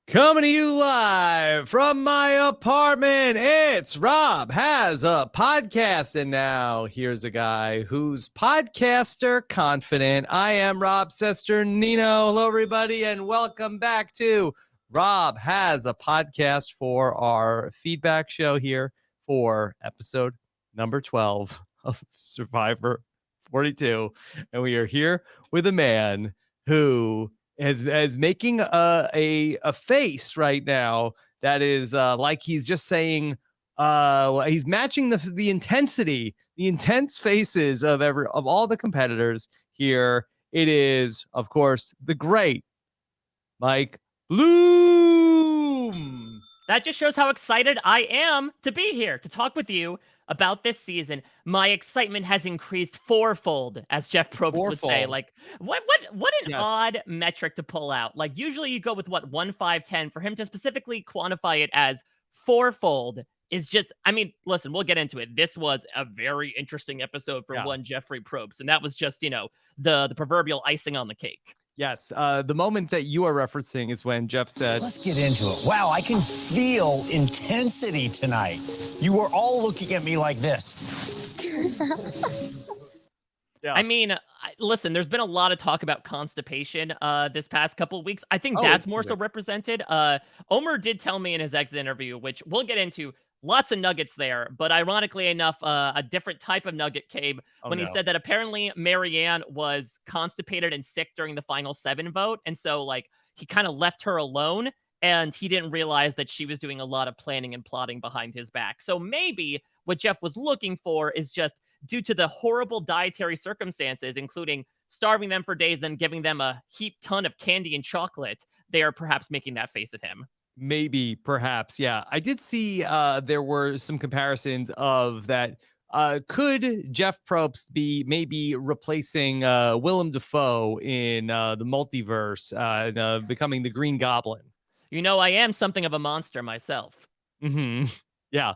Coming to you live from my apartment, it's Rob Has a Podcast. And now here's a guy who's podcaster confident. I am Rob Cesternino. Hello, everybody, and welcome back to Rob Has a Podcast for our feedback show here for episode number 12 of Survivor 42. And we are here with a man who is making a face right now that is like he's just saying he's matching the intensity, the intense faces of all the competitors here. It is, of course, the great Mike Bloom. That just shows how excited I am to be here to talk with you about this season. My excitement has increased fourfold, as Jeff Probst would say. Like, what an odd metric to pull out. Like, usually you go with 1, 5, 10. For him to specifically quantify it as fourfold is just, I mean, listen, we'll get into it. This was a very interesting episode for one Jeffrey Probst, and that was just, the proverbial icing on the cake. Yes, the moment that you are referencing is when Jeff said, "Let's get into it." Wow, I can feel intensity tonight. You were all looking at me like this. Yeah. I mean, listen, there's been a lot of talk about constipation this past couple of weeks. I think that's more so represented. Omar did tell me in his exit interview, which we'll get into, lots of nuggets there, but ironically enough, a different type of nugget came when he said that apparently Marianne was constipated and sick during the final 7 vote. And so, like, he kind of left her alone, and he didn't realize that she was doing a lot of planning and plotting behind his back. So maybe what Jeff was looking for is just due to the horrible dietary circumstances, including starving them for days, then giving them a heap ton of candy and chocolate, they are perhaps making that face at him. Maybe, perhaps, yeah. I did see there were some comparisons of that. Could Jeff Probst be maybe replacing Willem Dafoe in the multiverse, becoming the Green Goblin? You know, I am something of a monster myself. Mm-hmm. Yeah.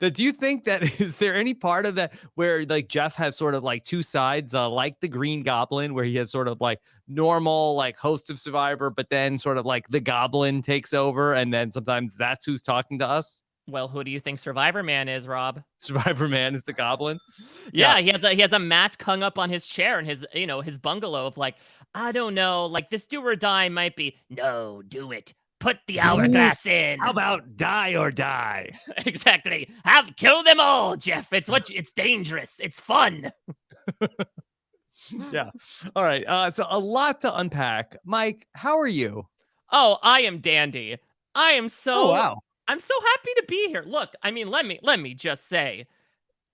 Do you think that, is there any part of that where like Jeff has sort of like two sides, like the Green Goblin, where he has sort of like normal, like host of Survivor, but then sort of like the Goblin takes over, and then sometimes that's who's talking to us? Well, who do you think Survivor Man is, Rob? Survivor Man is the Goblin? Yeah, he has a mask hung up on his chair in his, his bungalow of like, I don't know, like this do or die might be, no, do it. Put the hourglass in. How about die or die? Exactly. Kill them all, Jeff. It's dangerous. It's fun. Yeah. All right. So a lot to unpack. Mike, how are you? Oh, I am dandy. I am so. Oh, wow. I'm so happy to be here. Look, I mean, let me just say,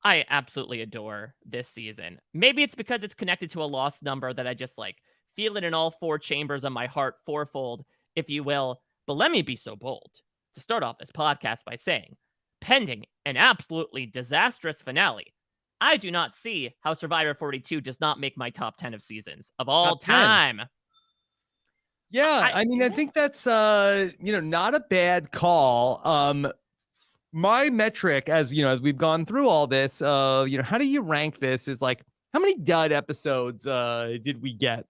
I absolutely adore this season. Maybe it's because it's connected to a lost number that I just like feel it in all 4 chambers of my heart, fourfold, if you will. But let me be so bold to start off this podcast by saying, pending an absolutely disastrous finale, I do not see how Survivor 42 does not make my top 10 of seasons of all time. Yeah, I mean, I think that's, not a bad call. My metric, as we've gone through all this, how do you rank this is like, how many dud episodes did we get?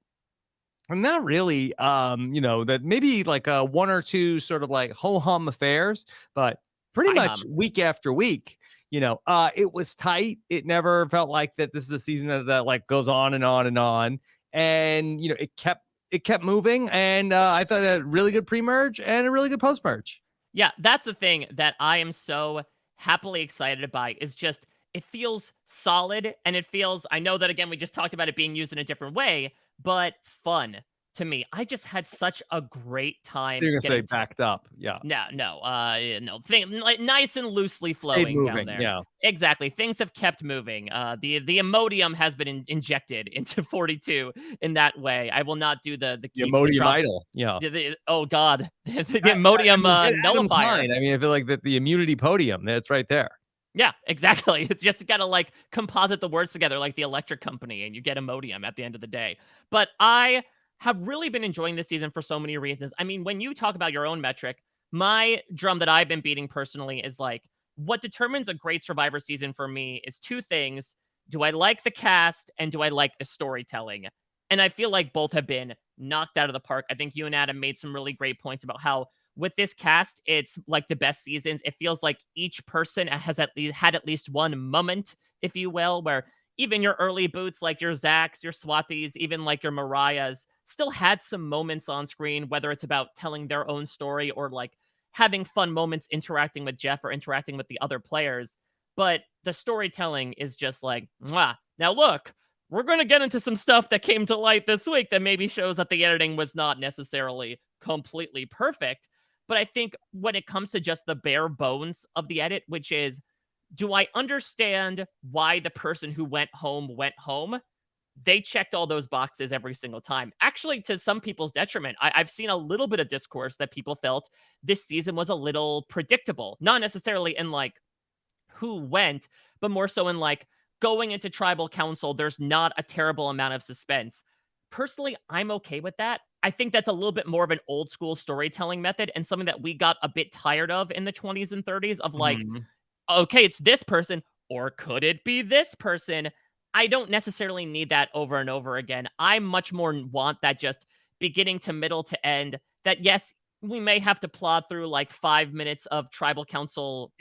And not really, that maybe like 1 or 2 sort of like ho-hum affairs, but pretty much week after week, it was tight. It never felt like that this is a season that like goes on and on and on. And, it kept moving. And I thought a really good pre-merge and a really good post-merge. Yeah, that's the thing that I am so happily excited by is just, it feels solid, and it feels, I know that again, we just talked about it being used in a different way, but fun to me. I just had such a great time. You're gonna say backed up. Yeah. No. Thing like nice and loosely flowing moving, down there. Yeah. Exactly. Things have kept moving. The Imodium has been injected into 42 in that way. I will not do the Imodium idol. Yeah. Oh God. the Imodium nullifier. I mean, I feel like the immunity podium, that's right there. Yeah, exactly. It's just got to like composite the words together like the electric company, and you get Imodium at the end of the day. But I have really been enjoying this season for so many reasons. I mean, when you talk about your own metric, my drum that I've been beating personally is like, what determines a great Survivor season for me is 2 things. Do I like the cast, and do I like the storytelling? And I feel like both have been knocked out of the park. I think you and Adam made some really great points about how with this cast, it's like the best seasons. It feels like each person has had at least one moment, if you will, where even your early boots, like your Zachs, your Swatis, even like your Mariahs, still had some moments on screen, whether it's about telling their own story or like having fun moments interacting with Jeff or interacting with the other players. But the storytelling is just like, mwah. Now look, we're going to get into some stuff that came to light this week that maybe shows that the editing was not necessarily completely perfect. But I think when it comes to just the bare bones of the edit, which is, do I understand why the person who went home? They checked all those boxes every single time. Actually, to some people's detriment, I've seen a little bit of discourse that people felt this season was a little predictable. Not necessarily in like who went, but more so in like going into tribal council, there's not a terrible amount of suspense. Personally, I'm okay with that. I think that's a little bit more of an old school storytelling method and something that we got a bit tired of in the 20s and 30s of like, okay, it's this person, or could it be this person? I don't necessarily need that over and over again. I much more want that just beginning to middle to end. That, yes, we may have to plod through like 5 minutes of tribal council,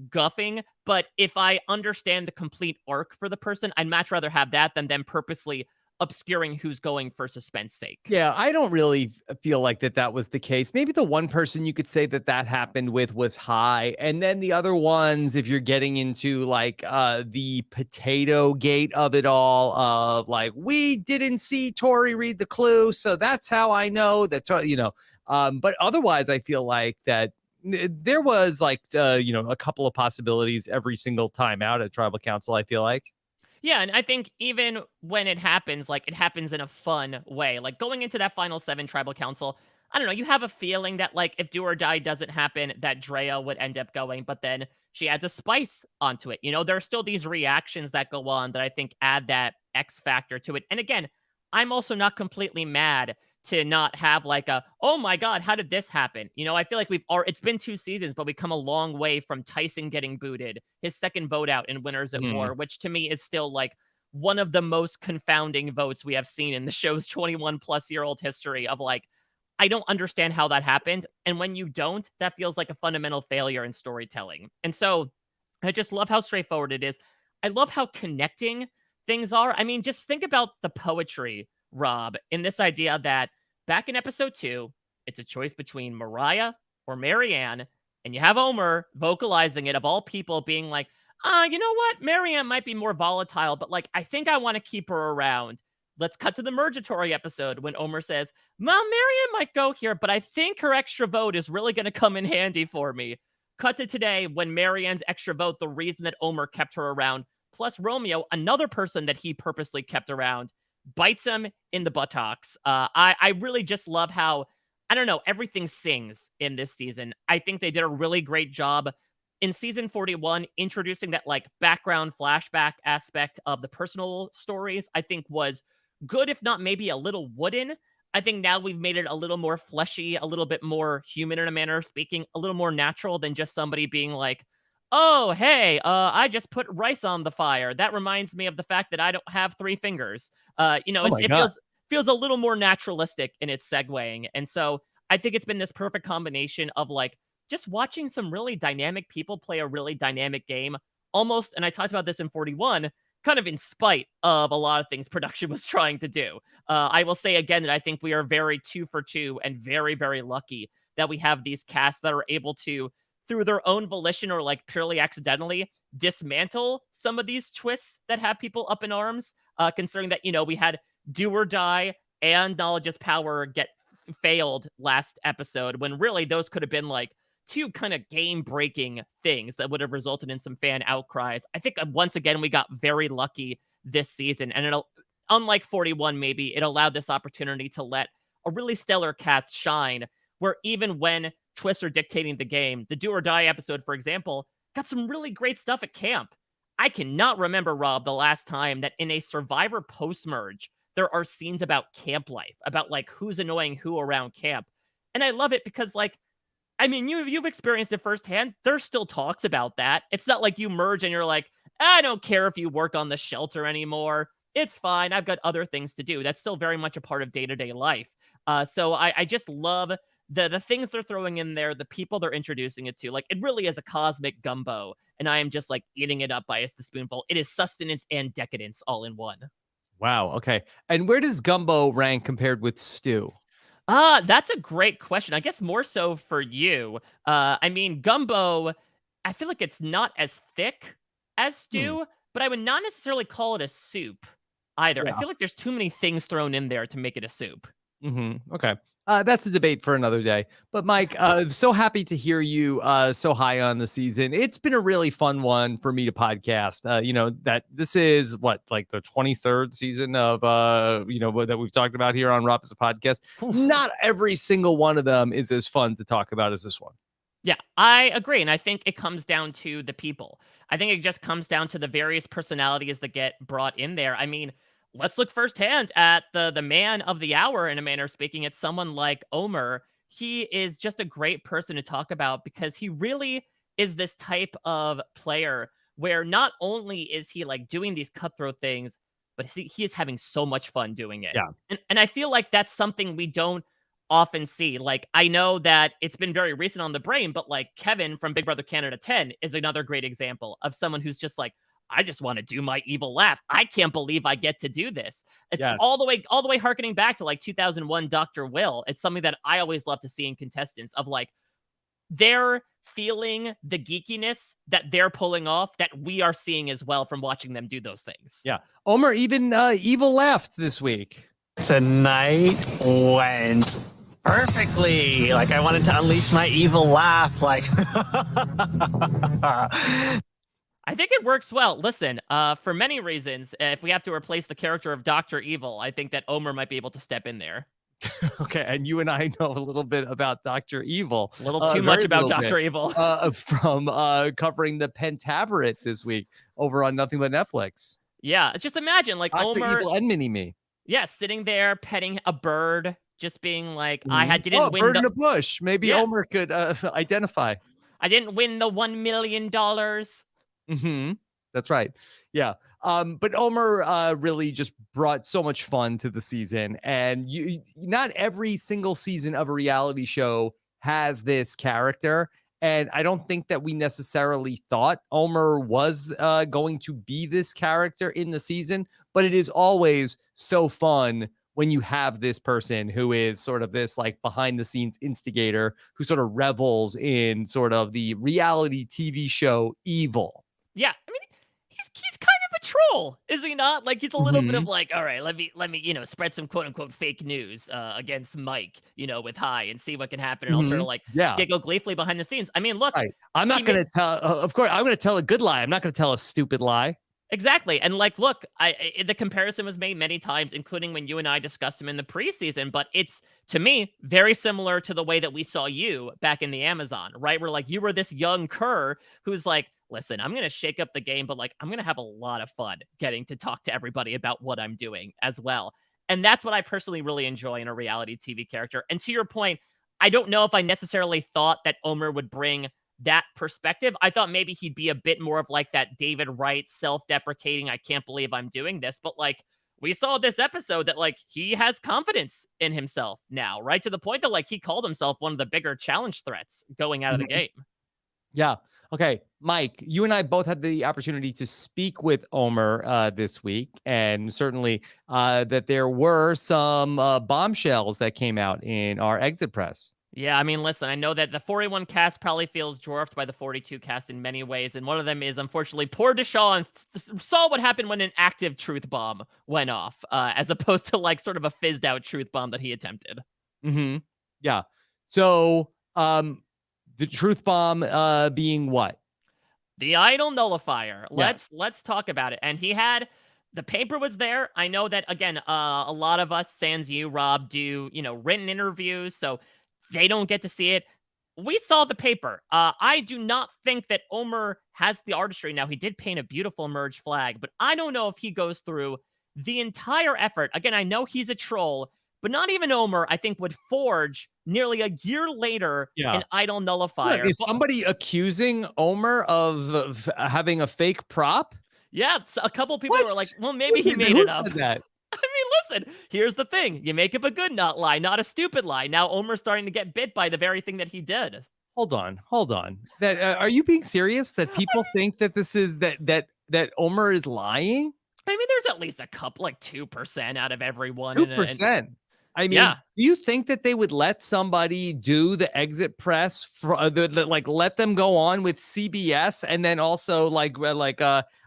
guffing. But if I understand the complete arc for the person, I'd much rather have that than them purposely obscuring who's going for suspense sake. Yeah, I don't really feel like that was the case. Maybe the one person you could say that happened with was High. And then the other ones, if you're getting into like the potato gate of it all, of like, we didn't see Tori read the clue, so that's how I know that, but otherwise I feel like that there was like, a couple of possibilities every single time out at Tribal Council, I feel like. Yeah, and I think even when it happens, like, it happens in a fun way. Like, going into that Final 7 Tribal Council, I don't know, you have a feeling that, like, if Do or Die doesn't happen, that Drea would end up going, but then she adds a spice onto it. There are still these reactions that go on that I think add that X factor to it. And again, I'm also not completely mad to not have like a, oh my God, how did this happen? I feel like it's been 2 seasons, but we've come a long way from Tyson getting booted, his second vote out in Winners at War, which to me is still like one of the most confounding votes we have seen in the show's 21-plus-year-old history of like, I don't understand how that happened. And when you don't, that feels like a fundamental failure in storytelling. And so I just love how straightforward it is. I love how connecting things are. I mean, just think about the poetry, Rob, in this idea that back in episode 2, it's a choice between Mariah or Marianne, and you have Omar vocalizing it, of all people, being like, you know what? Marianne might be more volatile, but like, I think I want to keep her around. Let's cut to the Mergatory episode when Omar says, well, Marianne might go here, but I think her extra vote is really going to come in handy for me. Cut to today when Marianne's extra vote, the reason that Omar kept her around, plus Romeo, another person that he purposely kept around, bites him in the buttocks. I really just love how, I don't know, everything sings in this season. I think they did a really great job in season 41, introducing that like background flashback aspect of the personal stories. I think was good, if not maybe a little wooden. I think now we've made it a little more fleshy, a little bit more human in a manner of speaking, a little more natural than just somebody being like, oh, hey, I just put rice on the fire. That reminds me of the fact that I don't have 3 fingers. It feels a little more naturalistic in its segueing. And so I think it's been this perfect combination of like just watching some really dynamic people play a really dynamic game almost. And I talked about this in 41, kind of in spite of a lot of things production was trying to do. I will say again that I think we are very 2 for 2 and very, very lucky that we have these casts that are able to, through their own volition or like purely accidentally, dismantle some of these twists that have people up in arms, considering that, we had Do or Die and Knowledge is Power get failed last episode, when really those could have been like 2 kind of game-breaking things that would have resulted in some fan outcries. I think once again, we got very lucky this season, and unlike 41, maybe, it allowed this opportunity to let a really stellar cast shine, where even when twists are dictating the game, the Do or Die episode, for example, got some really great stuff at camp. I cannot remember, Rob, the last time that in a Survivor post-merge, there are scenes about camp life, about like who's annoying who around camp. And I love it because like, I mean, you've experienced it firsthand. There's still talks about that. It's not like you merge and you're like, I don't care if you work on the shelter anymore. It's fine. I've got other things to do. That's still very much a part of day-to-day life. So I just love the things they're throwing in there, the people they're introducing it to, like, it really is a cosmic gumbo, and I am just, like, eating it up by the spoonful. It is sustenance and decadence all in one. Wow. Okay. And where does gumbo rank compared with stew? That's a great question. I guess more so for you. I mean, gumbo, I feel like it's not as thick as Hmm. stew, but I would not necessarily call it a soup either. I Yeah. feel like there's too many things thrown in there to make it a soup. Okay. That's a debate for another day. But Mike, so happy to hear you so high on the season. It's been a really fun one for me to podcast. That this is what, like the 23rd season of that we've talked about here on RHAP as a podcast. Oof. Not every single one of them is as fun to talk about as this one. Yeah, I agree. And I think it comes down to the people. I think it just comes down to the various personalities that get brought in there. I mean, let's look firsthand at the man of the hour, in a manner of speaking. It's someone like Omar. He is just a great person to talk about because he really is this type of player where not only is he like doing these cutthroat things, but he is having so much fun doing it. Yeah. And I feel like that's something we don't often see. Like, I know that it's been very recent on the brain, but like Kevin from Big Brother Canada 10 is another great example of someone who's just like, I just want to do my evil laugh. I can't believe I get to do this. It's all Yes. the way harkening back to like 2001 Dr. Will. It's something that I always love to see in contestants of like they're feeling the geekiness that they're pulling off that we are seeing as well from watching them do those things. Yeah. Omar even evil laughed this week. Tonight went perfectly. Like I wanted to unleash my evil laugh. Like I think it works well. Listen, for many reasons, if we have to replace the character of Dr. Evil, I think that Omar might be able to step in there. Okay, and you and I know a little bit about Dr. Evil. A little too much Very about little Dr. bit, Evil. from covering the Pentaveret this week over on Nothing But Netflix. Yeah, just imagine like Dr. Omar, Evil and Mini-Me. yeah, sitting there petting a bird, just being like, I didn't win Bird in the a bush. Maybe yeah, Omar could identify. I didn't win the $1 million. Mm-hmm. That's right. Yeah. But Omar really just brought so much fun to the season. And not every single season of a reality show has this character. And I don't think that we necessarily thought Omar was going to be this character in the season, but it is always so fun when you have this person who is sort of this like behind the scenes instigator who sort of revels in sort of the reality TV show evil. Yeah, I mean, he's kind of a troll, is he not? Like he's a little bit of Mhm. like, all right, let me spread some quote unquote fake news against Mike, with High and see what can happen, and I'll sort of like Yeah, giggle gleefully behind the scenes. I mean, look, right. I'm he not made gonna tell of course, I'm gonna tell a good lie. I'm not gonna tell a stupid lie. exactly. And like, look, the comparison was made many times, including when you and I discussed him in the preseason. But it's to me very similar to the way that we saw you back in the Amazon, right? Where like you were this young cur who's like, listen, I'm gonna shake up the game, but like I'm gonna have a lot of fun getting to talk to everybody about what I'm doing as well. And that's what I personally really enjoy in a reality TV character. And to your point, I don't know if I necessarily thought that Omar would bring that perspective. I thought maybe he'd be a bit more of like that David Wright self-deprecating, I can't believe I'm doing this, but like we saw this episode that like he has confidence in himself now, right? To the point that like he called himself one of the bigger challenge threats going out of the Mhm. game. Yeah. Okay, Mike, you and I both had the opportunity to speak with Omar this week, and certainly that there were some bombshells that came out in our exit press. Yeah, I mean, listen, I know that the 41 cast probably feels dwarfed by the 42 cast in many ways, and one of them is unfortunately poor Deshaun saw what happened when an active truth bomb went off, as opposed to like sort of a fizzed out truth bomb that he attempted. Mm-hmm. Yeah. So, the truth bomb being what? The idol nullifier. Yes. Let's talk about it. And he had the paper was there. I know that again, a lot of us, sans you, Rob, do written interviews, so they don't get to see it. We saw the paper. I do not think that Omar has the artistry. Now he did paint a beautiful merge flag, but I don't know if he goes through the entire effort. Again, I know he's a troll, but not even Omar, I think, would forge nearly a year later Yeah. an idol nullifier. Look, is somebody accusing Omar of having a fake prop? Yeah, a couple people What? were like, well, maybe he made Who it up. said that? I mean, listen, here's the thing. You make up a good lie, not a stupid lie. Now Omer's starting to get bit by the very thing that he did. Hold on. That are you being serious? That people think that this is that Omar is lying? I mean, there's at least a couple, like 2% out of everyone. 2%. I mean, yeah. Do you think that they would let somebody do the exit press for like let them go on with CBS and then also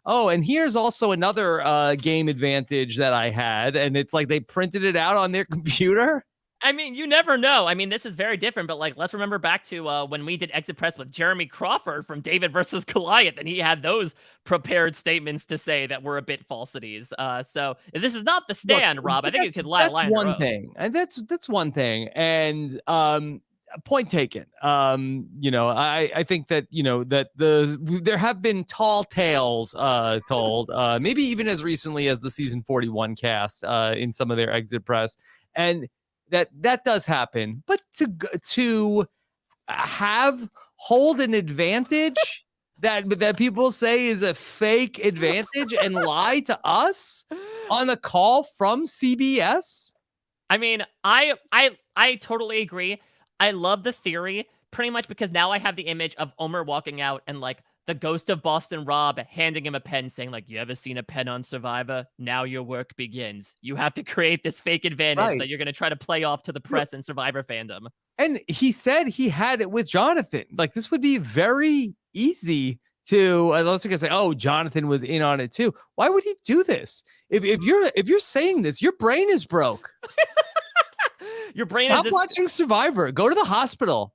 oh, and here's also another game advantage that I had, and it's like they printed it out on their computer? I mean, you never know. I mean, this is very different, but like, let's remember back to when we did Exit Press with Jeremy Crawford from David versus Goliath, and he had those prepared statements to say that were a bit falsities. So if this is not the stand, Rob, I think you could lie. That's one thing, and that's one thing. And point taken. I think that that there have been tall tales told, maybe even as recently as the season 41 cast in some of their Exit Press, and that does happen, but to hold an advantage that people say is a fake advantage and lie to us on a call from CBS. I mean, I totally agree. I love the theory pretty much because now I have the image of Omar walking out and like the ghost of Boston Rob handing him a pen saying like, you ever seen a pen on Survivor? Now your work begins. You have to create this fake advantage that you're going to try to play off to the press and Survivor fandom. And he said he had it with Jonathan. Like this would be very easy to, unless you're going to say, oh, Jonathan was in on it too. Why would he do this? If you're saying this, your brain is broke. Your brain Stop watching Survivor. Go to the hospital.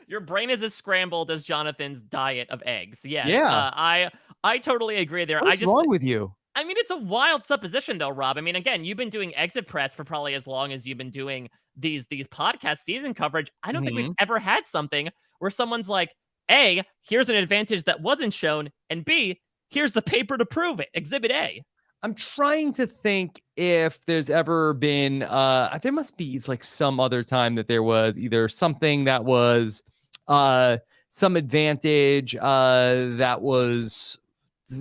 Your brain is as scrambled as Jonathan's diet of eggs. Yes. Yeah. I totally agree there. What's wrong with you? I mean, it's a wild supposition though, Rob. I mean, again, you've been doing Exit Press for probably as long as you've been doing these podcast season coverage. I don't think we've ever had something where someone's like, A, here's an advantage that wasn't shown, and B, here's the paper to prove it. Exhibit A. I'm trying to think if there's ever been there must be like some other time that there was either something that was some advantage that was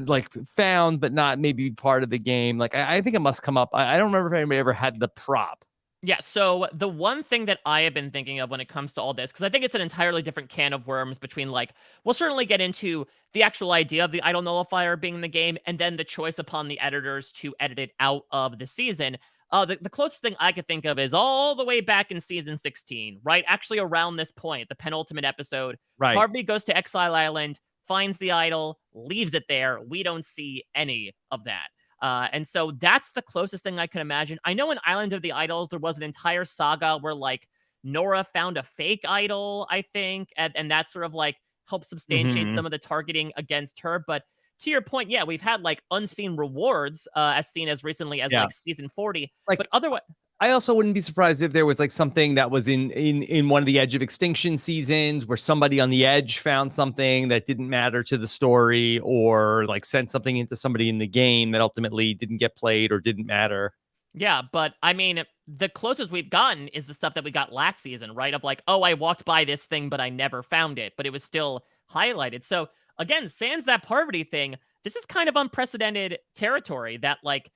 like found but not maybe part of the game. Like I think it must come up. I don't remember if anybody ever had the prop. Yeah, so the one thing that I have been thinking of when it comes to all this, because I think it's an entirely different can of worms between like, we'll certainly get into the actual idea of the idle nullifier being in the game, and then the choice upon the editors to edit it out of the season. The closest thing I could think of is all the way back in season 16, right? Actually around this point, the penultimate episode, right? Harvey goes to Exile Island, finds the idol, leaves it there. We don't see any of that. And so that's the closest thing I can imagine. I know in Island of the Idols, there was an entire saga where like Nora found a fake idol, I think, and that sort of like helped substantiate some of the targeting against her. But to your point, yeah, we've had like unseen rewards as seen as recently as like season 40. Like, but otherwise, I also wouldn't be surprised if there was like something that was in one of the Edge of Extinction seasons where somebody on the edge found something that didn't matter to the story, or like sent something into somebody in the game that ultimately didn't get played or didn't matter. Yeah, but I mean, the closest we've gotten is the stuff that we got last season, right? Of like, oh, I walked by this thing, but I never found it, but it was still highlighted. So again, sans that Parvati thing, this is kind of unprecedented territory that like,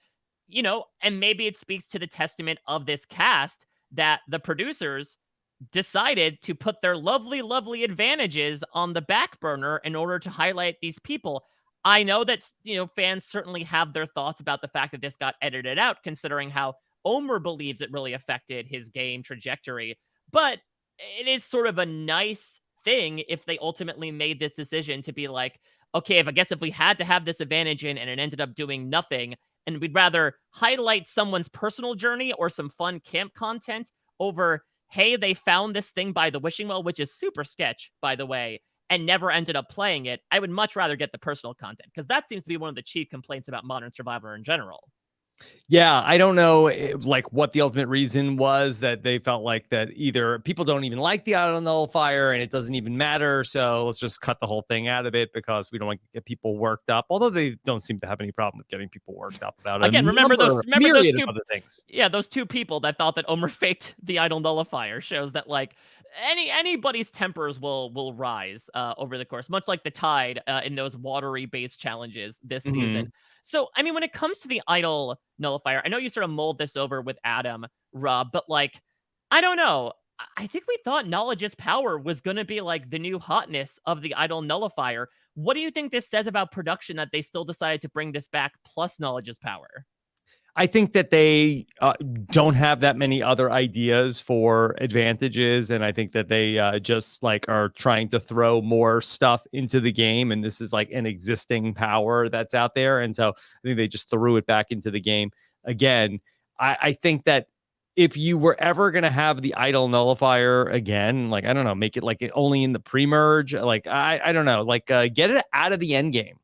and maybe it speaks to the testament of this cast that the producers decided to put their lovely, lovely advantages on the back burner in order to highlight these people. I know that, fans certainly have their thoughts about the fact that this got edited out, considering how Omar believes it really affected his game trajectory. But it is sort of a nice thing if they ultimately made this decision to be like, okay, if we had to have this advantage in and it ended up doing nothing, and we'd rather highlight someone's personal journey or some fun camp content over, hey, they found this thing by the wishing well, which is super sketch, by the way, and never ended up playing it. I would much rather get the personal content, because that seems to be one of the chief complaints about Modern Survivor in general. Yeah, I don't know like what the ultimate reason was that they felt like that either people don't even like the auto nullifier and it doesn't even matter, so let's just cut the whole thing out of it because we don't want to get people worked up. Although they don't seem to have any problem with getting people worked up about it. Again, remember those two other things. Yeah, those two people that thought that Omar faked the idle nullifier shows that like anybody's tempers will rise over the course, much like the tide in those watery based challenges this season. So, I mean, when it comes to the idle nullifier, I know you sort of mulled this over with Adam, Rob, but like, I don't know. I think we thought knowledge is power was going to be like the new hotness of the idle nullifier. What do you think this says about production that they still decided to bring this back plus knowledge is power? I think that they don't have that many other ideas for advantages. And I think that they just like are trying to throw more stuff into the game. And this is like an existing power that's out there. And so I think they just threw it back into the game again. I think that if you were ever going to have the idle nullifier again, like, I don't know, make it like it only in the pre-merge, like, I don't know, like get it out of the end game.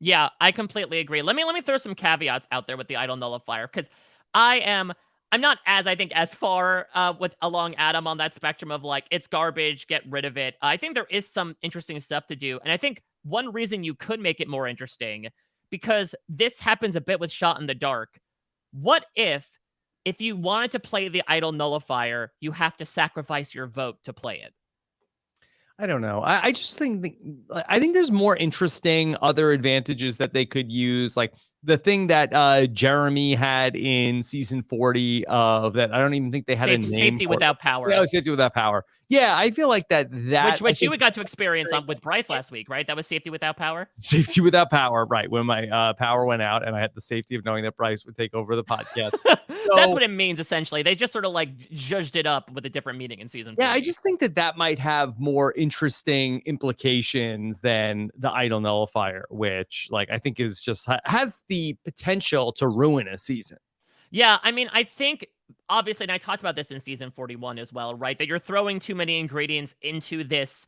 Yeah, I completely agree. Let me throw some caveats out there with the idle nullifier, because I'm not as, I think, as far with along Adam on that spectrum of like it's garbage, get rid of it. I think there is some interesting stuff to do, and I think one reason you could make it more interesting, because this happens a bit with Shot in the Dark. What if you wanted to play the idle nullifier, you have to sacrifice your vote to play it? I don't know. I just think I think there's more interesting other advantages that they could use, like the thing that Jeremy had in season 40 of that. I don't even think they had a name. Safety without power. Yeah, safety without power. Yeah, I feel like that which you got to experience on with Bryce last week, right? That was safety without power. Safety without power, right? When my power went out, and I had the safety of knowing that Bryce would take over the podcast. That's what it means, essentially. They just sort of like judged it up with a different meaning in season 40. Yeah, I just think that might have more interesting implications than the idle nullifier, which, like, I think is just has the potential to ruin a season. Yeah, I mean, I think obviously, and I talked about this in season 41 as well, right? That you're throwing too many ingredients into this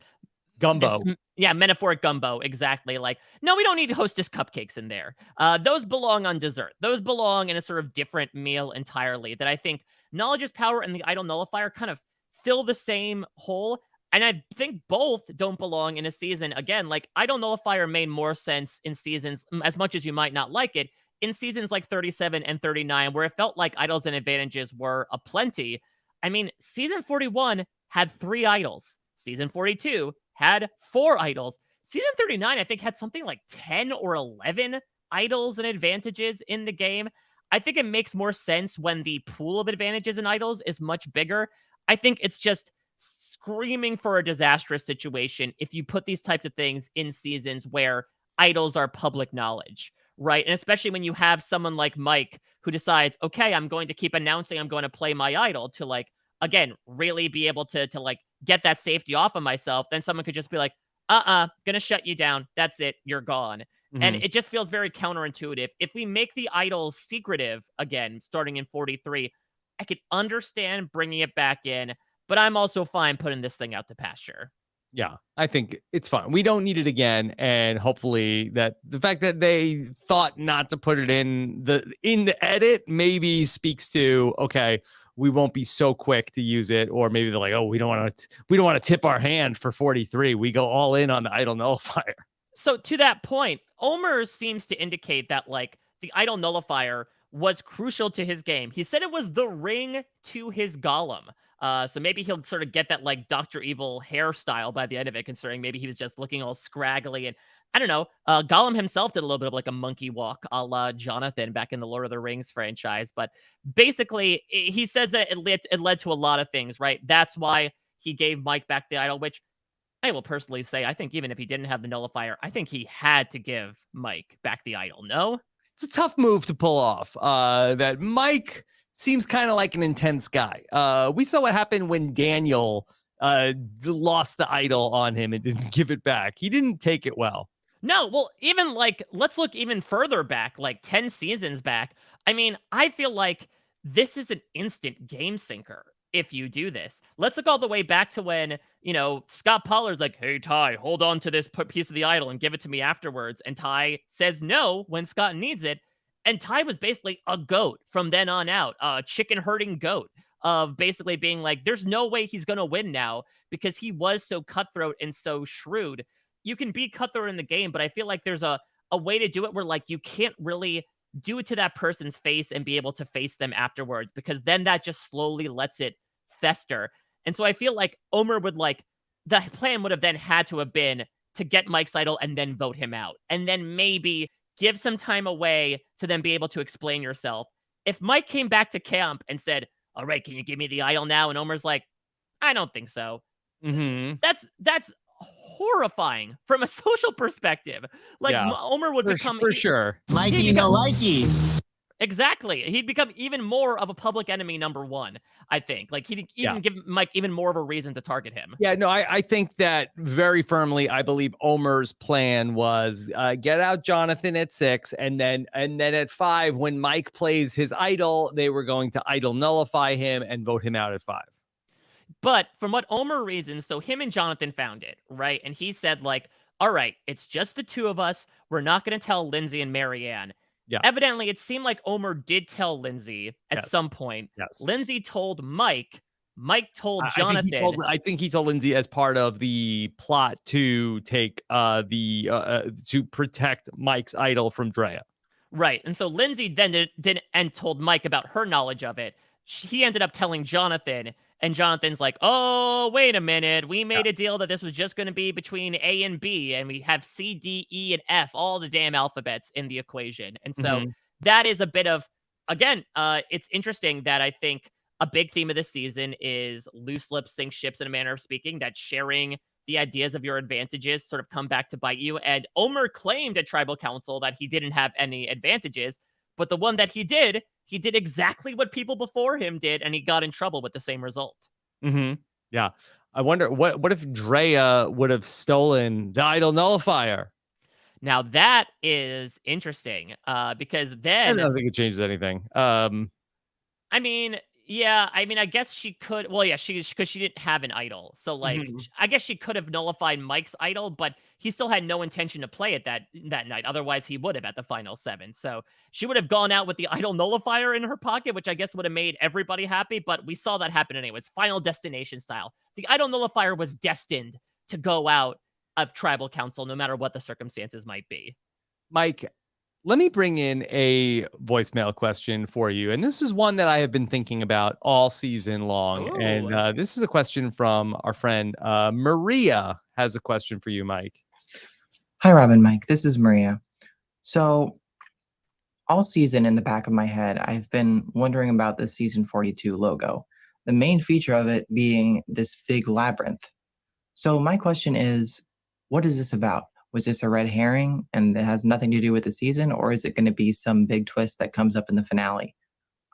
gumbo. Metaphoric gumbo, exactly. Like, no, we don't need Hostess cupcakes in there. Those belong on dessert. Those belong in a sort of different meal entirely. That I think knowledge is power and the idle nullifier kind of fill the same hole. And I think both don't belong in a season. Again, like, idle nullifier made more sense in seasons, as much as you might not like it, in seasons like 37 and 39, where it felt like idols and advantages were aplenty. I mean, season 41 had 3 idols. Season 42 had 4 idols. Season 39, I think, had something like 10 or 11 idols and advantages in the game. I think it makes more sense when the pool of advantages and idols is much bigger. I think it's just screaming for a disastrous situation if you put these types of things in seasons where idols are public knowledge. Right. And especially when you have someone like Mike who decides, okay, I'm going to keep announcing I'm going to play my idol to, like, again, really be able to like get that safety off of myself. Then someone could just be like, gonna shut you down. That's it. You're gone. Mm-hmm. And it just feels very counterintuitive. If we make the idols secretive again, starting in 43, I could understand bringing it back in, but I'm also fine putting this thing out to pasture. Yeah, I think it's fine. We don't need it again, and hopefully that the fact that they thought not to put it in the edit maybe speaks to, okay, we won't be so quick to use it, or maybe they're like, oh, we don't want to tip our hand for 43. We go all in on the idle nullifier. So to that point, Omar seems to indicate that like the idle nullifier was crucial to his game. He said it was the ring to his golem. So maybe he'll sort of get that like Dr. Evil hairstyle by the end of it, considering maybe he was just looking all scraggly. And I don't know, Gollum himself did a little bit of like a monkey walk a la Jonathan back in the Lord of the Rings franchise. But basically, he says that it led to a lot of things, right? That's why he gave Mike back the idol, which I will personally say, I think even if he didn't have the nullifier, I think he had to give Mike back the idol. No? It's a tough move to pull off. That Mike seems kind of like an intense guy. We saw what happened when Daniel lost the idol on him and didn't give it back. He didn't take it well. No, well, even like, let's look even further back, like 10 seasons back. I mean, I feel like this is an instant game sinker if you do this. Let's look all the way back to when, you know, Scott Pollard's like, hey, Ty, hold on to this piece of the idol and give it to me afterwards. And Ty says no when Scott needs it. And Ty was basically a goat from then on out, a chicken herding goat of basically being like, there's no way he's going to win now because he was so cutthroat and so shrewd. You can be cutthroat in the game, but I feel like there's a way to do it where like you can't really do it to that person's face and be able to face them afterwards, because then that just slowly lets it fester. And so I feel like Omar would the plan would have then had to have been to get Mike's idol and then vote him out. And then maybe give some time away to then be able to explain yourself. If Mike came back to camp and said, all right, can you give me the idol now? And Omar's like, I don't think so. Mm-hmm. That's horrifying from a social perspective. Like Omar would become for sure. Mikey, no likey. Exactly. He'd become even more of a public enemy number one, I think. Like, he'd even give Mike even more of a reason to target him. Yeah, no, I think that very firmly. I believe Omar's plan was get out Jonathan at 6, and then at 5, when Mike plays his idol, they were going to idol nullify him and vote him out at 5. But from what Omar reasons, so him and Jonathan found it, right? And he said, like, all right, it's just the two of us. We're not going to tell Lindsay and Marianne. Yeah. Evidently, it seemed like Omar did tell Lindsay at some point. Yes. Lindsay told Mike. Mike told Jonathan. I think he told Lindsay as part of the plot to take to protect Mike's idol from Drea. Right. And so Lindsay then did and told Mike about her knowledge of it. He ended up telling Jonathan, and Jonathan's like, oh, wait a minute. We made a deal that this was just going to be between A and B, and we have C, D, E, and F, all the damn alphabets in the equation. And so that is a bit of, again, it's interesting that I think a big theme of this season is loose lips sink ships, in a manner of speaking, that sharing the ideas of your advantages sort of come back to bite you. And Omar claimed at Tribal Council that he didn't have any advantages, but the one that he did exactly what people before him did, and he got in trouble with the same result. Yeah. I wonder what if Drea would have stolen the idol nullifier? Now that is interesting, because then I don't think it changes anything. I mean, I guess she could. Well, yeah, because she didn't have an idol, so like, I guess she could have nullified Mike's idol, but he still had no intention to play it that night. Otherwise, he would have at the final 7. So she would have gone out with the idol nullifier in her pocket, which I guess would have made everybody happy. But we saw that happen anyways, Final Destination style. The idol nullifier was destined to go out of Tribal Council, no matter what the circumstances might be. Mike, let me bring in a voicemail question for you. And this is one that I have been thinking about all season long. Ooh. And this is a question from our friend Maria has a question for you, Mike. Hi, Rob and Mike. This is Maria. So all season in the back of my head, I've been wondering about the season 42 logo, the main feature of it being this big labyrinth. So my question is, what is this about? Was this a red herring and it has nothing to do with the season, or is it going to be some big twist that comes up in the finale?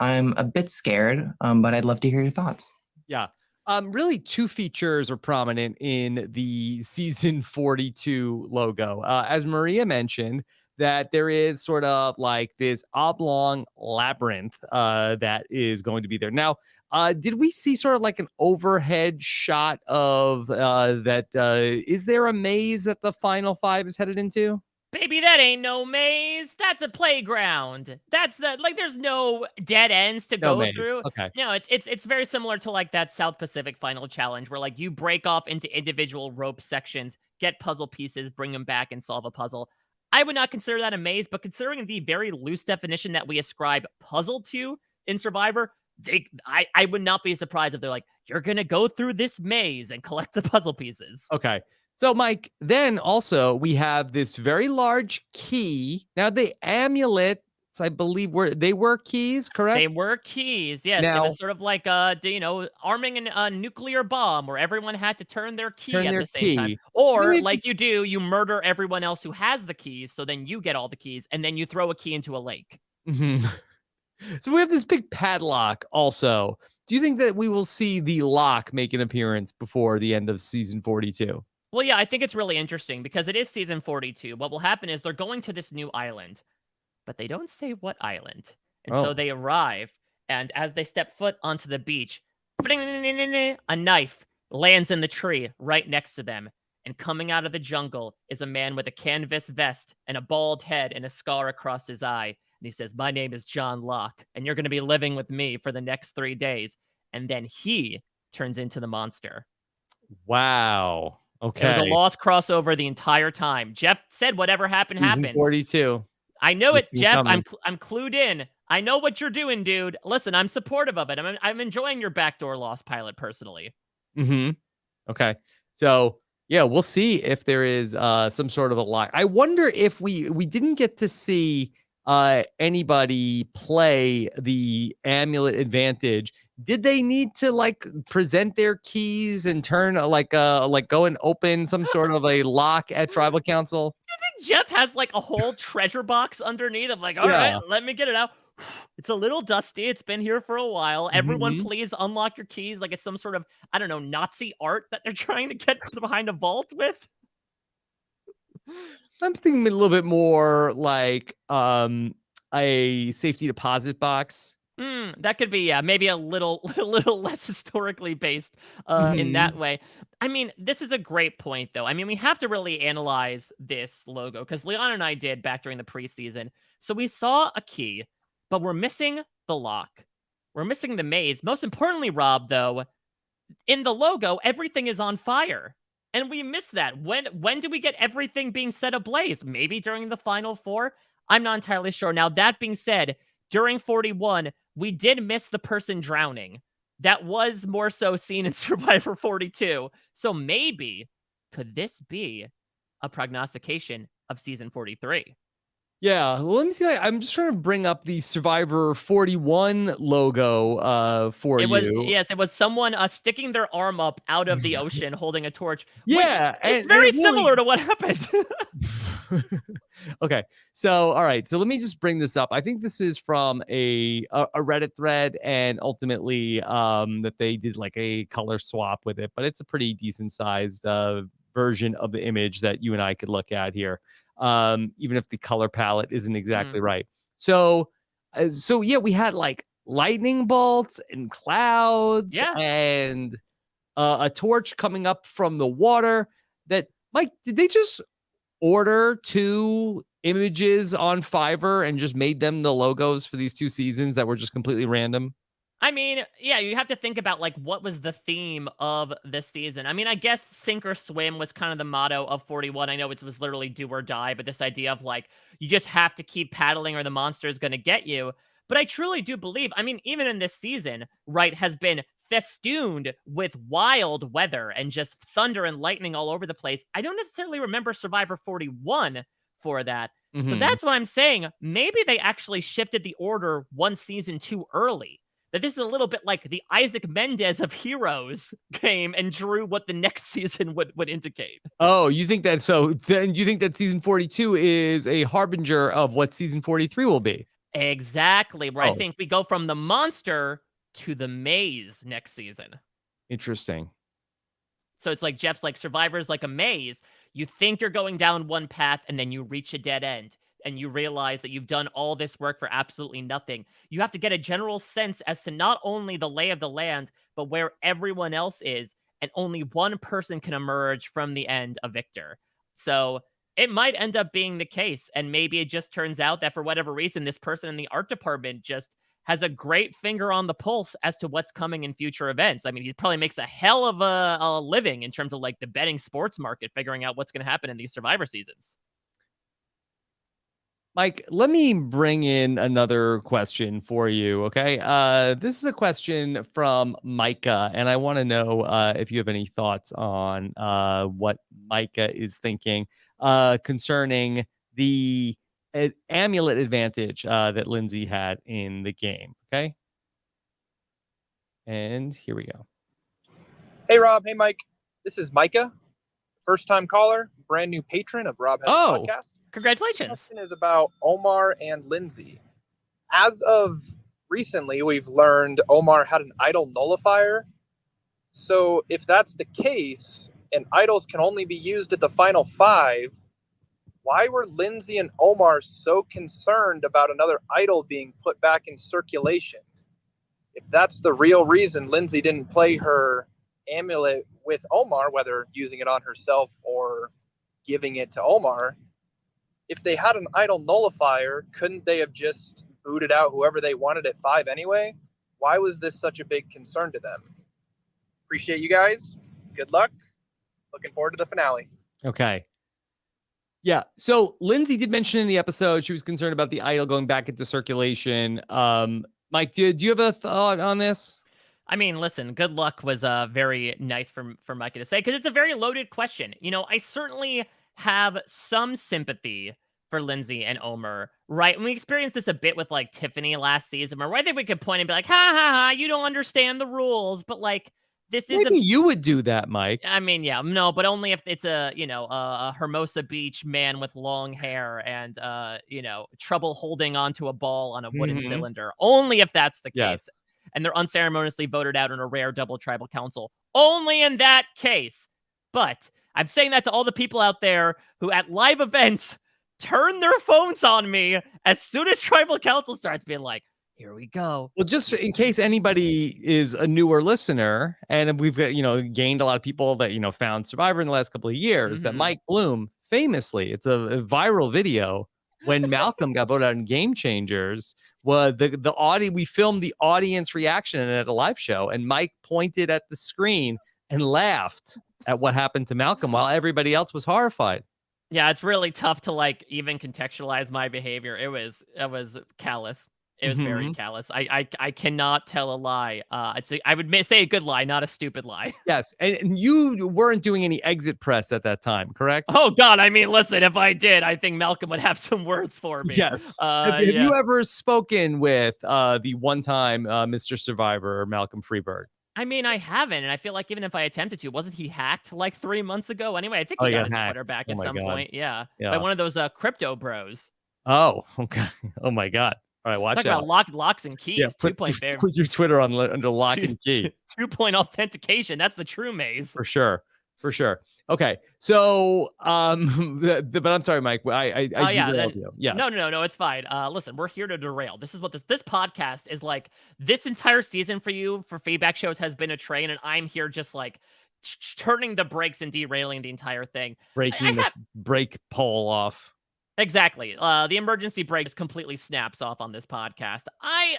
I'm a bit scared, but I'd love to hear your thoughts. Yeah. Really, 2 features are prominent in the season 42 logo. As Maria mentioned, that there is sort of like this oblong labyrinth that is going to be there. Now, did we see sort of like an overhead shot of that? Is there a maze that the final 5 is headed into? Baby, that ain't no maze. That's a playground. That's there's no dead ends to go through. Okay. No, it's very similar to like that South Pacific final challenge where like you break off into individual rope sections, get puzzle pieces, bring them back and solve a puzzle. I would not consider that a maze, but considering the very loose definition that we ascribe puzzle to in Survivor, I would not be surprised if they're like, you're going to go through this maze and collect the puzzle pieces. Okay. So, Mike, then also we have this very large key. Now, the amulets, I believe, they were keys, correct? They were keys, yes. Now, it was sort of like, arming a nuclear bomb where everyone had to turn their key at the same time. Or, you murder everyone else who has the keys, so then you get all the keys, and then you throw a key into a lake. So we have this big padlock also. Do you think that we will see the lock make an appearance before the end of season 42? Well, yeah, I think it's really interesting because it is season 42. What will happen is they're going to this new island, but they don't say what island. And so they arrive, and as they step foot onto the beach, a knife lands in the tree right next to them. And coming out of the jungle is a man with a canvas vest and a bald head and a scar across his eye. And he says, my name is John Locke, and you're going to be living with me for the next 3 days. And then he turns into the monster. Wow. Okay. It was a lost crossover the entire time. Jeff said whatever happened, happened. 42. I know it, Jeff. I'm clued in. I know what you're doing, dude. Listen, I'm supportive of it. I'm enjoying your backdoor lost pilot personally. Mm-hmm. Okay. So yeah, we'll see if there is some sort of a lock. I wonder if we didn't get to see anybody play the amulet advantage. Did they need to like present their keys and turn like go and open some sort of a lock at tribal council? I think Jeff has like a whole treasure box underneath. I'm like, all right, Yeah. let me get it out. It's a little dusty. It's been here for a while. Everyone, Mhm. please unlock your keys. Like it's some sort of, I don't know, Nazi art that they're trying to get behind a vault with. I'm thinking a little bit more like a safety deposit box. That could be, yeah, maybe a little a little less historically based in that Mhm. way. I mean, this is a great point though. I mean, we have to really analyze this logo because Leon and I did back during the preseason. So we saw a key, but we're missing the lock. We're missing the maze. Most importantly, Rob, though, in the logo, everything is on fire. And we miss that. When do we get everything being set ablaze? Maybe during the final four? I'm not entirely sure. Now, that being said, during 41, we did miss the person drowning. That was more so seen in Survivor 42. So maybe could this be a prognostication of season 43? Yeah, well, let me see. I'm just trying to bring up the Survivor 41 logo for It was, you. yes, it was someone sticking their arm up out of the ocean holding a torch, which Yeah, is and very it really similar to what happened. okay. So, all right. So let me just bring this up. I think this is from a Reddit thread, and ultimately that they did like a color swap with it, but it's a pretty decent sized version of the image that you and I could look at here. Even if the color palette isn't exactly right. So, so yeah, we had like lightning bolts and clouds Yeah. and a torch coming up from the water. That Mike, did they just order 2 images on Fiverr and just made them the logos for these 2 seasons that were just completely random? I mean, yeah, you have to think about like what was the theme of this season. I mean, I guess sink or swim was kind of the motto of 41. I know it was literally do or die, but this idea of like you just have to keep paddling or the monster is going to get you. But I truly do believe, I mean, even in this season, right, has been festooned with wild weather and just thunder and lightning all over the place. I don't necessarily remember Survivor 41 for that. So Mhm. that's what I'm saying. Maybe they actually shifted the order one season too early, that this is a little bit like the Isaac Mendez of Heroes came and drew what the next season would indicate. Oh, you think that so then you think that season 42 is a harbinger of what season 43 will be? Exactly, where I Oh, think we go from the monster to the maze next season. interesting. So it's like Jeff's like Survivor's like a maze. You think you're going down one path and then you reach a dead end and you realize that you've done all this work for absolutely nothing. You have to get a general sense as to not only the lay of the land, but where everyone else is. And only one person can emerge from the end a victor. So it might end up being the case. And maybe it just turns out that for whatever reason, this person in the art department just has a great finger on the pulse as to what's coming in future events. I mean, he probably makes a hell of a living in terms of like the betting sports market, figuring out what's going to happen in these Survivor seasons. Mike, let me bring in another question for you, okay? This is a question from Micah, and I want to know if you have any thoughts on what Micah is thinking concerning the amulet advantage that Lindsay had in the game, okay? And here we go. Hey, Rob. Hey, Mike. This is Micah, first time caller, brand new patron of Rob Has a Podcast. Congratulations. The question is about Omar and Lindsay. As of recently, we've learned Omar had an idol nullifier. So if that's the case, and idols can only be used at the final 5, why were Lindsay and Omar so concerned about another idol being put back in circulation? If that's the real reason Lindsay didn't play her amulet with Omar, whether using it on herself or giving it to Omar, if they had an idol nullifier, couldn't they have just booted out whoever they wanted at 5 anyway? Why was this such a big concern to them? Appreciate you guys. Good luck. Looking forward to the finale. Okay. Yeah. So Lindsay did mention in the episode she was concerned about the idol going back into circulation. Mike, do you have a thought on this? I mean, listen, good luck was very nice for Micah to say, because it's a very loaded question. You know, I certainly have some sympathy for Lindsay and Omar, right? And we experienced this a bit with like Tiffany last season, where I think we could point and be like, ha ha ha, you don't understand the rules. But like, this is Maybe you would do that, Mike. I mean, yeah, no, but only if it's a Hermosa Beach man with long hair and trouble holding onto a ball on a wooden cylinder. Only if that's the case. Yes. And they're unceremoniously voted out in a rare double tribal council. Only in that case. But I'm saying that to all the people out there who at live events turn their phones on me as soon as tribal council starts, being like, here we go. Well, just in case anybody is a newer listener, and we've gained a lot of people that found Survivor in the last couple of years, that Mike Bloom famously, it's a viral video when Malcolm got voted out in Game Changers. Was the audio? We filmed the audience reaction at a live show, and Mike pointed at the screen and laughed at what happened to Malcolm while everybody else was horrified. Yeah, it's really tough to like even contextualize my behavior. It was callous. It was very callous. I cannot tell a lie. I would say a good lie, not a stupid lie. Yes, and you weren't doing any exit press at that time, correct? Oh God, I mean, listen, if I did, I think Malcolm would have some words for me. Yes. Have you ever spoken with the one-time Mr. Survivor, Malcolm Freeberg? I mean, I haven't, and I feel like even if I attempted to, wasn't he hacked like 3 months ago? Anyway, I think he got his Twitter back at some point. Yeah, by one of those crypto bros. Oh, okay. Oh my God. All right, watch out. Talk about locks and keys. Yeah, put your Twitter under lock and key. 2-point authentication. That's the true maze. For sure. Okay, so but I'm sorry, Mike. I derailed you. Yes. No, it's fine. Listen, we're here to derail. This is what this podcast is like. This entire season for you for feedback shows has been a train, and I'm here just like turning the brakes and derailing the entire thing. Breaking the brake pole off. Exactly. The emergency brake just completely snaps off on this podcast. I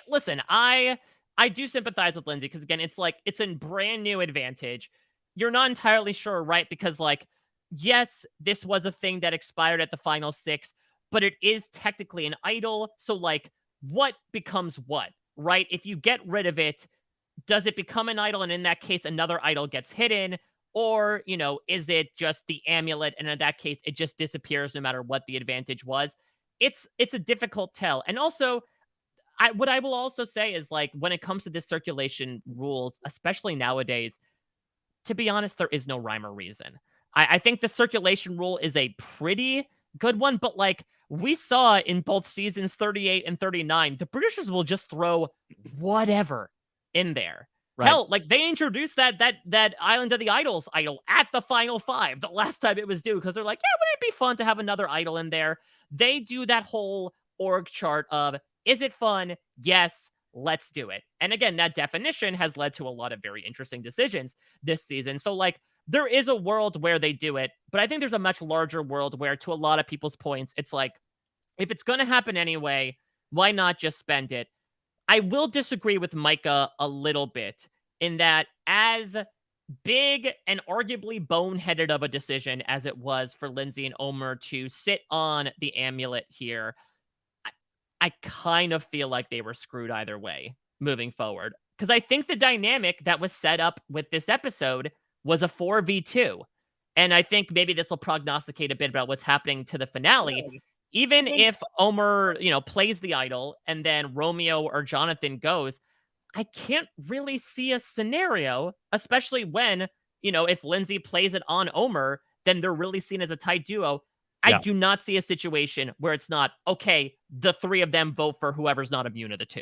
do sympathize with Lindsay because again, it's a brand new advantage. You're not entirely sure, right? Because like, yes, this was a thing that expired at the final 6, but it is technically an idol. So like, what becomes what, right? If you get rid of it, does it become an idol? And in that case, another idol gets hidden. Or, is it just the amulet? And in that case, it just disappears no matter what the advantage was. It's a difficult tell. And also, what I will also say is like, when it comes to this circulation rules, especially nowadays, to be honest, there is no rhyme or reason. I think the circulation rule is a pretty good one, but like we saw in both seasons 38 and 39, the Britishers will just throw whatever in there. Right. Hell, like they introduced that Island of the Idols idol at the final 5 the last time it was due because they're like, yeah, wouldn't it be fun to have another idol in there? They do that whole org chart of, is it fun? Yes, let's do it. And again, that definition has led to a lot of very interesting decisions this season. So like there is a world where they do it, but I think there's a much larger world where, to a lot of people's points, it's like, if it's going to happen anyway, why not just spend it? I will disagree with Micah a little bit in that, as big and arguably boneheaded of a decision as it was for Lindsay and Omar to sit on the amulet here, I kind of feel like they were screwed either way moving forward. Because I think the dynamic that was set up with this episode was a 4v2. And I think maybe this will prognosticate a bit about what's happening to the finale. Even if Omar, plays the idol and then Romeo or Jonathan goes, I can't really see a scenario, especially when, if Lindsay plays it on Omar, then they're really seen as a tight duo. I do not see a situation where it's not, okay, the 3 of them vote for whoever's not immune of the 2.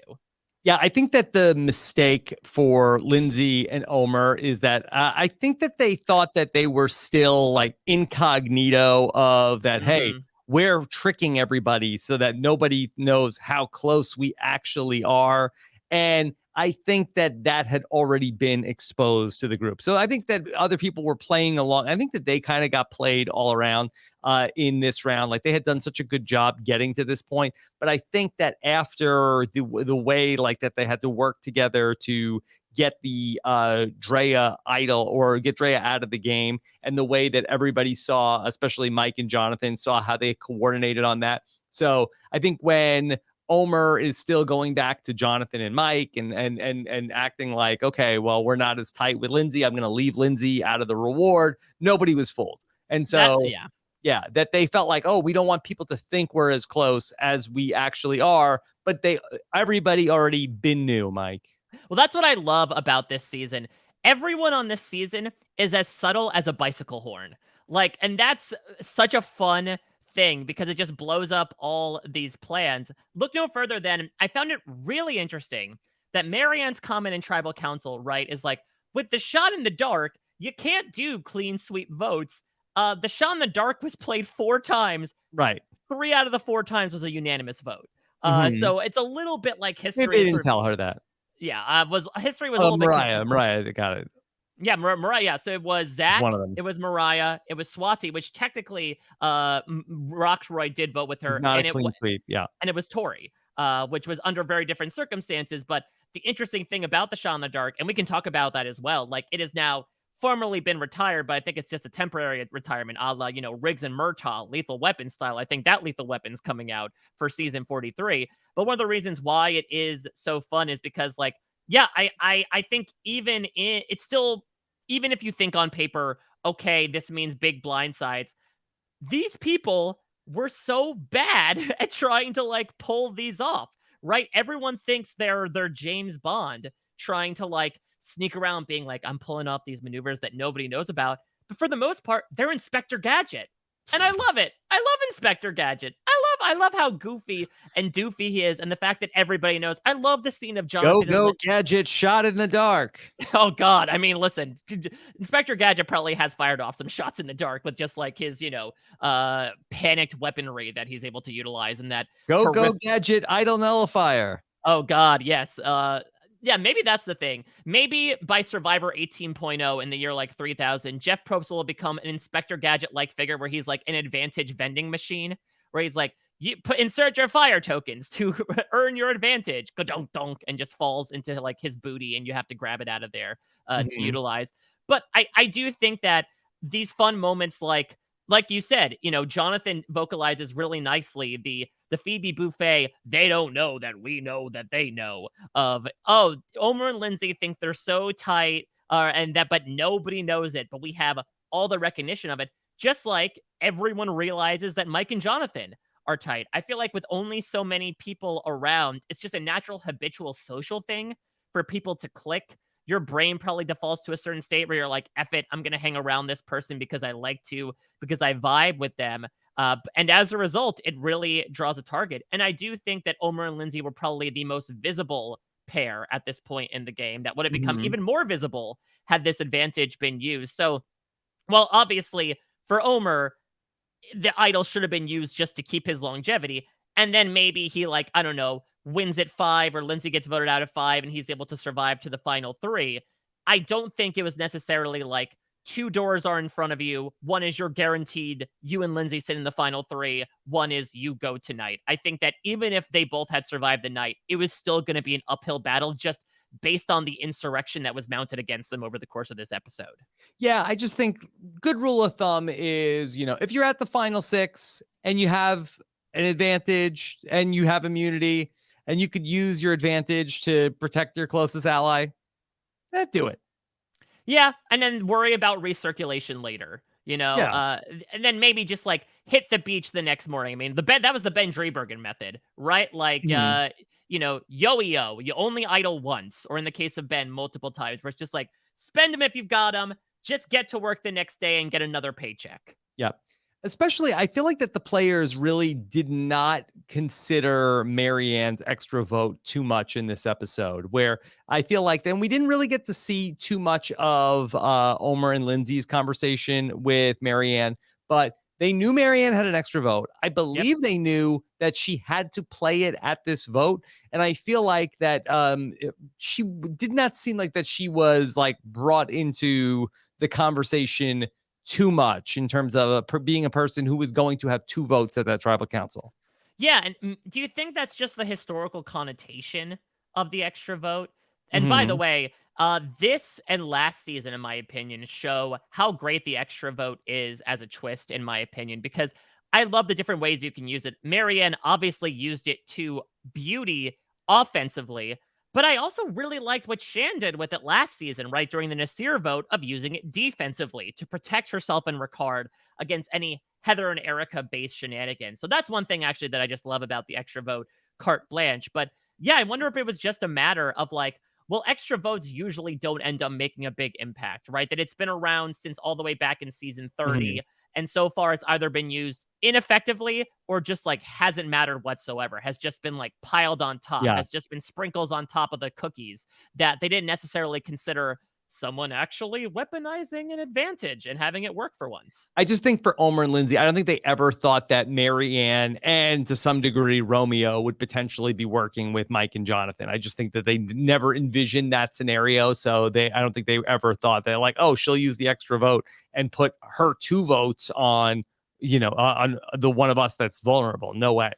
Yeah, I think that the mistake for Lindsay and Omar is that I think that they thought that they were still like incognito of that, hey, we're tricking everybody so that nobody knows how close we actually are. And I think that had already been exposed to the group. So I think that other people were playing along. I think that they kind of got played all around in this round. Like they had done such a good job getting to this point. But I think that after the way like that they had to work together to get the Drea idol or get Drea out of the game, and the way that everybody saw, especially Mike and Jonathan, saw how they coordinated on that. So I think when Omar is still going back to Jonathan and Mike and acting like, okay, well, we're not as tight with Lindsay. I'm going to leave Lindsay out of the reward. Nobody was fooled. And so, yeah, that they felt like, oh, we don't want people to think we're as close as we actually are. But everybody already been new, Mike. Well, that's what I love about this season. Everyone on this season is as subtle as a bicycle horn. Like, and that's such a fun thing because it just blows up all these plans. Look no further than I found it really interesting that Marianne's comment in Tribal Council, right, is like, with the shot in the dark, you can't do clean sweep votes. The shot in the dark was played 4 times. Right. 3 out of the 4 times was a unanimous vote. So it's a little bit like history. Maybe they didn't tell her that. Yeah, history was a little Mariah, bit. Mariah got it. Yeah, Mariah. Yeah, so it was Zach, it was Mariah, it was Swati, which technically Roxroy did vote with her. It's not a clean sweep, yeah. And it was Tori, which was under very different circumstances. But the interesting thing about the Shot in the Dark, and we can talk about that as well, like it has now formally been retired, but I think it's just a temporary retirement, a la, Riggs and Murtaugh, Lethal Weapon style. I think that Lethal Weapon's coming out for season 43. But one of the reasons why it is so fun is because, like, yeah, I think even if you think on paper, okay, this means big blindsides, these people were so bad at trying to like pull these off, right? Everyone thinks they're James Bond trying to like sneak around being like, I'm pulling off these maneuvers that nobody knows about. But for the most part, they're Inspector Gadget. And I love it. I love Inspector Gadget. I love how goofy and doofy he is, and the fact that everybody knows. I love the scene of Jonathan. Go, Gadget, shot in the dark. Oh, God. I mean, listen, Inspector Gadget probably has fired off some shots in the dark with just like his, panicked weaponry that he's able to utilize. And that Go, Gadget, idle nullifier. Oh, God. Yes. Yeah, maybe that's the thing. Maybe by Survivor 18.0 in the year like 3000, Jeff Probst will become an Inspector Gadget-like figure where he's like an advantage vending machine, where he's like, insert your fire tokens to earn your advantage, donk, and just falls into like his booty, and you have to grab it out of there to utilize. But I do think that these fun moments, like you said, Jonathan vocalizes really nicely the Phoebe Buffet, they don't know that we know that they know, of, oh, Omar and Lindsay think they're so tight, but nobody knows it, but we have all the recognition of it, just like everyone realizes that Mike and Jonathan are tight. I feel like with only so many people around, it's just a natural habitual social thing for people to click. Your brain probably defaults to a certain state where you're like, F it, I'm going to hang around this person because I like to, because I vibe with them. And as a result, it really draws a target. And I do think that Omar and Lindsay were probably the most visible pair at this point in the game that would have become even more visible had this advantage been used. So, well, obviously, for Omar, the idol should have been used just to keep his longevity. And then maybe he, like, I don't know, wins at 5, or Lindsay gets voted out at 5 and he's able to survive to the final 3. I don't think it was necessarily like 2 doors are in front of you. One is you're guaranteed you and Lindsay sit in the final 3. One is you go tonight. I think that even if they both had survived the night, it was still going to be an uphill battle just based on the insurrection that was mounted against them over the course of this episode. Yeah, I just think good rule of thumb is, if you're at the final 6 and you have an advantage and you have immunity and you could use your advantage to protect your closest ally, do it. Yeah, and then worry about recirculation later, Yeah. And then maybe just like hit the beach the next morning. I mean, that was the Ben Driebergen method, right? Like, yo-yo, you only idle once, or in the case of Ben, multiple times, where it's just like, spend them if you've got them, just get to work the next day and get another paycheck. Yeah. Especially, I feel like that the players really did not consider Marianne's extra vote too much in this episode, where I feel like then we didn't really get to see too much of Omar and Lindsay's conversation with Marianne, but they knew Marianne had an extra vote. I believe they knew that she had to play it at this vote. And I feel like that she did not seem like that she was like brought into the conversation too much in terms of being a person who was going to have 2 votes at that tribal council. Yeah, and do you think that's just the historical connotation of the extra vote? And by the way, this and last season, in my opinion, show how great the extra vote is as a twist, in my opinion, because I love the different ways you can use it. Marianne obviously used it to beauty offensively, but I also really liked what Shan did with it last season, right? During the Nasir vote of using it defensively to protect herself and Ricard against any Heather and Erica based shenanigans. So that's one thing actually that I just love about the extra vote carte blanche. But yeah, I wonder if it was just a matter of like, well, extra votes usually don't end up making a big impact, right? That it's been around since all the way back in season 30. And so far, it's either been used ineffectively or just like hasn't mattered whatsoever, has just been like piled on top, has just been sprinkles on top of the cookies that they didn't necessarily consider someone actually weaponizing an advantage and having it work for once. I just think for Omar and Lindsay, I don't think they ever thought that Marianne and to some degree Romeo would potentially be working with Mike and Jonathan. I just think that they never envisioned that scenario. So I don't think they ever thought that like, oh, she'll use the extra vote and put her 2 votes on, on the one of us that's vulnerable. No way.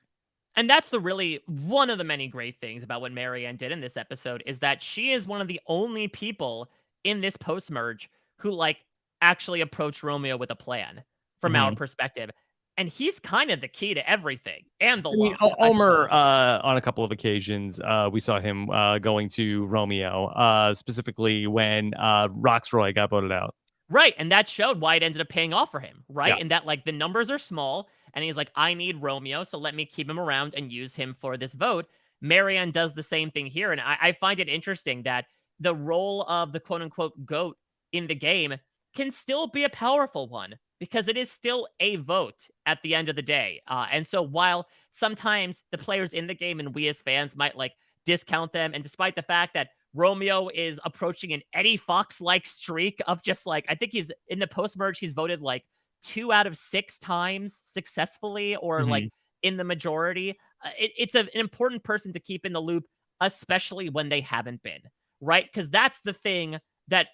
And that's one of the many great things about what Marianne did in this episode is that she is one of the only people in this post-merge who like actually approached Romeo with a plan from our perspective. And he's kind of the key to everything and the Omar, on a couple of occasions, we saw him going to Romeo, specifically when Roxroy got voted out. Right. And that showed why it ended up paying off for him. Right. Yeah. And that like the numbers are small and he's like, I need Romeo. So let me keep him around and use him for this vote. Marianne does the same thing here. And I find it interesting that the role of the quote unquote GOAT in the game can still be a powerful one because it is still a vote at the end of the day. And so while sometimes the players in the game and we as fans might like discount them, and despite the fact that Romeo is approaching an Eddie Fox-like streak of just like, I think he's in the post-merge, he's voted like 2 out of 6 times successfully or like in the majority. It's an important person to keep in the loop, especially when they haven't been. Right? Because that's the thing that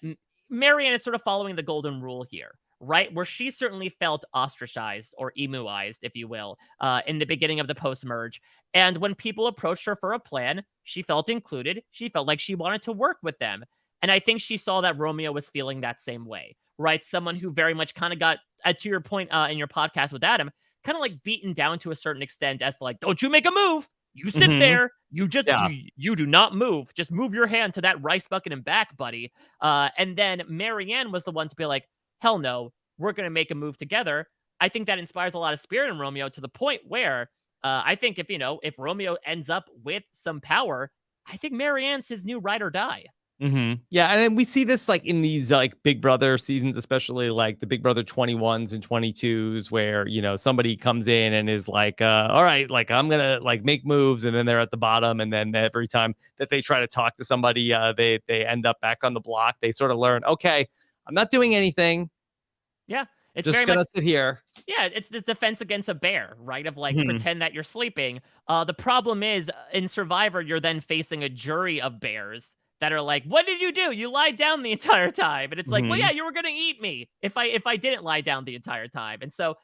Marianne is sort of following the golden rule here, right? Where she certainly felt ostracized or emuized, if you will, in the beginning of the post-merge. And when people approached her for a plan, she felt included. She felt like she wanted to work with them. And I think she saw that Romeo was feeling that same way, right? Someone who very much kind of got, to your point in your podcast with Adam, kind of like beaten down to a certain extent as to like, don't you make a move. You sit there. You just you do not move. Just move your hand to that rice bucket and back, buddy. And then Marianne was the one to be like, hell no, we're going to make a move together. I think that inspires a lot of spirit in Romeo to the point where I think if Romeo ends up with some power, I think Marianne's his new ride or die. Yeah, and then we see this like in these like Big Brother seasons, especially like the Big Brother 21s and 22s, where somebody comes in and is like, all right, like I'm gonna like make moves, and then they're at the bottom, and then every time that they try to talk to somebody, they end up back on the block. They sort of learn, okay, I'm not doing anything. Yeah, it's just very gonna much, sit here. Yeah, it's this defense against a bear, right? Of like pretend that you're sleeping. The problem is in Survivor, you're then facing a jury of bears that are like, what did you do? You lied down the entire time. And it's like, well, yeah, you were going to eat me if I didn't lie down the entire time. And so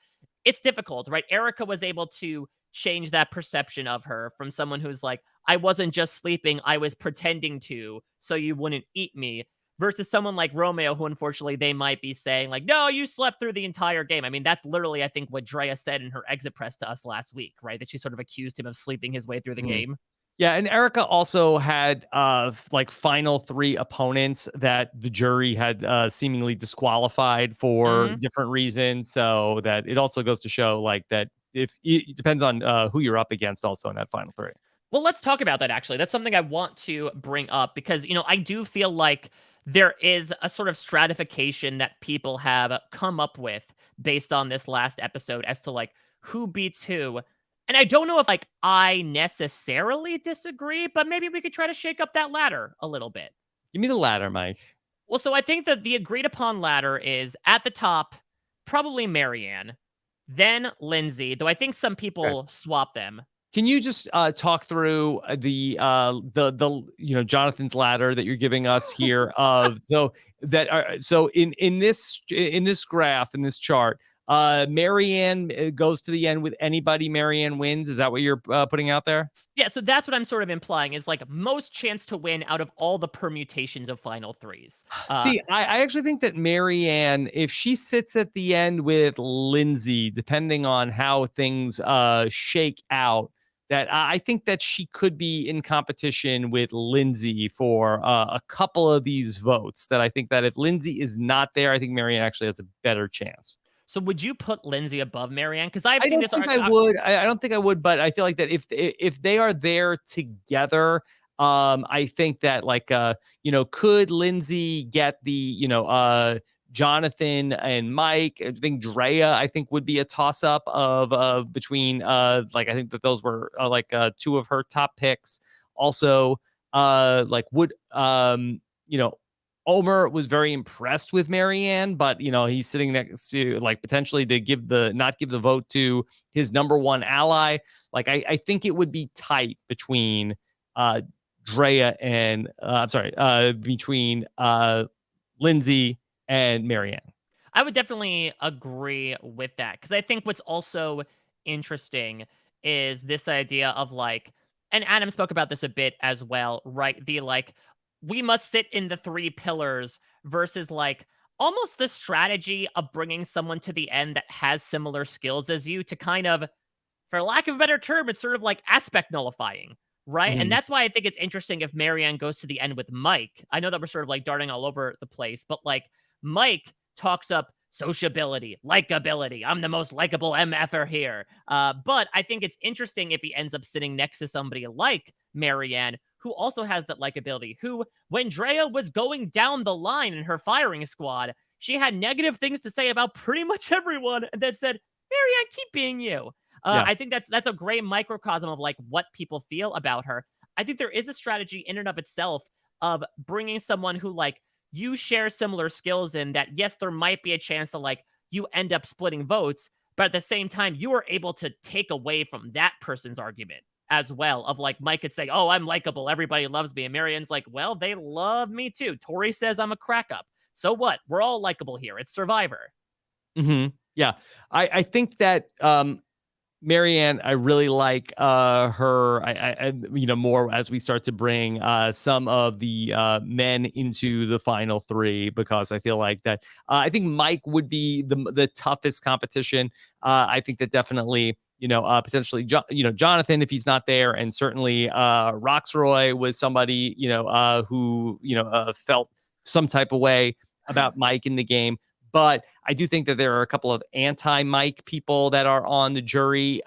it's difficult, right? Erica was able to change that perception of her from someone who's like, I wasn't just sleeping, I was pretending to, so you wouldn't eat me, versus someone like Romeo, who unfortunately they might be saying like, no, you slept through the entire game. I mean, that's literally, I think, what Drea said in her exit press to us last week, right? That she sort of accused him of sleeping his way through the game. Yeah, and Erica also had like final 3 opponents that the jury had seemingly disqualified for different reasons. So that it also goes to show like that if it depends on who you're up against also in that final 3. Well, let's talk about that actually. That's something I want to bring up because, I do feel like there is a sort of stratification that people have come up with based on this last episode as to like who beats who. And I don't know if like I necessarily disagree, but maybe we could try to shake up that ladder a little bit. Give me the ladder, Mike. Well, so I think that the agreed upon ladder is at the top, probably Marianne, then Lindsay, though I think some people swap them. Can you just talk through the Jonathan's ladder that you're giving us here of so in this graph, in this chart, Marianne goes to the end with anybody. Marianne wins. Is that what you're putting out there? Yeah, so that's what I'm sort of implying is like most chance to win out of all the permutations of final threes. See, I actually think that Marianne, if she sits at the end with Lindsay, depending on how things shake out, that I think that she could be in competition with Lindsay for a couple of these votes. That I think that if Lindsay is not there, I think Marianne actually has a better chance. So would you put Lindsay above Marianne? Because I've I seen don't this. think I would. I don't think I would, but I feel like that if they are there together, I think that like could Lindsay get the Jonathan and Mike? I think Drea, I think, would be a toss up of between like I think that those were two of her top picks. Also, would Omar was very impressed with Marianne, but he's sitting next to like potentially to not give the vote to his number one ally. Like I think it would be tight between Drea and between Lindsay and Marianne. I would definitely agree with that because I think what's also interesting is this idea of like, and Adam spoke about this a bit as well, right? The like, we must sit in the three pillars versus like almost the strategy of bringing someone to the end that has similar skills as you to kind of, for lack of a better term, it's sort of like aspect nullifying, right? Mm-hmm. And that's why I think it's interesting if Marianne goes to the end with Mike. I know that we're sort of like darting all over the place, but like Mike talks up sociability, likability. I'm the most likable MFer here. But I think it's interesting if he ends up sitting next to somebody like Marianne, who also has that likability, who, when Drea was going down the line in her firing squad, she had negative things to say about pretty much everyone and then said, Marianne, keep being you. Yeah. I think that's a great microcosm of like what people feel about her. I think there is a strategy in and of itself of bringing someone who like you share similar skills in that, yes, there might be a chance to like you end up splitting votes, but at the same time, you are able to take away from that person's argument as well of like Mike could say, oh, I'm likable. Everybody loves me. And Marianne's like, well, they love me too. Tori says I'm a crack up. So what? We're all likable here. It's Survivor. Mm-hmm. Yeah. I think that Marianne, I really like her. I more as we start to bring some of the men into the final three, because I feel like that. I think Mike would be the toughest competition. I think that definitely potentially Jonathan if he's not there, and certainly Roxroy was somebody who felt some type of way about Mike in the game. But I do think that there are a couple of anti-Mike people that are on the jury.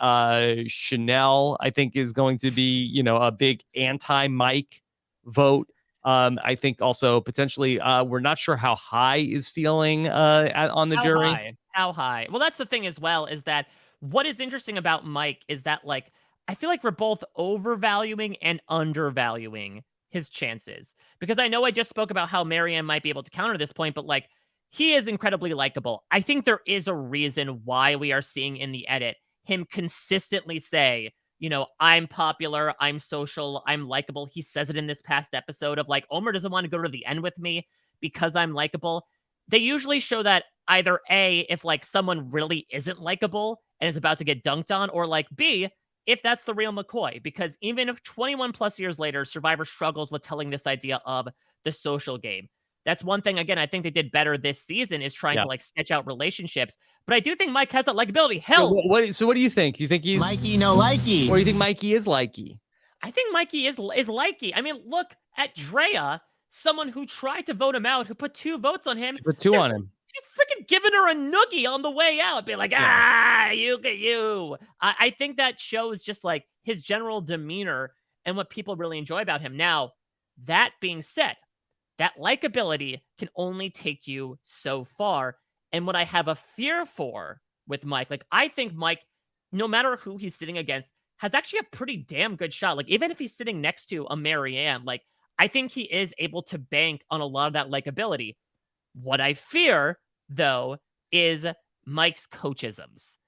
Chanel, I think, is going to be, a big anti-Mike vote. I think also potentially we're not sure how High is feeling on the jury. How high? Well, that's the thing as well, is that what is interesting about Mike is that like I feel like we're both overvaluing and undervaluing his chances. Because I know I just spoke about how Marianne might be able to counter this point, but like he is incredibly likable. I think there is a reason why we are seeing in the edit him consistently say, I'm popular, I'm social, I'm likable. He says it in this past episode of like, Omar doesn't want to go to the end with me because I'm likable. They usually show that either A, if like someone really isn't likable and is about to get dunked on, or like B, if that's the real McCoy. Because even if 21 plus years later, Survivor struggles with telling this idea of the social game. That's one thing, again, I think they did better this season is trying to like sketch out relationships. But I do think Mike has that likability. Hell. So what do you think? Do you think he's Mikey, no likey? Or do you think Mikey is likey? I think Mikey is likey. I mean, look at Drea, someone who tried to vote him out, who put 2 votes on him. She put 2 on him. She's freaking giving her a noogie on the way out, being like, you get you. I think that shows just like his general demeanor and what people really enjoy about him. Now, that being said, that likability can only take you so far. And what I have a fear for with Mike, like I think Mike, no matter who he's sitting against, has actually a pretty damn good shot. Like even if he's sitting next to a Marianne, like I think he is able to bank on a lot of that likability. What I fear, though, is Mike's coachisms.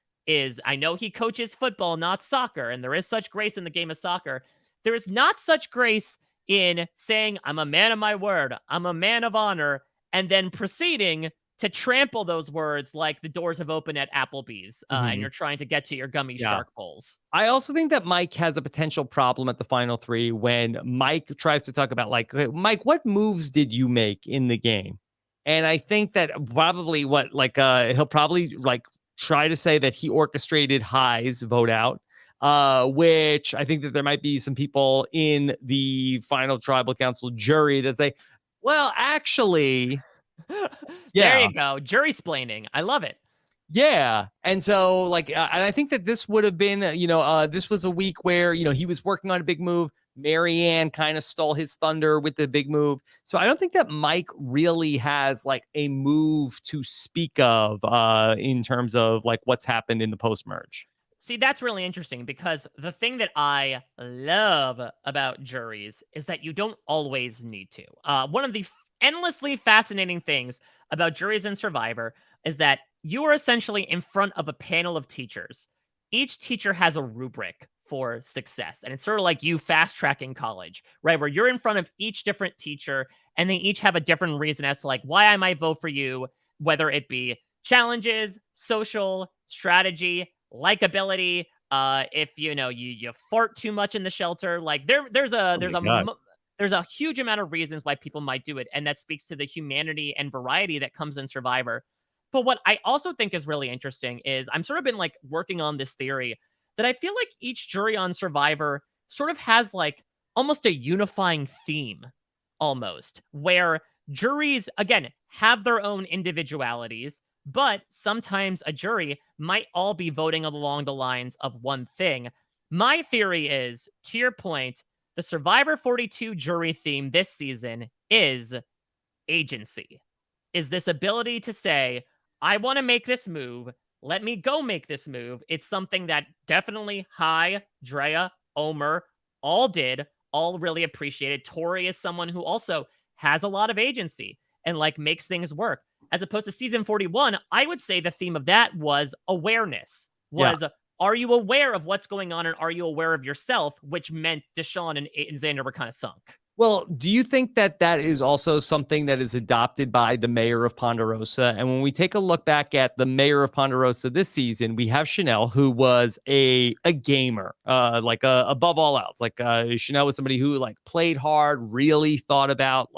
I know he coaches football, not soccer, and there is such grace in the game of soccer. There is not such grace in saying, I'm a man of my word, I'm a man of honor, and then proceeding to trample those words like the doors have opened at Applebee's and you're trying to get to your gummy shark bowls. I also think that Mike has a potential problem at the final three when Mike tries to talk about like, Mike, what moves did you make in the game? And I think that probably he'll probably like try to say that he orchestrated High's vote out, which I think that there might be some people in the final tribal council jury that say, well, actually, There you go. Jury splaining. I love it. Yeah. And so like, and I think that this would have been, this was a week where, he was working on a big move. Marianne kind of stole his thunder with the big move. So I don't think that Mike really has like a move to speak of in terms of like what's happened in the post-merge. See, that's really interesting because the thing that I love about juries is that you don't always need to. One of the endlessly fascinating things about juries and Survivor is that you are essentially in front of a panel of teachers. Each teacher has a rubric for success, and it's sort of like you fast-tracking college, right? Where you're in front of each different teacher, and they each have a different reason as to like why I might vote for you, whether it be challenges, social, strategy, likability, if you fart too much in the shelter, like there's a huge amount of reasons why people might do it, and that speaks to the humanity and variety that comes in Survivor. But what I also think is really interesting is I'm sort of been like working on this theory that I feel like each jury on Survivor sort of has like almost a unifying theme, almost, where juries again have their own individualities, but sometimes a jury might all be voting along the lines of one thing. My theory is, to your point, the Survivor 42 jury theme this season is agency. Is this ability to say, I want to make this move. Let me go make this move. It's something that definitely High, Drea, Omar all did, all really appreciated. Tori is someone who also has a lot of agency and like makes things work. As opposed to season 41, I would say the theme of that was awareness. Are you aware of what's going on and are you aware of yourself? Which meant Deshaun and Xander were kind of sunk. Well, do you think that that is also something that is adopted by the mayor of Ponderosa? And when we take a look back at the mayor of Ponderosa this season, we have Chanel, who was a gamer, above all else. Like Chanel was somebody who like played hard, really thought about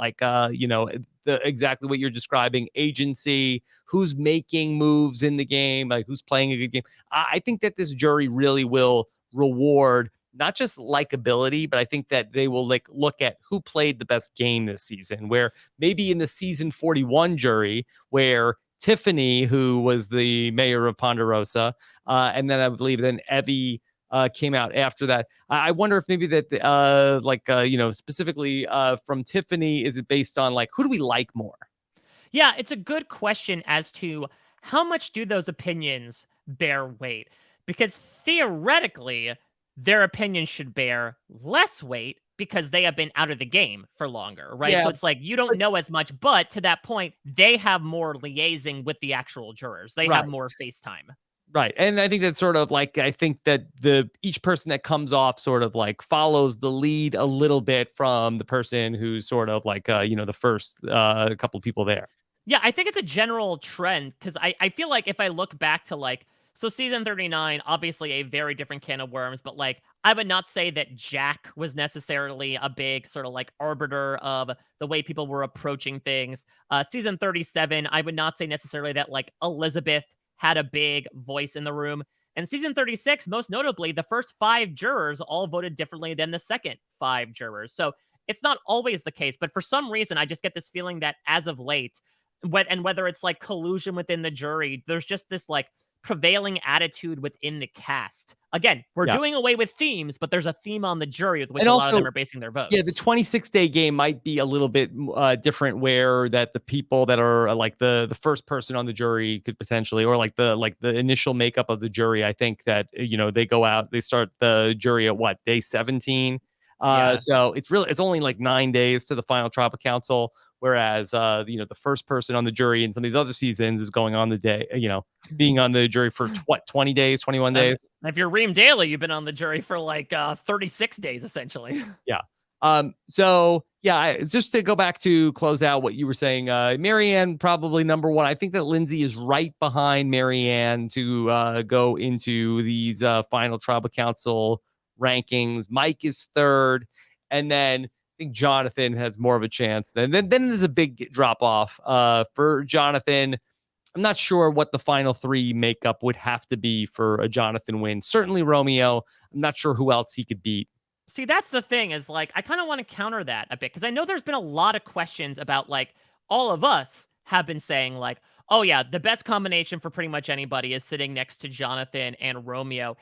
exactly what you're describing, agency, who's making moves in the game, like who's playing a good game. I think that this jury really will reward not just likability, but I think that they will like look at who played the best game this season, where maybe in the season 41 jury, where Tiffany, who was the mayor of Ponderosa, and then I believe then Evie came out after that. I wonder if maybe that specifically from Tiffany, is it based on like, who do we like more? Yeah, it's a good question as to how much do those opinions bear weight? Because theoretically, their opinion should bear less weight because they have been out of the game for longer, right? Yeah, so it's like you don't know as much, but to that point, they have more liaising with the actual jurors. They have more FaceTime. Right. And I think that's sort of like, I think that each person that comes off sort of like follows the lead a little bit from the person who's sort of like, the first couple of people there. Yeah, I think it's a general trend because I feel like if I look back to like, so season 39, obviously a very different can of worms, but like I would not say that Jack was necessarily a big sort of like arbiter of the way people were approaching things. Season 37, I would not say necessarily that like Elizabeth had a big voice in the room. And season 36, most notably, the first 5 jurors all voted differently than the second 5 jurors. So it's not always the case, but for some reason, I just get this feeling that as of late, whether it's like collusion within the jury, there's just this like prevailing attitude within the cast. Again, we're doing away with themes, but there's a theme on the jury with which a lot of them are basing their votes. Yeah, the 26-day game might be a little bit different, where that the people that are like the first person on the jury could potentially, or like the initial makeup of the jury. I think that they go out, they start the jury at day 17. So it's only like 9 days to the final tribal council. Whereas, the first person on the jury in some of these other seasons is going on the day, being on the jury for 20 days, 21 days. If you're Reem Daly, you've been on the jury for like 36 days, essentially. Yeah. So Yeah, just to go back to close out what you were saying, Marianne probably number one. I think that Lindsay is right behind Marianne to go into these final tribal council rankings. Mike is third, and then I think Jonathan has more of a chance. Then there's a big drop off for Jonathan. I'm not sure what the final three makeup would have to be for a Jonathan win. Certainly Romeo. I'm not sure who else he could beat. See, that's the thing is like, I kind of want to counter that a bit because I know there's been a lot of questions about like all of us have been saying like, oh yeah, the best combination for pretty much anybody is sitting next to Jonathan and Romeo.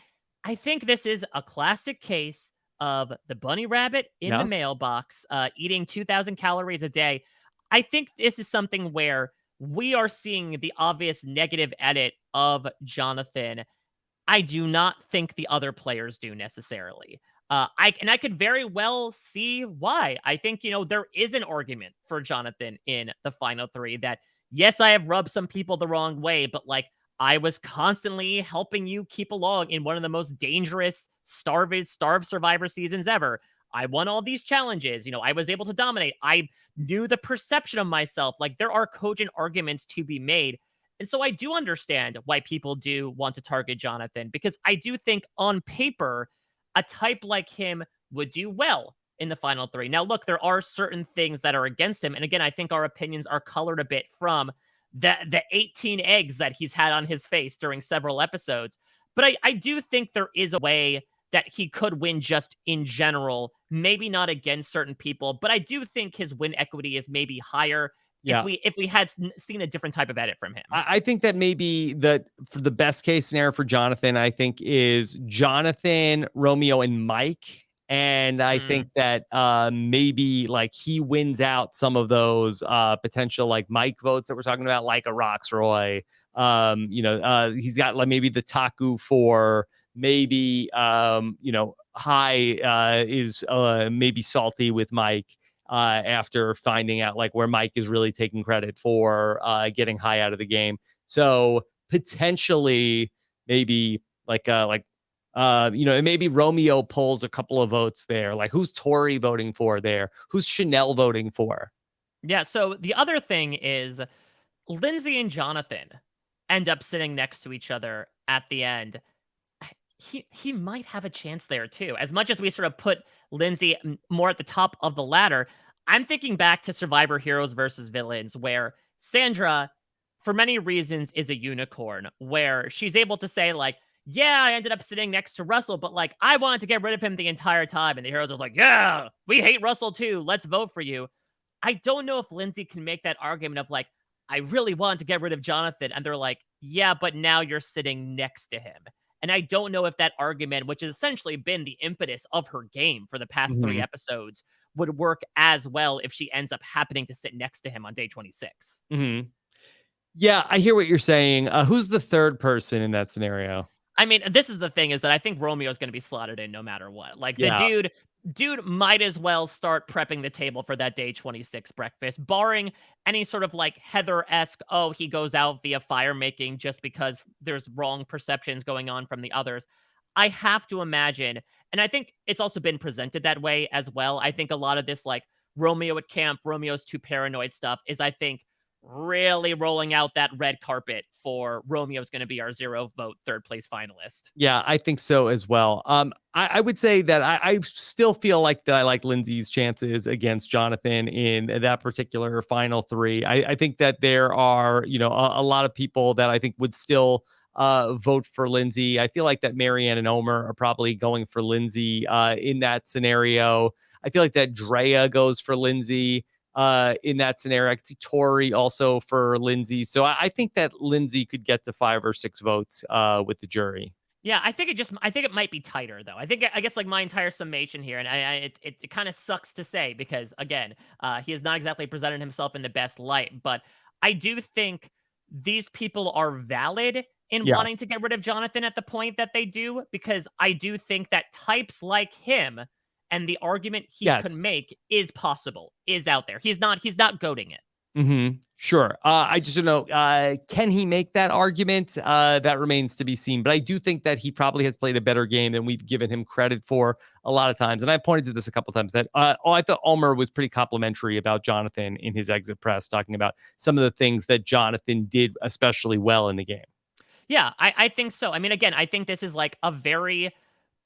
I think this is a classic case of the bunny rabbit in the mailbox, eating 2,000 calories a day. I think this is something where we are seeing the obvious negative edit of Jonathan. I do not think the other players do necessarily. I could very well see why. I think, there is an argument for Jonathan in the final three that, yes, I have rubbed some people the wrong way, but like I was constantly helping you keep along in one of the most dangerous starved survivor seasons ever. I won all these challenges. I was able to dominate. I knew the perception of myself. Like there are cogent arguments to be made. And so I do understand why people do want to target Jonathan, because I do think on paper, a type like him would do well in the final three. Now, look, there are certain things that are against him. And again, I think our opinions are colored a bit from the 18 eggs that he's had on his face during several episodes. But I do think there is a way that he could win just in general, maybe not against certain people, but I do think his win equity is maybe higher if we had seen a different type of edit from him. I think that maybe for the best case scenario for Jonathan, I think is Jonathan, Romeo, and Mike. And I think that maybe like he wins out some of those potential like Mike votes that we're talking about, like a Roxroy. He's got like maybe the Taku for maybe High is maybe salty with Mike. After finding out like where Mike is really taking credit for getting High out of the game. So potentially maybe maybe Romeo pulls a couple of votes there. Like who's Tori voting for there? Who's Chanel voting for? Yeah. So the other thing is Lindsay and Jonathan end up sitting next to each other at the end. He might have a chance there too. As much as we sort of put Lindsay more at the top of the ladder, I'm thinking back to Survivor Heroes versus Villains, where Sandra, for many reasons, is a unicorn, where she's able to say like, yeah, I ended up sitting next to Russell, but like I wanted to get rid of him the entire time. And the heroes are like, yeah, we hate Russell too. Let's vote for you. I don't know if Lindsay can make that argument of like, I really wanted to get rid of Jonathan. And they're like, yeah, but now you're sitting next to him. And I don't know if that argument, which has essentially been the impetus of her game for the past 3 episodes, would work as well if she ends up happening to sit next to him on day 26. Yeah, I hear what you're saying. Who's the third person in that scenario? I mean, this is the thing is that I think Romeo's going to be slotted in no matter what. Like the dude might as well start prepping the table for that day 26 breakfast, barring any sort of like Heather-esque, oh, he goes out via fire making just because there's wrong perceptions going on from the others. I have to imagine, and I think it's also been presented that way as well. I think a lot of this like Romeo at camp, Romeo's too paranoid stuff is, I think, really rolling out that red carpet for Romeo's going to be our 0 vote third place finalist. Yeah, I think so as well. I would say that I still feel like that I like Lindsay's chances against Jonathan in that particular final 3. I think that there are, a lot of people that I think would still vote for Lindsay. I feel like that Marianne and Omar are probably going for Lindsay in that scenario. I feel like that Drea goes for Lindsay. In that scenario, I could see Tori also for Lindsay. So I think that Lindsay could get to 5 or 6 votes with the jury. Yeah, I think it might be tighter though. I guess like my entire summation here, and it kind of sucks to say because again, he has not exactly presented himself in the best light. But I do think these people are valid in wanting to get rid of Jonathan at the point that they do, because I do think that types like him. And the argument he could make is possible, is out there. He's not goating it. Sure. I just don't know. Can he make that argument? That remains to be seen. But I do think that he probably has played a better game than we've given him credit for a lot of times. And I pointed to this a couple of times that I thought Omar was pretty complimentary about Jonathan in his exit press, talking about some of the things that Jonathan did especially well in the game. Yeah, I think so. I mean, again, I think this is like a very...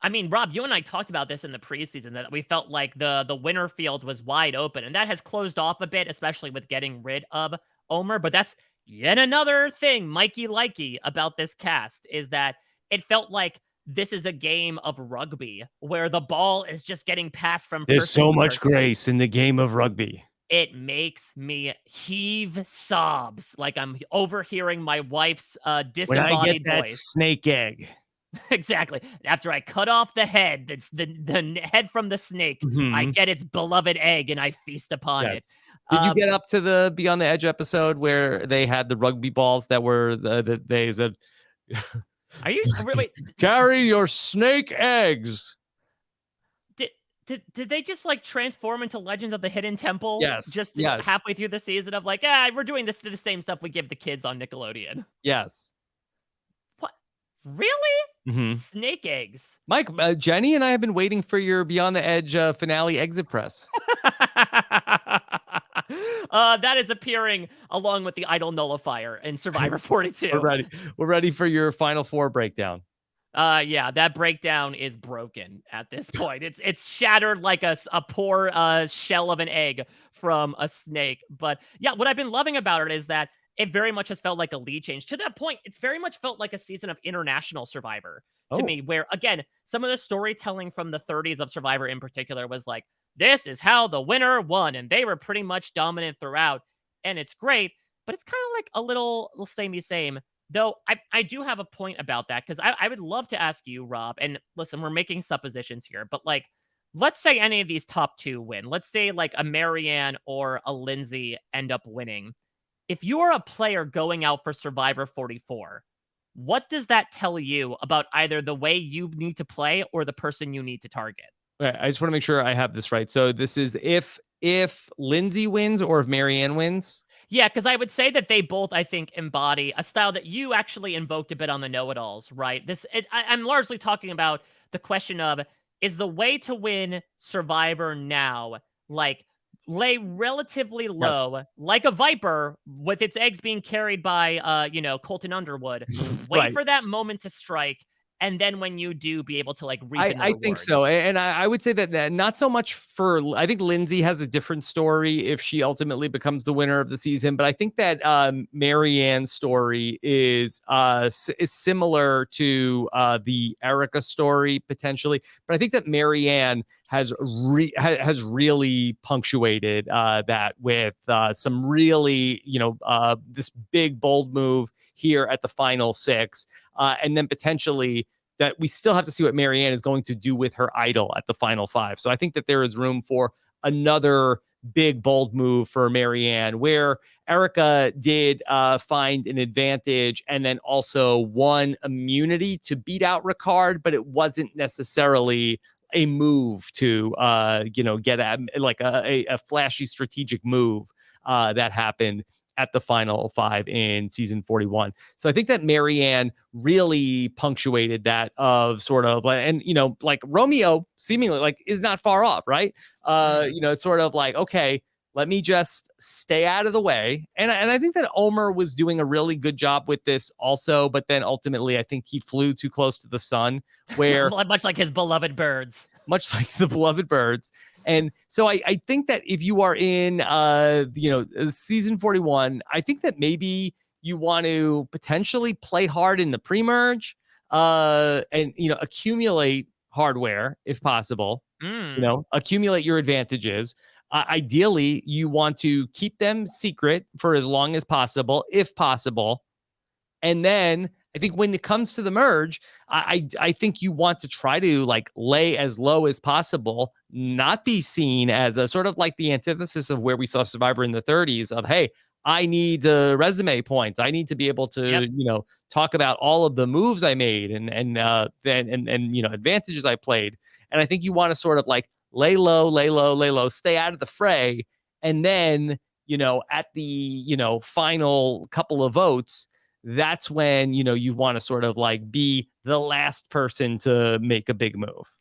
I mean, Rob, you and I talked about this in the preseason, that we felt like the winner field was wide open, and that has closed off a bit, especially with getting rid of Omar. But that's yet another thing, Mikey likey, about this cast, is that it felt like this is a game of rugby where the ball is just getting passed from There's person so to much person. grace in the game of rugby. It makes me heave sobs, like I'm overhearing my wife's disembodied when I get that voice. snake egg. Exactly. After I cut off the head, that's the head from the snake, I get its beloved egg and I feast upon it. Did you get up to the Beyond the Edge episode where they had the rugby balls that were they said, Are you wait, carry your snake eggs? Did they just like transform into Legends of the Hidden Temple? Yes. Just yes. halfway through the season of like, we're doing the same stuff we give the kids on Nickelodeon. Yes. What? Really? Snake eggs. Mike, Jenny and I have been waiting for your Beyond the Edge finale exit press. That is appearing along with the Idol Nullifier in Survivor 42. We're ready for your Final Four breakdown. Yeah, that breakdown is broken at this point. It's shattered like a poor shell of an egg from a snake. But yeah, what I've been loving about it is that it very much has felt like a lead change. To that point, it's very much felt like a season of international Survivor to me, where, again, some of the storytelling from the 30s of Survivor in particular was like, this is how the winner won, and they were pretty much dominant throughout, and it's great, but it's kind of like a little samey-same. Though I do have a point about that, because I would love to ask you, Rob, and listen, we're making suppositions here, but like, let's say any of these top two win. Let's say like a Marianne or a Lindsay end up winning. If you are a player going out for Survivor 44, what does that tell you about either the way you need to play or the person you need to target? Okay, I just want to make sure I have this right. So this is if Lindsay wins or if Marianne wins? Yeah, because I would say that they both, I think, embody a style that you actually invoked a bit on the Know-It-Alls, right? I'm largely talking about the question of, is the way to win Survivor now, like, lay relatively low, like a viper with its eggs being carried by, Colton Underwood. Wait for that moment to strike, and then when you do, be able to like reap in the I think so. And I would say that not so much for, I think Lindsay has a different story if she ultimately becomes the winner of the season. But I think that Marianne's story is similar to the Erica story potentially. But I think that Marianne has really punctuated that with some really, this big, bold move here at the final six. And then potentially that we still have to see what Marianne is going to do with her idol at the final five. So I think that there is room for another big, bold move for Marianne, where Erica did find an advantage and then also won immunity to beat out Ricard, but it wasn't necessarily a move to, get a flashy strategic move that happened at the final five in season 41. So I think that Marianne really punctuated that of sort of, and, like Romeo seemingly like is not far off, right? It's sort of like, okay, let me just stay out of the way. And I think that Omar was doing a really good job with this also, but then ultimately I think he flew too close to the sun, where much like his beloved birds. Much like the beloved birds. And so I think that if you are in, season 41, I think that maybe you want to potentially play hard in the pre-merge and, accumulate hardware if possible, accumulate your advantages. Ideally, you want to keep them secret for as long as possible, if possible. And then I think when it comes to the merge, I think you want to try to like lay as low as possible, not be seen as a sort of like the antithesis of where we saw Survivor in the 30s of, hey, I need the resume points. I need to be able to, talk about all of the moves I made and advantages I played. And I think you want to sort of like lay low, stay out of the fray, and then at the, final couple of votes, that's when, you want to sort of like be the last person to make a big move.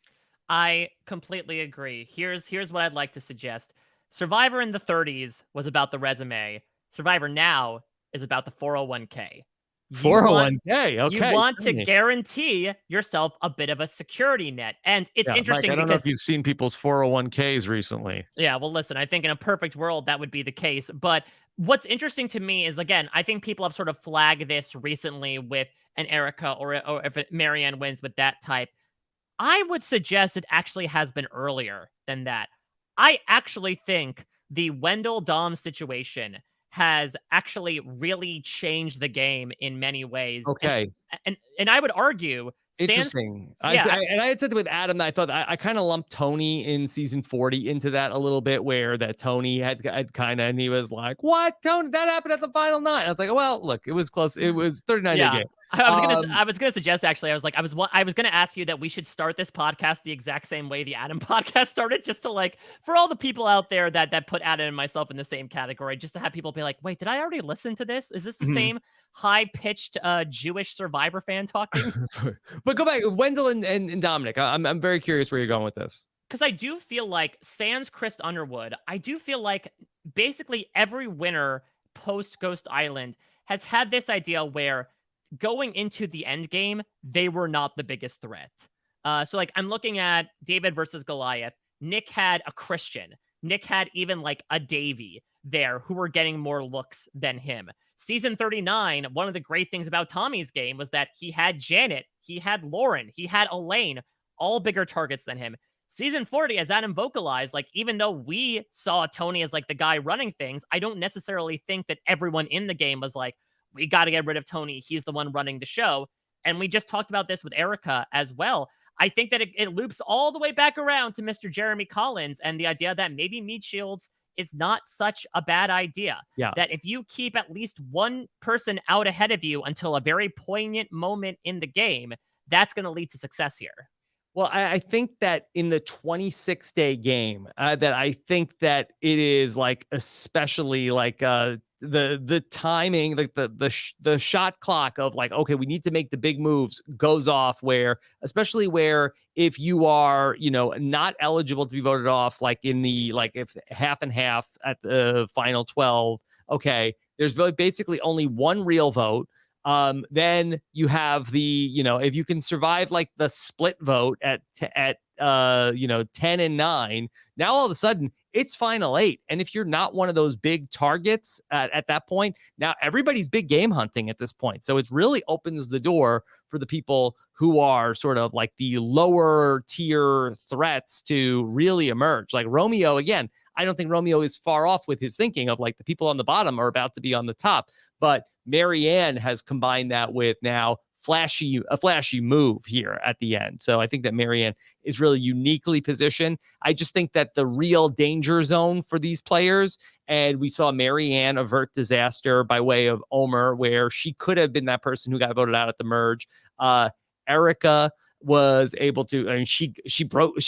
I completely agree. Here's what I'd like to suggest. Survivor in the 30s was about the resume. Survivor now is about the 401k. 401k, okay. You want to guarantee yourself a bit of a security net. And it's interesting Mike, I don't because know if you've seen people's 401ks recently. Yeah, well, listen, I think in a perfect world that would be the case. But what's interesting to me is, again, I think people have sort of flagged this recently with an Erica or if Marianne wins with that type. I would suggest it actually has been earlier than that. I actually think the Wendell Dom situation has actually really changed the game in many ways. Okay. And I would argue Interesting. Yeah, I had said with Adam that I thought I kind of lumped Tony in season 40 into that a little bit, where that Tony had kind of, and he was like, "What, Tony? That happened at the final 9." I was like, "Well, look, it was close. It was 39 day game." I was gonna suggest, actually, I was gonna ask you that we should start this podcast the exact same way the Adam podcast started, just to, like, for all the people out there that put Adam and myself in the same category, just to have people be like, "Wait, did I already listen to this? Is this the same high-pitched Jewish Survivor fan talking?" But go back, Wendell and Dominic. I'm very curious where you're going with this. Because I do feel like, sans Chris Underwood, I do feel like basically every winner post Ghost Island has had this idea where going into the end game, they were not the biggest threat. So, like, I'm looking at David versus Goliath. Nick had a Christian. Nick had even like a Davey there who were getting more looks than him. Season 39, one of the great things about Tommy's game was that he had Janet, he had Lauren, he had Elaine, all bigger targets than him. Season 40, as Adam vocalized, like, even though we saw Tony as like the guy running things, I don't necessarily think that everyone in the game was like, we got to get rid of Tony, he's the one running the show. And we just talked about this with Erica as well. I think that it loops all the way back around to Mr. Jeremy Collins and the idea that maybe Meat Shields is not such a bad idea. Yeah. That if you keep at least one person out ahead of you until a very poignant moment in the game, that's going to lead to success here. Well, I think that in the 26-day game, that I think that it is like, especially like the timing, like the shot clock of like, okay, we need to make the big moves goes off, where, especially where if you are, not eligible to be voted off, like in the, like, if half and half at the final 12, okay, there's basically only one real vote. Then you have the, if you can survive like the split vote at 10 and 9, now all of a sudden it's final 8. And if you're not one of those big targets at that point, now everybody's big game hunting at this point. So it really opens the door for the people who are sort of like the lower tier threats to really emerge. Like Romeo, again, I don't think Romeo is far off with his thinking of like the people on the bottom are about to be on the top, but Marianne has combined that with now a flashy move here at the end. So I think that Marianne is really uniquely positioned. I just think that the real danger zone for these players, and we saw Marianne avert disaster by way of Omar, where she could have been that person who got voted out at the merge. Erica was able to, I mean, she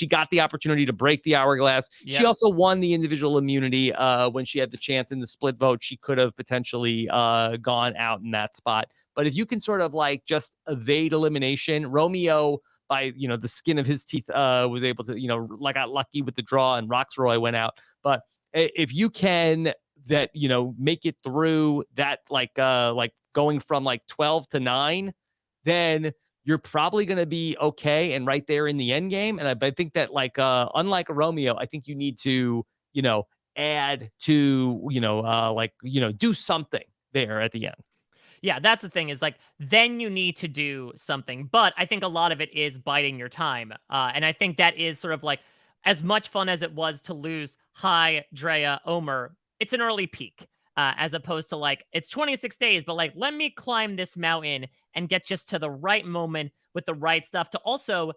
got the opportunity to break the hourglass. Yep. She also won the individual immunity when she had the chance in the split vote. She could have potentially gone out in that spot. But if you can sort of like just evade elimination, Romeo, by, the skin of his teeth, was able to, like, got lucky with the draw, and Roxroy went out. But if you can make it through that, like going from like 12 to 9, then you're probably going to be okay and right there in the end game. And I think that, like, unlike a Romeo, I think you need to, add to, do something there at the end. Yeah, that's the thing, is like, then you need to do something. But I think a lot of it is biding your time. And I think that is sort of like, as much fun as it was to lose Hi, Drea, Omar, it's an early peak. As opposed to like, it's 26 days, but like, let me climb this mountain and get just to the right moment with the right stuff to also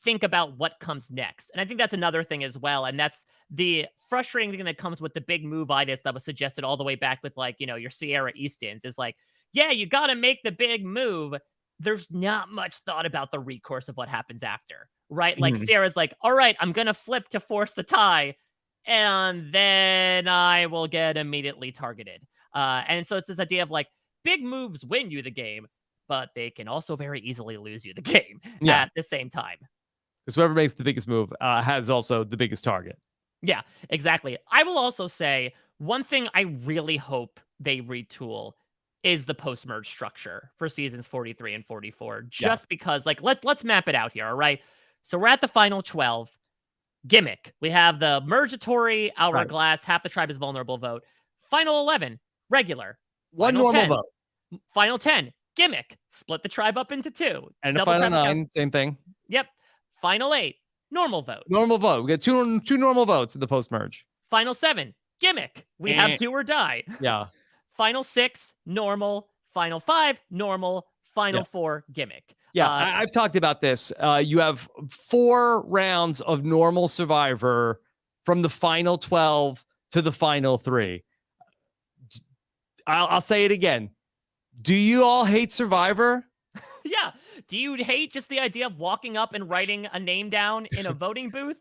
think about what comes next. And I think that's another thing as well. And that's the frustrating thing that comes with the big move-itis that was suggested all the way back with, like, your Sierra Eastons, is like, yeah, you got to make the big move. There's not much thought about the recourse of what happens after, right? Like, Sierra's like, all right, I'm going to flip to force the tie. and then I will get immediately targeted. And so it's this idea of like big moves win you the game, but they can also very easily lose you the game at the same time. Because whoever makes the biggest move has also the biggest target. Yeah, exactly. I will also say one thing I really hope they retool is the post-merge structure for seasons 43 and 44. Just because, like, let's map it out here, all right? So we're at the final 12. Gimmick. We have the Mergatory, Hourglass, half the tribe is vulnerable vote. Final 11, regular. One Final normal 10, vote. Final 10, gimmick. Split the tribe up into 2. And the final 9, same thing. Yep. Final 8, normal vote. Normal vote. We got two normal votes in the post-merge. Final 7, gimmick. We have do or die. Yeah. Final 6, normal. Final 5, normal. Final 4, gimmick. Yeah, I've talked about this. You have 4 rounds of normal Survivor from the final 12 to the final 3. I'll say it again. Do you all hate Survivor? Yeah. Do you hate just the idea of walking up and writing a name down in a voting booth?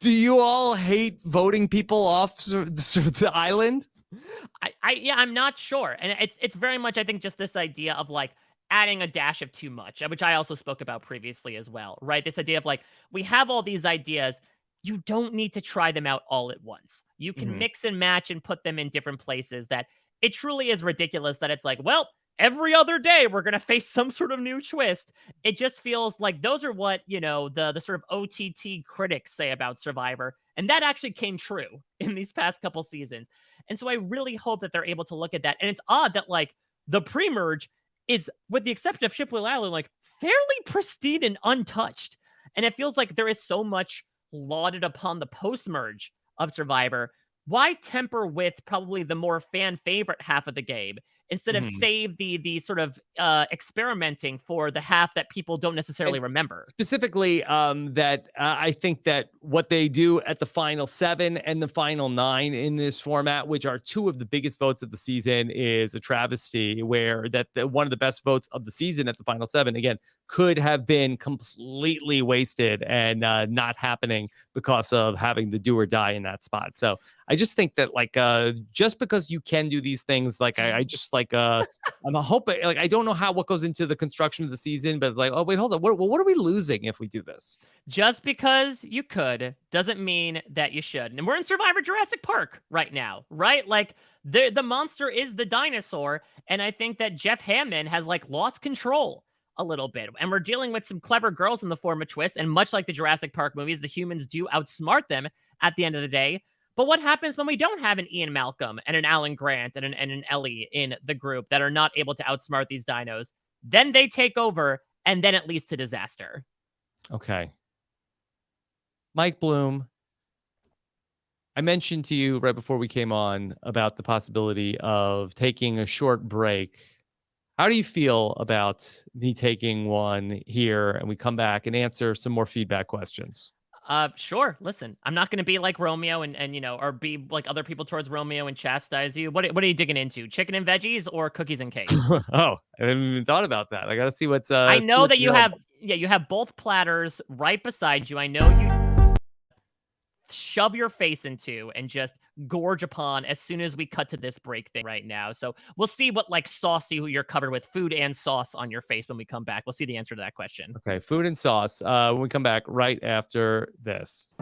Do you all hate voting people off the island? I'm not sure. And it's very much, I think, just this idea of like adding a dash of too much, which I also spoke about previously as well, right? This idea of like, we have all these ideas. You don't need to try them out all at once. You can mix and match and put them in different places. That it truly is ridiculous that it's like, well, every other day we're going to face some sort of new twist. It just feels like those are what, the sort of OTT critics say about Survivor. And that actually came true in these past couple seasons. And so I really hope that they're able to look at that. And it's odd that like the pre-merge is, with the exception of Shipwheel Island, like fairly pristine and untouched. And it feels like there is so much lauded upon the post-merge of Survivor. Why temper with probably the more fan favorite half of the game instead of save the sort of experimenting for the half that people don't necessarily remember? Specifically, that I think that what they do at the final 7 and the final 9 in this format, which are 2 of the biggest votes of the season, is a travesty. Where one of the best votes of the season at the final 7, again, could have been completely wasted and not happening because of having the do or die in that spot. So I just think that like just because you can do these things, like I just like I'm hoping, like I don't know what goes into the construction of the season, but like, oh wait, hold on, what are we losing if we do this? Just because you could doesn't mean that you should. And we're in Survivor Jurassic Park right now, right? Like the monster is the dinosaur, and I think that Jeff Hammond has like lost control a little bit. And we're dealing with some clever girls in the form of twists, and much like the Jurassic Park movies, the humans do outsmart them at the end of the day. But what happens when we don't have an Ian Malcolm and an Alan Grant and an Ellie in the group that are not able to outsmart these dinos? Then they take over, and then it leads to disaster. Okay. Mike Bloom, I mentioned to you right before we came on about the possibility of taking a short break. How do you feel about me taking one here and we come back and answer some more feedback questions? Sure. Listen, I'm not going to be like Romeo and or be like other people towards Romeo and chastise you. What are you digging into? Chicken and veggies or cookies and cake? Oh, I haven't even thought about that. I got to see what's. I know that you have both platters right beside you. I know you shove your face into and just gorge upon as soon as we cut to this break thing right now. So we'll see what like saucy you're covered with, food and sauce on your face when we come back. We'll see the answer to that question. Okay, food and sauce when we come back right after this.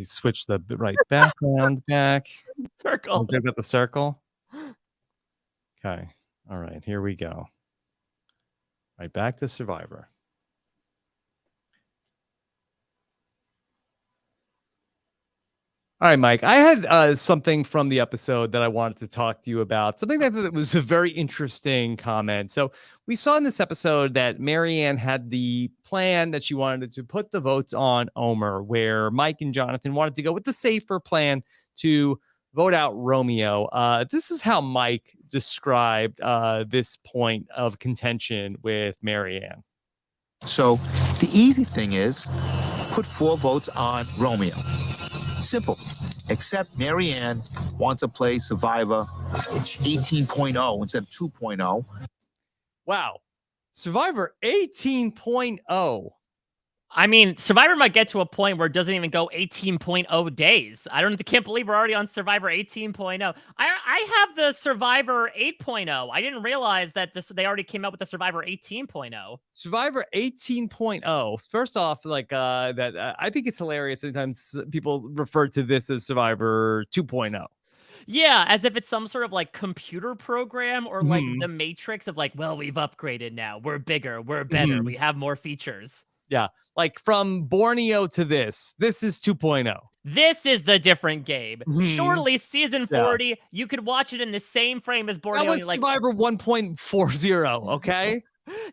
switch the right background back. Circle. I've got the circle. Okay. All right. Here we go. Right back to Survivor. All right, Mike. I had something from the episode that I wanted to talk to you about. Something that was a very interesting comment. So we saw in this episode that Marianne had the plan that she wanted to put the votes on Omar, where Mike and Jonathan wanted to go with the safer plan to vote out Romeo. This is how Mike described this point of contention with Marianne. So the easy thing is put 4 votes on Romeo. Simple. Except Marianne wants to play Survivor 18.0 instead of 2.0. Wow. Survivor 18.0. I mean, Survivor might get to a point where it doesn't even go 18.0 days. Can't believe we're already on Survivor 18.0. I have the Survivor 8.0. I didn't realize that they already came out with the Survivor 18.0. Survivor 18.0. First off, I think it's hilarious. Sometimes people refer to this as Survivor 2.0. Yeah, as if it's some sort of like computer program or like the Matrix of like, well, we've upgraded now. We're bigger. We're better. We have more features. Yeah, like from Borneo to this is 2.0. This is the different game. Surely season 40, you could watch it in the same frame as Borneo. That was Survivor 1.40, okay?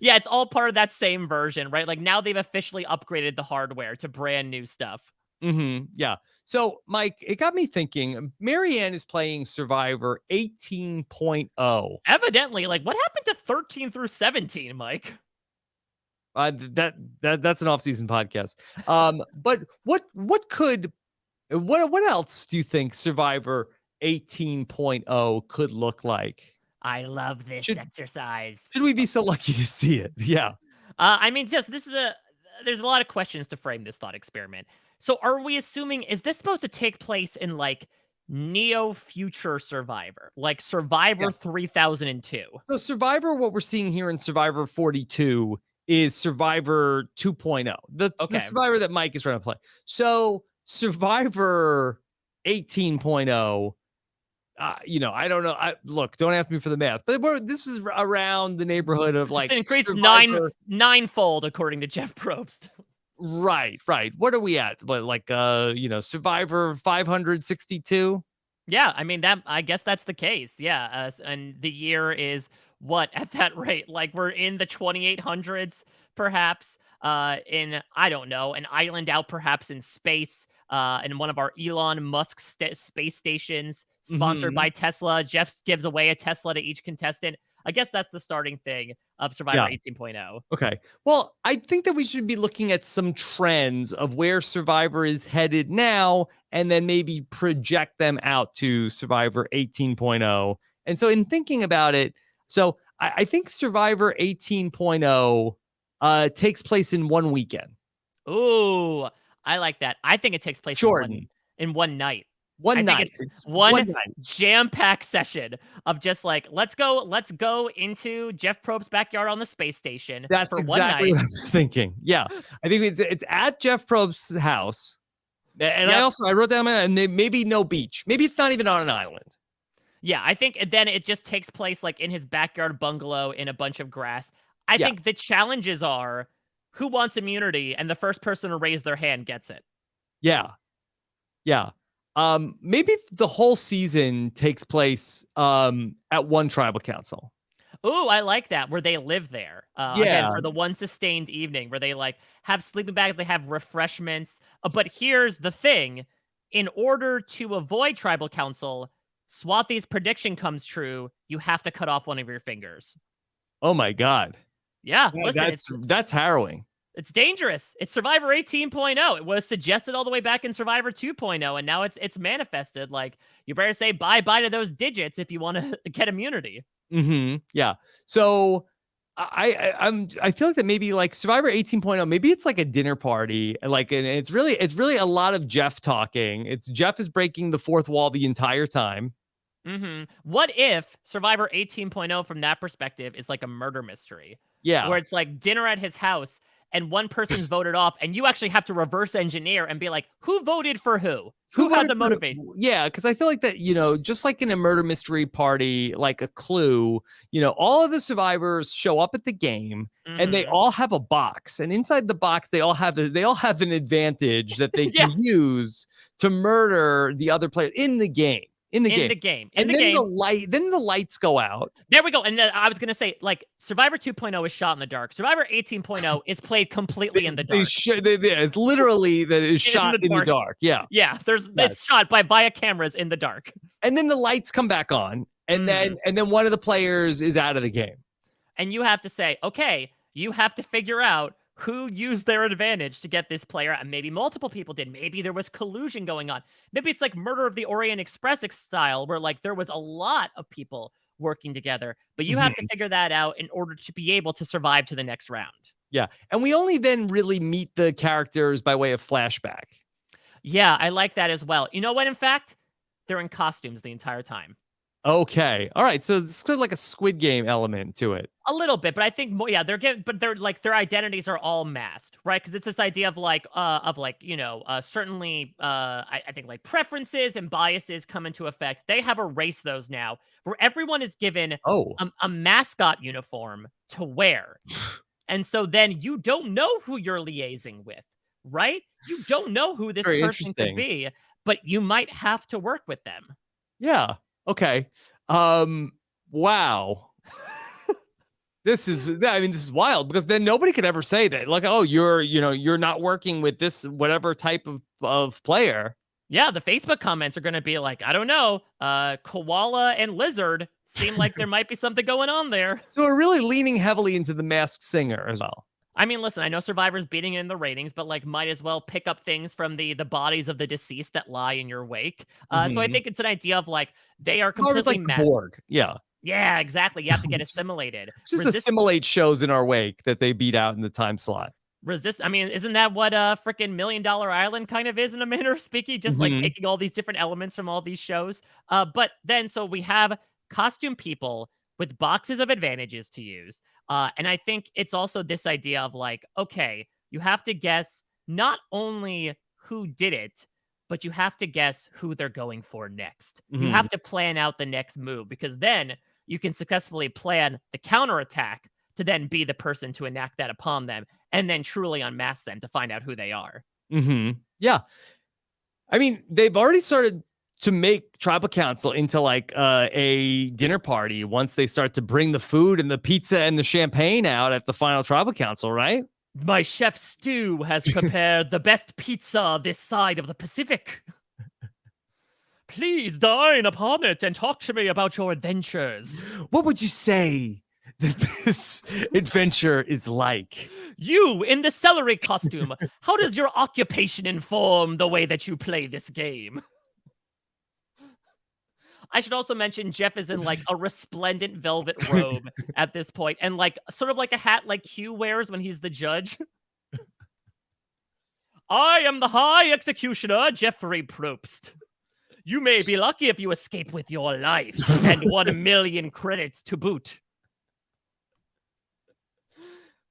Yeah, it's all part of that same version, right? Like now they've officially upgraded the hardware to brand new stuff. Yeah. So, Mike, it got me thinking. Marianne is playing Survivor 18.0. Evidently, like what happened to 13 through 17, Mike? That's an off-season podcast. But what else do you think Survivor 18.0 could look like? I love this exercise. Should we be so lucky to see it? Yeah. I mean, just there's a lot of questions to frame this thought experiment. So are we assuming, is this supposed to take place in like neo-future Survivor, like Survivor 3002? So Survivor, what we're seeing here in Survivor 42 is Survivor 2.0, the Survivor that Mike is trying to play. So Survivor 18.0, I don't know. Look, don't ask me for the math, but this is around the neighborhood of like it's increased Survivor... ninefold according to Jeff Probst. Right. What are we at? Like Survivor 562? Yeah, I mean I guess that's the case. Yeah, and the year is what at that rate? Like we're in the 2800s, perhaps. In I don't know, an island out perhaps in space. In one of our Elon Musk space stations, sponsored by Tesla. Jeff gives away a Tesla to each contestant. I guess that's the starting thing of Survivor 18.0. Okay. Well, I think that we should be looking at some trends of where Survivor is headed now, and then maybe project them out to Survivor 18.0. And so in thinking about it, so I think Survivor 18.0 takes place in one weekend. Ooh, I like that. I think it takes place in one night. One night. It's one jam-packed session of just like, let's go into Jeff Probst's backyard on the space station. That's for exactly one night. what I was thinking. Yeah. I think it's at Jeff Probst's house. And I wrote down, and maybe no beach. Maybe it's not even on an island. Yeah, I think then it just takes place like in his backyard bungalow in a bunch of grass. I think the challenges are who wants immunity, and the first person to raise their hand gets it. Yeah. Maybe the whole season takes place at one tribal council. Ooh, I like that, where they live there. Again, for the one sustained evening where they like have sleeping bags, they have refreshments. But here's the thing. In order to avoid tribal council, Swathi's prediction comes true, you have to cut off one of your fingers. Oh my God. Yeah, listen, that's harrowing. It's dangerous. It's Survivor 18.0. It was suggested all the way back in Survivor 2.0, and now it's manifested. Like, you better say bye-bye to those digits if you want to get immunity. Yeah. So I feel like that maybe like Survivor 18.0, maybe it's like a dinner party, and it's really a lot of Jeff talking. Jeff is breaking the fourth wall the entire time. What if Survivor 18.0 from that perspective is like a murder mystery? Yeah. Where it's like dinner at his house, and one person's voted off, and you actually have to reverse engineer and be like, who voted for who? Who had the motivation? Yeah, because I feel like that, just like in a murder mystery party, like a Clue, all of the survivors show up at the game and they all have a box. And inside the box, they all have an advantage that they can use to murder the other player in the game. In the game. The lights go out. There we go. And then I was gonna say, like, Survivor 2.0 is shot in the dark. Survivor 18.0 is played completely in the dark. It's literally that is shot in the dark. Yeah. Yeah. It's shot via cameras in the dark. And then the lights come back on, and then one of the players is out of the game. And you have to say, okay, you have to figure out who used their advantage to get this player, and maybe multiple people did. Maybe there was collusion going on. Maybe it's like Murder of the Orient Express style, where like there was a lot of people working together, but you have to figure that out in order to be able to survive to the next round. Yeah, and we only then really meet the characters by way of flashback. Yeah, I like that as well. You know what? In fact, they're in costumes the entire time. Okay. All right. So it's kind of like a Squid Game element to it. A little bit, but I think more, yeah, they're like, their identities are all masked, right? Because it's this idea of certainly, I think like preferences and biases come into effect. They have erased those now, where everyone is given a mascot uniform to wear. And so then you don't know who you're liaising with, right? You don't know who this person could be, but you might have to work with them. Yeah. Okay. Wow. This is wild, because then nobody could ever say that, like, oh, you're not working with this whatever type of player. Yeah, the Facebook comments are going to be like, I don't know, koala and lizard seem like there might be something going on there. So we're really leaning heavily into the Masked Singer as well. I mean, listen, I know Survivor's beating it in the ratings, but like might as well pick up things from the bodies of the deceased that lie in your wake. So I think it's an idea of like they are completely like the Borg. Yeah. Yeah, exactly. You have to get assimilated. Just assimilate shows in our wake that they beat out in the time slot. I mean, isn't that what freaking $1 Million Island kind of is in a manner of speaking? Just like taking all these different elements from all these shows. But then so we have costume people with boxes of advantages to use. And I think it's also this idea of like, okay, you have to guess not only who did it, but you have to guess who they're going for next. You have to plan out the next move, because then you can successfully plan the counterattack to then be the person to enact that upon them and then truly unmask them to find out who they are. Yeah. I mean, they've already started to make Tribal Council into like a dinner party once they start to bring the food and the pizza and the champagne out at the final Tribal Council, right? My chef Stu has prepared the best pizza this side of the Pacific. Please dine upon it and talk to me about your adventures. What would you say that this adventure is like? You in the celery costume. How does your occupation inform the way that you play this game? I should also mention Jeff is in like a resplendent velvet robe at this point, and like sort of like a hat like Q wears when he's the judge. I am the High Executioner, Jeffrey Probst. You may be lucky if you escape with your life, and 1 million credits to boot.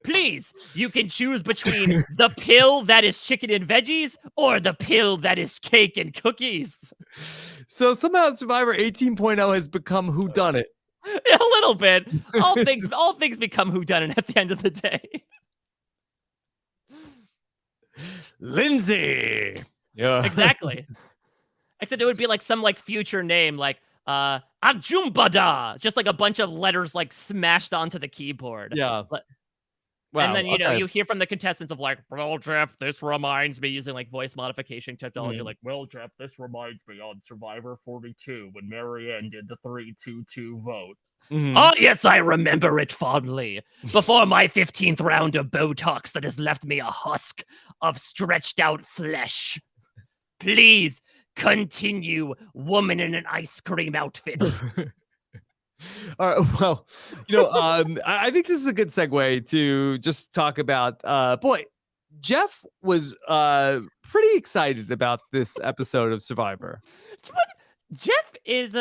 Please, you can choose between the pill that is chicken and veggies or the pill that is cake and cookies. So somehow Survivor 18.0 has become whodunit. A little bit. All things become whodunit at the end of the day. Lindsay. Yeah. Exactly. Except it would be like some like future name, like Ajumbada, just like a bunch of letters like smashed onto the keyboard. Yeah. Wow, and then, you hear from the contestants of like, well, Jeff, this reminds me, using like voice modification technology, like, well, Jeff, this reminds me on Survivor 42 when Marianne did the 3-2-2 vote. Oh, yes, I remember it fondly. Before my 15th round of Botox that has left me a husk of stretched out flesh. Please continue, woman in an ice cream outfit. All right, well, I think this is a good segue to just talk about, Jeff was pretty excited about this episode of Survivor. Jeff is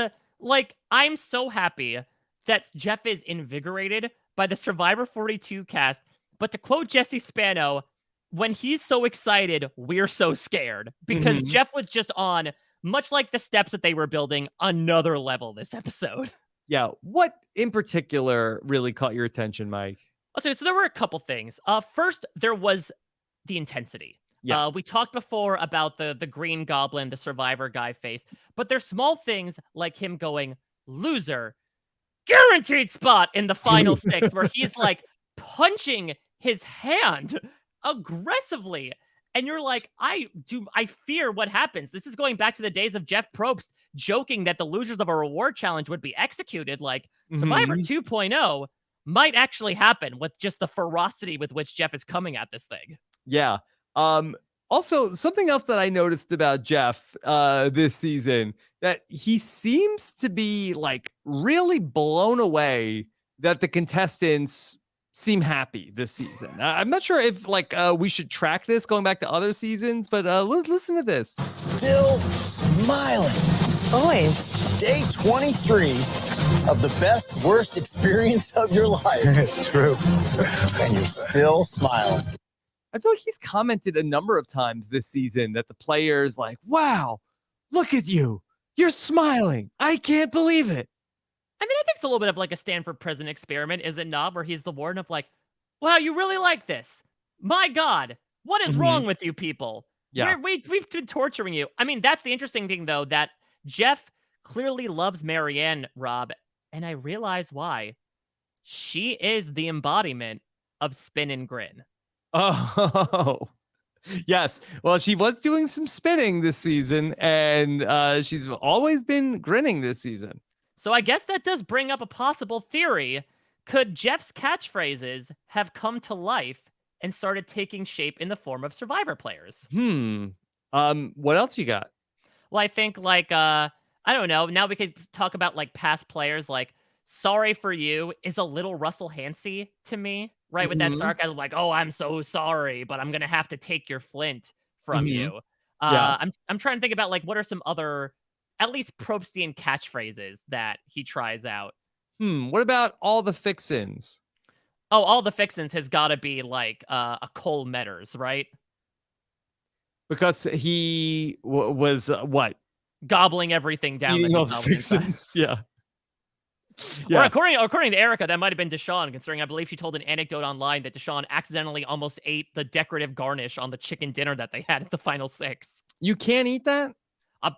I'm so happy that Jeff is invigorated by the Survivor 42 cast But to quote Jesse Spano, when he's so excited, we're so scared. Because Jeff was just on, much like the steps that they were building, another level this episode. Yeah. What in particular really caught your attention, Mike? Okay, so there were a couple things. First, there was the intensity. Yeah. We talked before about the Green Goblin, the Survivor guy face, but there's small things like him going, loser, guaranteed spot in the final 6, where he's like punching his hand aggressively. And you're like, I fear what happens. This is going back to the days of Jeff Probst joking that the losers of a reward challenge would be executed. Like Survivor 2.0 might actually happen with just the ferocity with which Jeff is coming at this thing. Yeah. Also, something else that I noticed about Jeff this season, that he seems to be like really blown away that the contestants seem happy this season. I'm not sure if like we should track this going back to other seasons, but let's listen to this. Still smiling. Always. Day 23 of the best, worst experience of your life. True. And you're still smiling. I feel like he's commented a number of times this season that the players like, wow, look at you. You're smiling. I can't believe it. I mean, I think it's a little bit of like a Stanford prison experiment, is it not? Where he's the warden of like, wow, you really like this. My God, what is wrong with you people? Yeah. We've been torturing you. I mean, that's the interesting thing, though, that Jeff clearly loves Marianne, Rob, and I realize why. She is the embodiment of spin and grin. Oh, yes. Well, she was doing some spinning this season, and she's always been grinning this season. So I guess that does bring up a possible theory. Could Jeff's catchphrases have come to life and started taking shape in the form of Survivor players? What else you got? Well, I think like, I don't know. Now we could talk about like past players. Like, sorry for you is a little Russell Hansey to me, right? With that sarcasm, like, oh, I'm so sorry, but I'm going to have to take your flint from you. I'm trying to think about like, what are some other, at least Probstian catchphrases that he tries out. What about all the fixins? Oh, all the fixins has got to be like a Cole Metters, right? Because he was what? Gobbling everything down. Eating all the fixins. Yeah. Or according to Erica, that might have been Deshawn, considering I believe she told an anecdote online that Deshawn accidentally almost ate the decorative garnish on the chicken dinner that they had at the final 6. You can't eat that?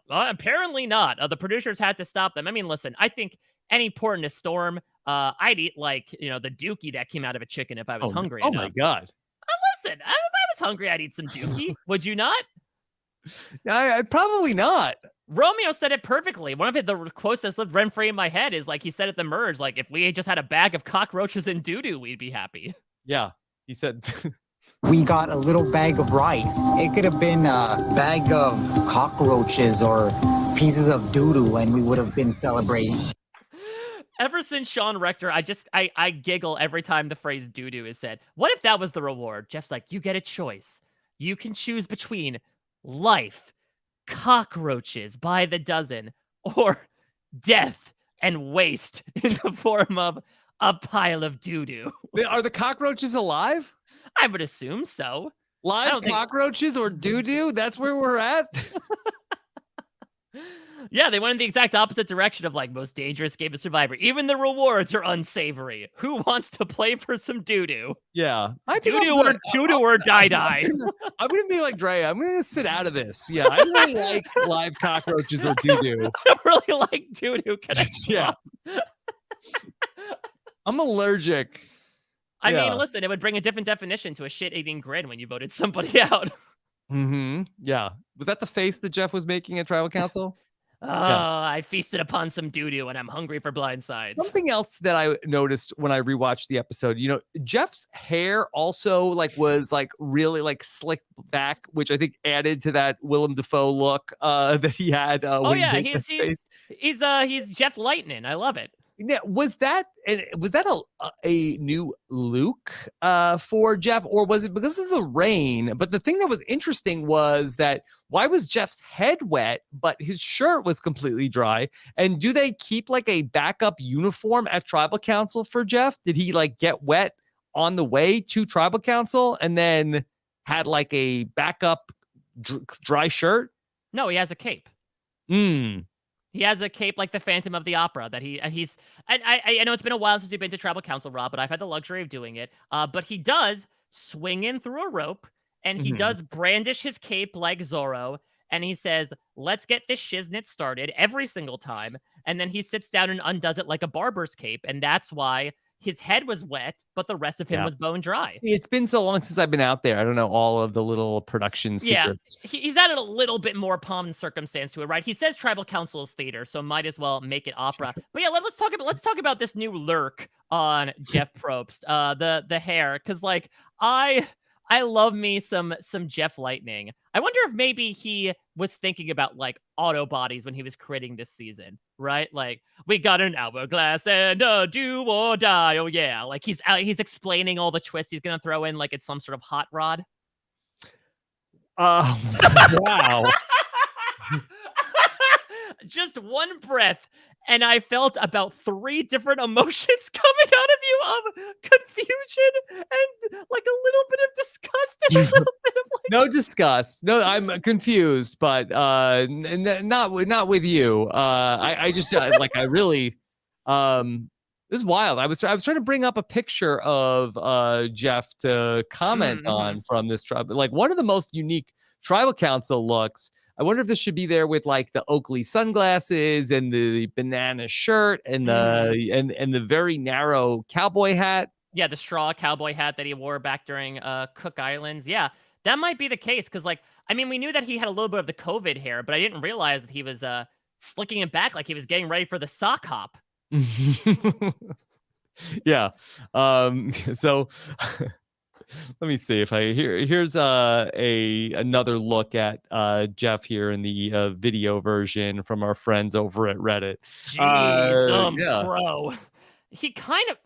Apparently not. The producers had to stop them. I mean, listen, I think any port in a storm, I'd eat like, the dookie that came out of a chicken if I was hungry enough. Oh my God. Listen, if I was hungry, I'd eat some dookie. Would you not? I probably not. Romeo said it perfectly. One of the quotes that's lived rent-free in my head is like, he said at the merge, like, if we just had a bag of cockroaches and doo-doo, we'd be happy. Yeah, he said. We got a little bag of rice. It could have been a bag of cockroaches or pieces of doo-doo, and we would have been celebrating. Ever since Sean Rector, I giggle every time the phrase doo-doo is said. What if that was the reward? Jeff's like, you get a choice. You can choose between life, cockroaches by the dozen, or death and waste in the form of a pile of doo-doo. Are the cockroaches alive? I would assume so. Live cockroaches or doo-doo? That's where we're at? Yeah, they went in the exact opposite direction of like most dangerous game of Survivor. Even the rewards are unsavory. Who wants to play for some doo-doo? Yeah. Doo-doo or die-die. I'm going to be like Dre. I'm going to sit out of this. Yeah, I really like live cockroaches or doo-doo. I don't really like doo-doo. Yeah. I'm allergic. I mean, listen, it would bring a different definition to a shit-eating grin when you voted somebody out. Yeah. Was that the face that Jeff was making at Tribal Council? Oh, yeah. I feasted upon some doo-doo and I'm hungry for blindsides. Something else that I noticed when I rewatched the episode, Jeff's hair also was really slicked back, which I think added to that Willem Dafoe look that he had. He's Jeff Lightning. I love it. Yeah, was that a new look for Jeff, or was it because of the rain? But the thing that was interesting was that why was Jeff's head wet, but his shirt was completely dry? And do they keep a backup uniform at Tribal Council for Jeff? Did he get wet on the way to tribal council and then had like a backup dry shirt? No, he has a cape. He has a cape like the Phantom of the Opera that he's. I know it's been a while since you've been to tribal council, Rob, but I've had the luxury of doing it. But he does swing in through a rope, and he does brandish his cape like Zorro, and he says, "Let's get this shiznit started," every single time. And then he sits down and undoes it like a barber's cape, and that's why his head was wet, but the rest of him was bone dry. It's been so long since I've been out there. I don't know all of the little production secrets. Yeah, he's added a little bit more pomp and circumstance to it, right? He says tribal council is theater, so might as well make it opera. But yeah, let's talk about this new lurk on Jeff Probst, the hair, because like I love me some Jeff Lightning. I wonder if maybe he was thinking about like auto bodies when he was creating this season, right? Like, we got an hourglass and a do or die. Oh yeah, like he's explaining all the twists he's gonna throw in, like it's some sort of hot rod. Wow. Just one breath, and I felt about 3 different emotions coming out of you of confusion and like a little bit of disgust and a little bit of like... No disgust. No, I'm confused, but not with you. I just like I really this is wild. I was trying to bring up a picture of Jeff to comment on from this tribe. Like one of the most unique tribal council looks. I wonder if this should be there with like the Oakley sunglasses and the banana shirt and the and the very narrow cowboy hat. Yeah, the straw cowboy hat that he wore back during Cook Islands. Yeah, that might be the case because, like, I mean, we knew that he had a little bit of the COVID hair, but I didn't realize that he was slicking it back like he was getting ready for the sock hop. Yeah. So let me see if here's another look at Jeff here in the video version from our friends over at Reddit. Jeez, bro. He kind of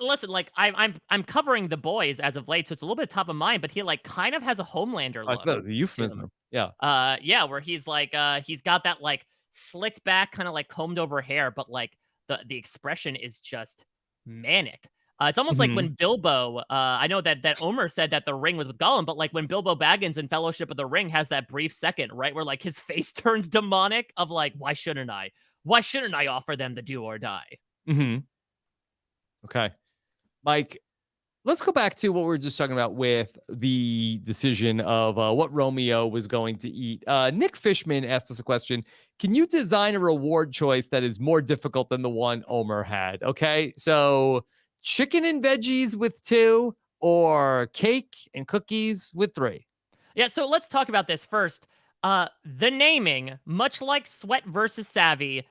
listen, like I'm covering the boys as of late, so it's a little bit top of mind, but he like kind of has a Homelander look. That's a euphemism. Yeah. Yeah, where he's like he's got that like slicked back, kind of like combed over hair, but like the expression is just manic. It's almost like when Bilbo, I know that Omar said that the ring was with Gollum, but like when Bilbo Baggins in Fellowship of the Ring has that brief second, right, where like his face turns demonic of like, why shouldn't I offer them the do or die? Okay. Mike, let's go back to what we were just talking about with the decision of what Romeo was going to eat. Nick Fishman asked us a question. Can you design a reward choice that is more difficult than the one Omar had? Okay, so chicken and veggies with 2 or cake and cookies with 3? Yeah, so let's talk about this first. The naming, much like Sweat versus Savvy,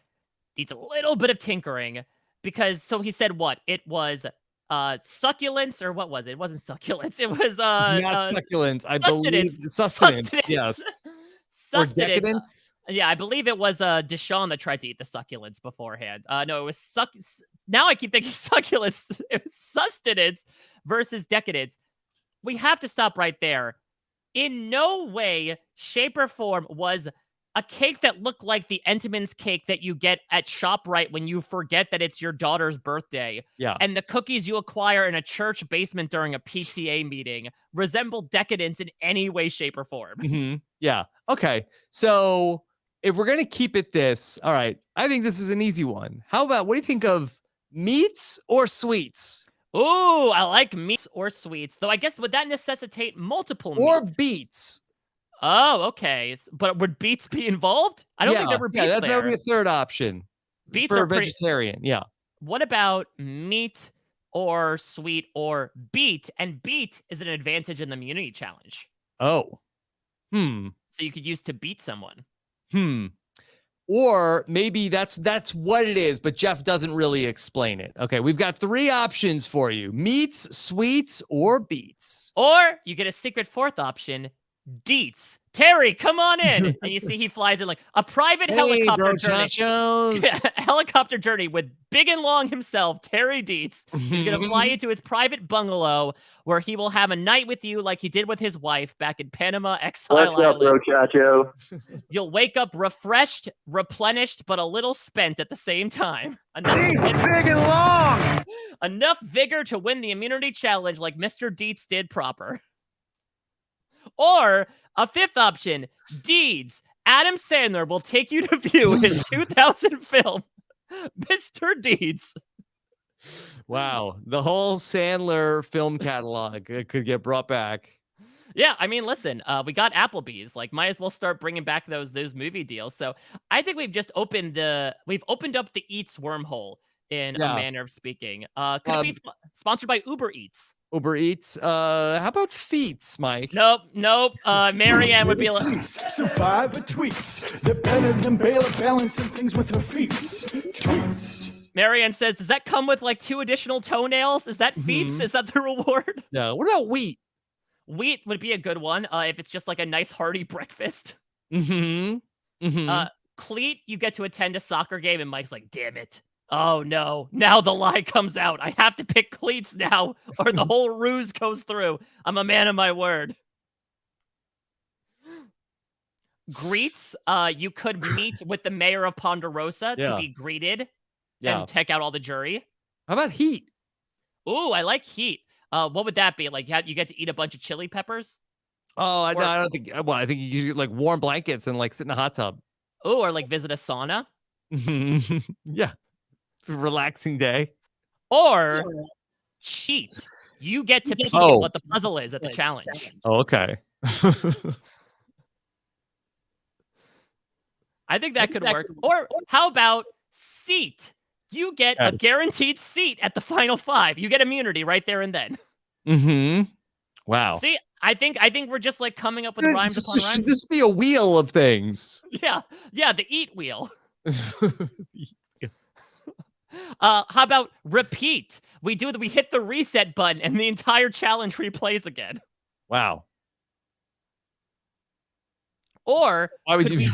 needs a little bit of tinkering because, so he said what? It was succulents, or what was it? It wasn't succulents. It was not succulents. I believe sustenance. Yes. Sustenance. Or decadence. Yeah, I believe it was Deshaun that tried to eat the succulents beforehand. No, it was now I keep thinking succulents. It was sustenance versus decadence. We have to stop right there. In no way, shape, or form was a cake that looked like the Entenmann's cake that you get at ShopRite when you forget that it's your daughter's birthday. Yeah. And the cookies you acquire in a church basement during a PTA meeting resemble decadence in any way, shape, or form. Yeah. Okay. So if we're going to keep it this, all right, I think this is an easy one. How about, what do you think of meats or sweets? Ooh, I like meats or sweets. Though I guess would that necessitate multiple meats? Or beets. Oh, okay. But would beets be involved? I don't think there were beets there. That would be a third option. Beets for are a vegetarian. Yeah. What about meat or sweet or beet? And beet is an advantage in the immunity challenge. Oh. So you could use to beat someone. Or maybe that's what it is, but Jeff doesn't really explain it. Okay, we've got 3 options for you. Meats, sweets, or beets. Or you get a secret 4th option, Deets, Terry, come on in. And you see he flies in like a private helicopter journey. Helicopter journey with big and long himself, Terry Deets. He's going to fly you to his private bungalow where he will have a night with you like he did with his wife back in Panama Exile Island. What's up, Brochacho? You'll wake up refreshed, replenished, but a little spent at the same time. Deets, big and long! Enough vigor to win the immunity challenge like Mr. Deets did proper. Or a fifth option, Deeds. Adam Sandler will take you to view his 2000 film, Mr. Deeds. Wow. The whole Sandler film catalog could get brought back. Yeah, I mean, listen, we got Applebee's. Like, might as well start bringing back those movie deals. So I think we've just opened up the Eats wormhole in a manner of speaking. Could it be sponsored by Uber Eats? Uber Eats. How about Feats, Mike? Nope. Marianne would be like Survivor tweets. They're better than Baylor balancing things with her feet. Tweets. Marianne says, does that come with like 2 additional toenails? Is that feats? Is that the reward? No. What about Wheat? Wheat would be a good one if it's just like a nice hearty breakfast. Cleat, you get to attend a soccer game, and Mike's like, damn it. Oh no, now the lie comes out. I have to pick cleats now, or the whole ruse goes through. I'm a man of my word. Greets, you could meet with the mayor of Ponderosa to be greeted and check out all the jury. How about Heat? Ooh, I like Heat. What would that be? Like, you get to eat a bunch of chili peppers? Oh, I don't think. Well, I think you get like warm blankets and like sit in a hot tub. Oh, or like visit a sauna. Yeah. Relaxing day. Or cheat. You get to peek at what the puzzle is at the challenge. Oh, okay. I think that could work. Or how about seat? You get a guaranteed seat at the final 5. You get immunity right there and then. Wow. See, I think we're just like coming up with rhymes upon rhymes. Should this be a wheel of things? Yeah, the eat wheel. How about repeat? We hit the reset button and the entire challenge replays again. Wow. Or why would you?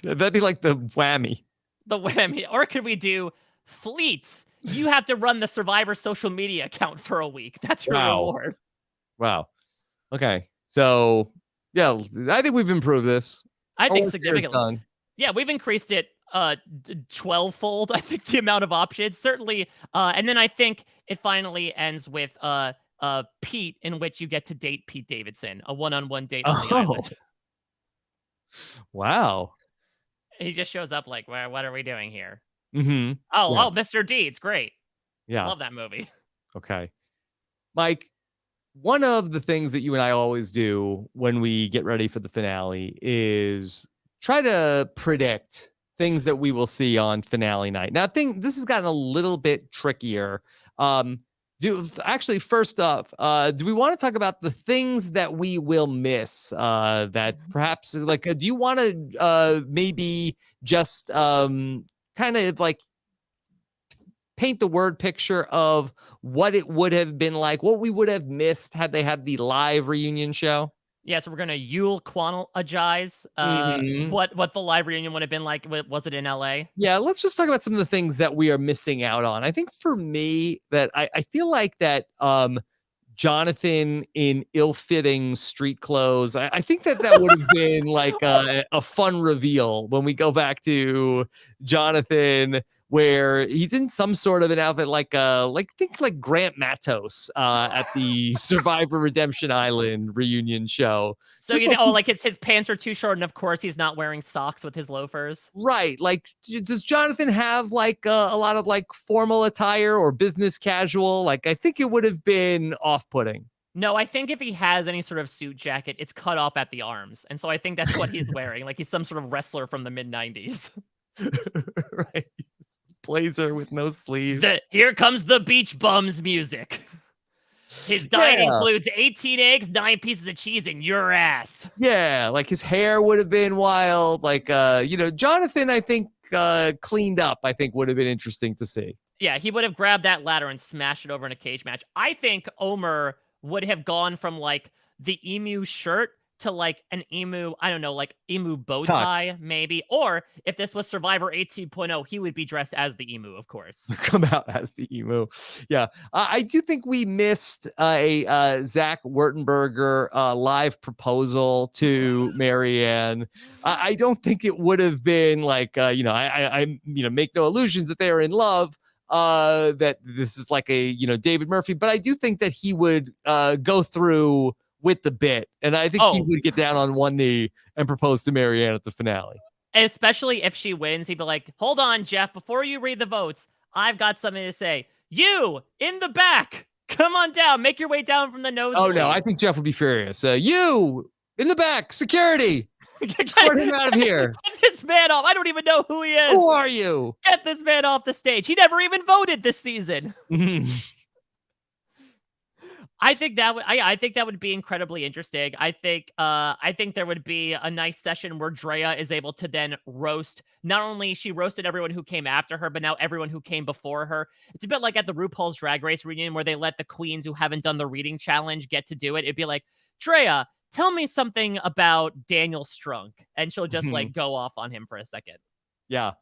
That'd be like the whammy. The whammy. Or could we do fleets? You have to run the Survivor social media account for a week. That's your reward. Wow. Okay. So yeah, I think we've improved this. I think significantly. Yeah, we've increased it 12-fold, I think, the amount of options, certainly. And then I think it finally ends with Pete, in which you get to date Pete Davidson, a one-on-one date on the island. Wow. He just shows up like, what are we doing here? Oh, Mr. D, it's great. Yeah. I love that movie. Okay. Mike, one of the things that you and I always do when we get ready for the finale is try to predict things that we will see on finale night. Now, this has gotten a little bit trickier. First off, do we want to talk about the things that we will miss? That perhaps, like, do you want to maybe just kind of like paint the word picture of what it would have been like, what we would have missed had they had the live reunion show? Yeah, so we're gonna quantize what the live reunion would have been like. Was it in LA? Yeah, let's just talk about some of the things that we are missing out on. I think for me that I feel like that Jonathan in ill-fitting street clothes, I think that would have been like a fun reveal when we go back to Jonathan, where he's in some sort of an outfit like Grant Matos at the Survivor Redemption Island reunion show. So his pants are too short, and of course he's not wearing socks with his loafers. Right. Like, does Jonathan have like a lot of like formal attire or business casual? Like, I think it would have been off-putting. No, I think if he has any sort of suit jacket, it's cut off at the arms. And so I think that's what he's wearing. Like he's some sort of wrestler from the mid-90s. Right. Blazer with no sleeves. Here comes the Beach Bums music. His diet includes 18 eggs, 9 pieces of cheese, and your ass. Yeah, like his hair would have been wild. Like, Jonathan, I think, cleaned up, I think would have been interesting to see. Yeah, he would have grabbed that ladder and smashed it over in a cage match. I think Omar would have gone from like the emu shirt to like an emu, I don't know, like emu bow Tux. tie, maybe. Or if this was Survivor 18.0, he would be dressed as the emu, of course. Come out as the emu. Yeah. I do think we missed a Zach Wurtenberger live proposal to Marianne. I don't think it would have been like, I make no illusions that they are in love. That this is like a, David Murphy, but I do think that he would go through with the bit. And I think he would get down on one knee and propose to Marianne at the finale. Especially if she wins, he'd be like, hold on, Jeff, before you read the votes, I've got something to say. You, in the back, come on down, make your way down from the nose. Oh, no, I think Jeff would be furious. You, in the back, security, escort him out of here. Get this man off. I don't even know who he is. Who are you? Get this man off the stage. He never even voted this season. I think that would be incredibly interesting. I think there would be a nice session where Drea is able to then roast. Not only she roasted everyone who came after her, but now everyone who came before her. It's a bit like at the RuPaul's Drag Race reunion where they let the queens who haven't done the reading challenge get to do it. It'd be like, Drea, tell me something about Daniel Strunk, and she'll just like go off on him for a second. Yeah.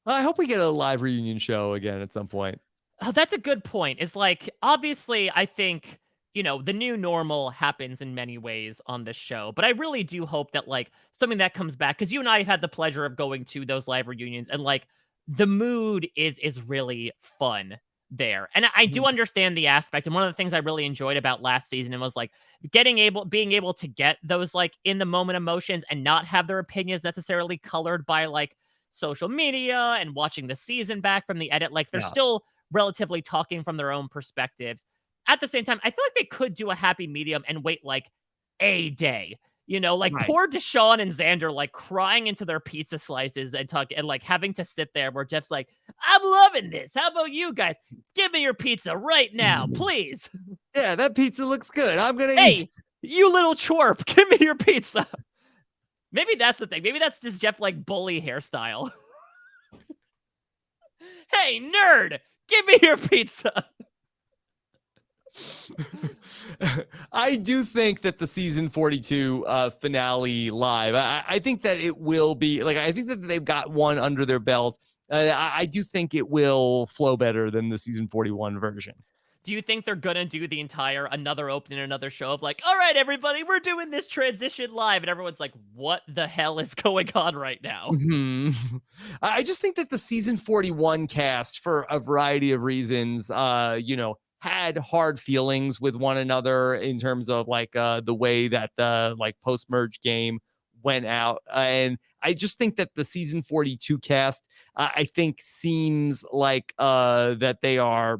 I hope we get a live reunion show again at some point. Oh, that's a good point. It's like, obviously, I think, the new normal happens in many ways on this show, but I really do hope that like something that comes back, because you and I have had the pleasure of going to those live reunions, and like the mood is really fun there. And I do understand the aspect. And one of the things I really enjoyed about last season, it was like being able to get those like in the moment emotions and not have their opinions necessarily colored by like social media and watching the season back from the edit. Like they're still relatively talking from their own perspectives. At the same time, I feel like they could do a happy medium and wait like a day, poor Deshaun and Xander like crying into their pizza slices and like having to sit there where Jeff's like, I'm loving this. How about you guys? Give me your pizza right now, please. Yeah, that pizza looks good. I'm going to eat. You little chorp, give me your pizza. Maybe that's the thing. Maybe that's just Jeff like bully hairstyle. Hey, nerd, give me your pizza. I do think that the season 42 finale live, I think that it will be like, I think that they've got one under their belt. I do think it will flow better than the season 41 version. Do you think they're going to do the another opening, another show of like, all right, everybody, we're doing this transition live. And everyone's like, what the hell is going on right now? I just think that the season 41 cast, for a variety of reasons, had hard feelings with one another in terms of like the way that the like post-merge game went out. And I just think that the season 42 cast, I think seems like that they are,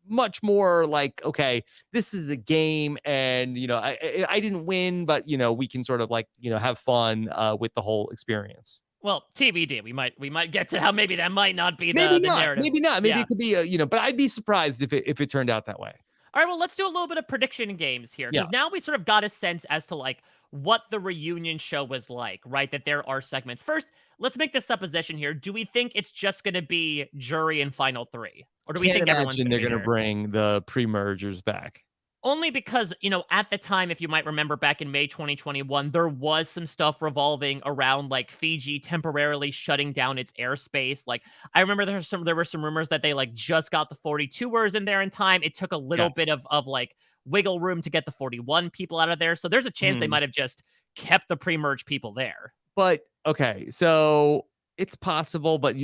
much more like, okay, this is a game, and I didn't win, but we can sort of like have fun with the whole experience. Well, TBD. We might get to how maybe that might not be the narrative. Maybe not. Maybe it could be but I'd be surprised if it turned out that way. All right, well, let's do a little bit of prediction games here, because now we sort of got a sense as to like what the reunion show was like, right? That there are segments. First, let's make the supposition here. Do we think it's just going to be jury and final three? Or do we think everyone's they're going to bring the pre-mergers back? Only because, at the time, if you might remember back in May 2021, there was some stuff revolving around like Fiji temporarily shutting down its airspace. Like I remember there were some rumors that they like just got the 42ers in there in time. It took a little bit of like wiggle room to get the 41 people out of there. So there's a chance they might have just kept the pre-merge people there. But okay, so it's possible, but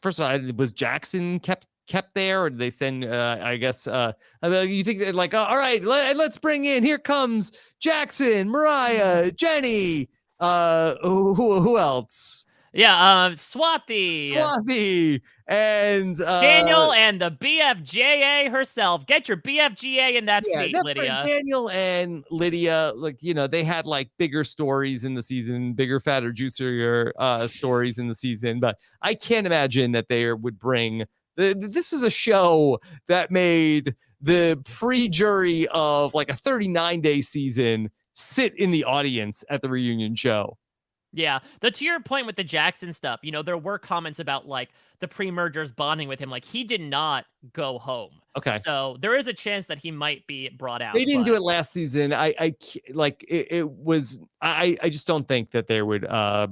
first of all, was Jackson kept there, or did they send I guess you think that like all right, let's bring in, here comes Jackson, Mariah, Jenny, who else? Swati and Daniel and the BFJA herself. Get your BFGA in that seat, Lydia. Daniel and Lydia, like they had like bigger stories in the season, bigger, fatter, juicier stories in the season, but I can't imagine that they would bring. This is a show that made the pre-jury of like a 39-day season sit in the audience at the reunion show. Yeah. To your point with the Jackson stuff, there were comments about like the pre-mergers bonding with him. Like he did not go home. Okay. So there is a chance that he might be brought out. They didn't do it last season. It was. I just don't think that they would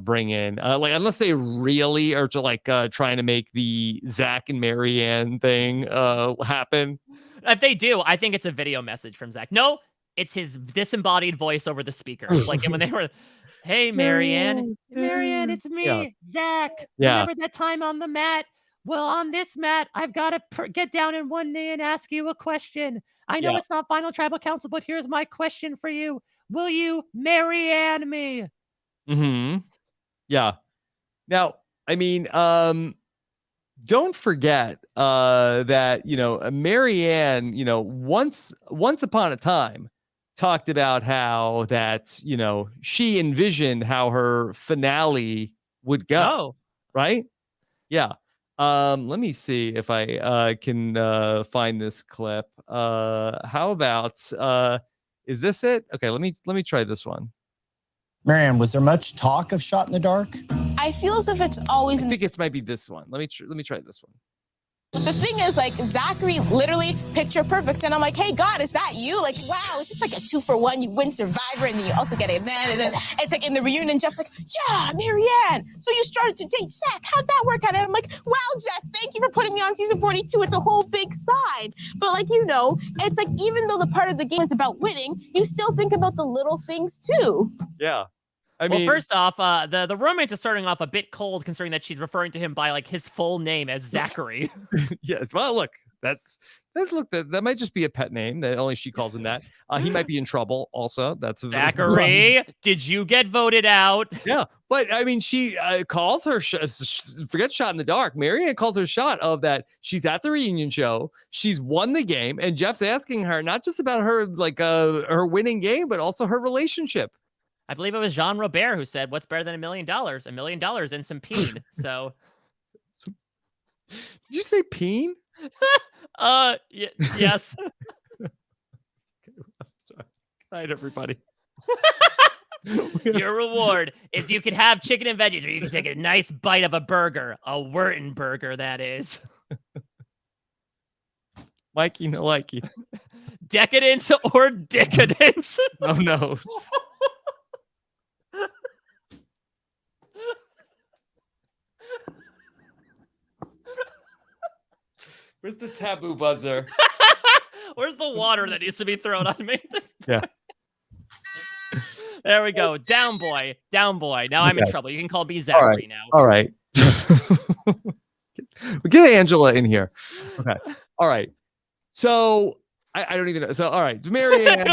bring in like unless they really are trying to make the Zach and Marianne thing happen. If they do, I think it's a video message from Zach. No, it's his disembodied voice over the speaker. Like when they were, "Hey, Marianne, it's me, Zach. Remember that time on the mat? Well, on this mat, I've got to get down in one knee and ask you a question. I know it's not final tribal council, but here's my question for you. Will you Marianne me?" Mm-hmm. Yeah. Now, I mean, don't forget that, Marianne, once upon a time talked about how that, she envisioned how her finale would go. Oh. Right? Yeah. Let me see if I can find this clip. How about is this it? Okay, let me try this one. Marianne, was there much talk of shot in the dark? I feel as if it's always. I think it might be this one. Let me try this one. The thing is, like, Zachary literally picture perfect, and I'm like, "Hey, God, is that you?" Like, wow, it's just like a 2-for-1. You win Survivor, and then you also get a man, and then it's like in the reunion, Jeff's like, "Yeah, Marianne, so you started to date Zach. How'd that work out?" And I'm like, "Wow, Jeff, thank you for putting me on season 42. It's a whole big side." But like, it's like even though the part of the game is about winning, you still think about the little things too. Yeah. Well, first off, the romance is starting off a bit cold, considering that she's referring to him by like his full name as Zachary. Yes. Well, look, that might just be a pet name that only she calls him that. He might be in trouble. Also, that's Zachary. Did you get voted out? Yeah, but I mean, she calls her forget shot in the dark. Marianne calls her shot of that. She's at the reunion show. She's won the game, and Jeff's asking her not just about her her winning game, but also her relationship. I believe it was Jean Robert who said, "What's better than $1 million? $1 million and some peen." So, did you say peen? Yes. Okay, I'm sorry. Good night, everybody. Your reward is you can have chicken and veggies, or you can take a nice bite of a burger, a Wurton burger, that is. Likey, no likey. Decadence or decadence? Oh no. Where's the taboo buzzer? Where's the water that needs to be thrown on me? Yeah. There we go. Down boy. Now I'm in trouble. You can call me Zachary now. All right. Get Angela in here. Okay. All right. So I don't even know. So all right, Marianne.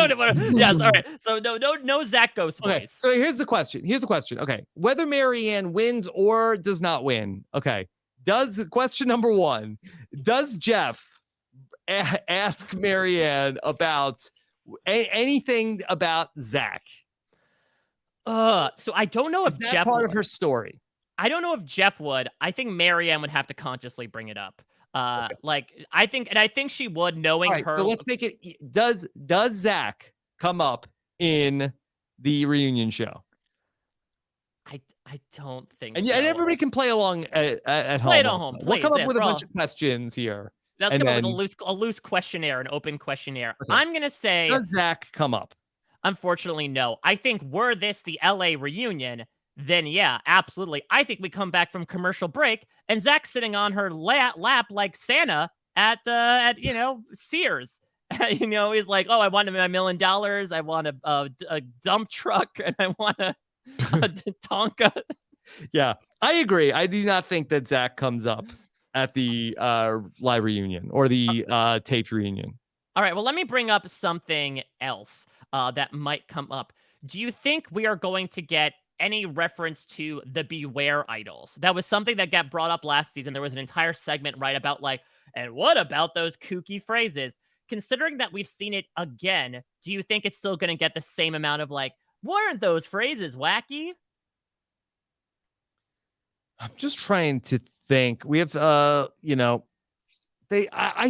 Yes. All right. So no Zach Ghost voice. Okay. So here's the question. Okay. Whether Marianne wins or does not win. Okay. Question number one, does Jeff ask Marianne about anything about Zach? So I don't know if Jeff Jeff part of her story. I don't know if Jeff would. I think Marianne would have to consciously bring it up. I think she would, knowing her. So let's make it. Does Zach come up in the reunion show? I don't think and so. And everybody can play along at home. Play it at home. We'll come up with a bunch of questions here. Let's come up with a loose questionnaire, an open questionnaire. Okay. I'm going to say... Does Zach come up? Unfortunately, no. I think were this the LA reunion, then yeah, absolutely. I think we come back from commercial break, and Zach's sitting on her lap like Santa at Sears. He's like, "Oh, I want my $1 million. I want a dump truck, and I want a Tonka." Yeah, I agree. I do not think that Zach comes up at the live reunion or the taped reunion. All right, well, let me bring up something else that might come up. Do you think we are going to get any reference to the Beware idols? That was something that got brought up last season. There was an entire segment about and what about those kooky phrases? Considering that we've seen it again, do you think it's still going to get the same amount of weren't those phrases wacky? I'm just trying to think. We have, I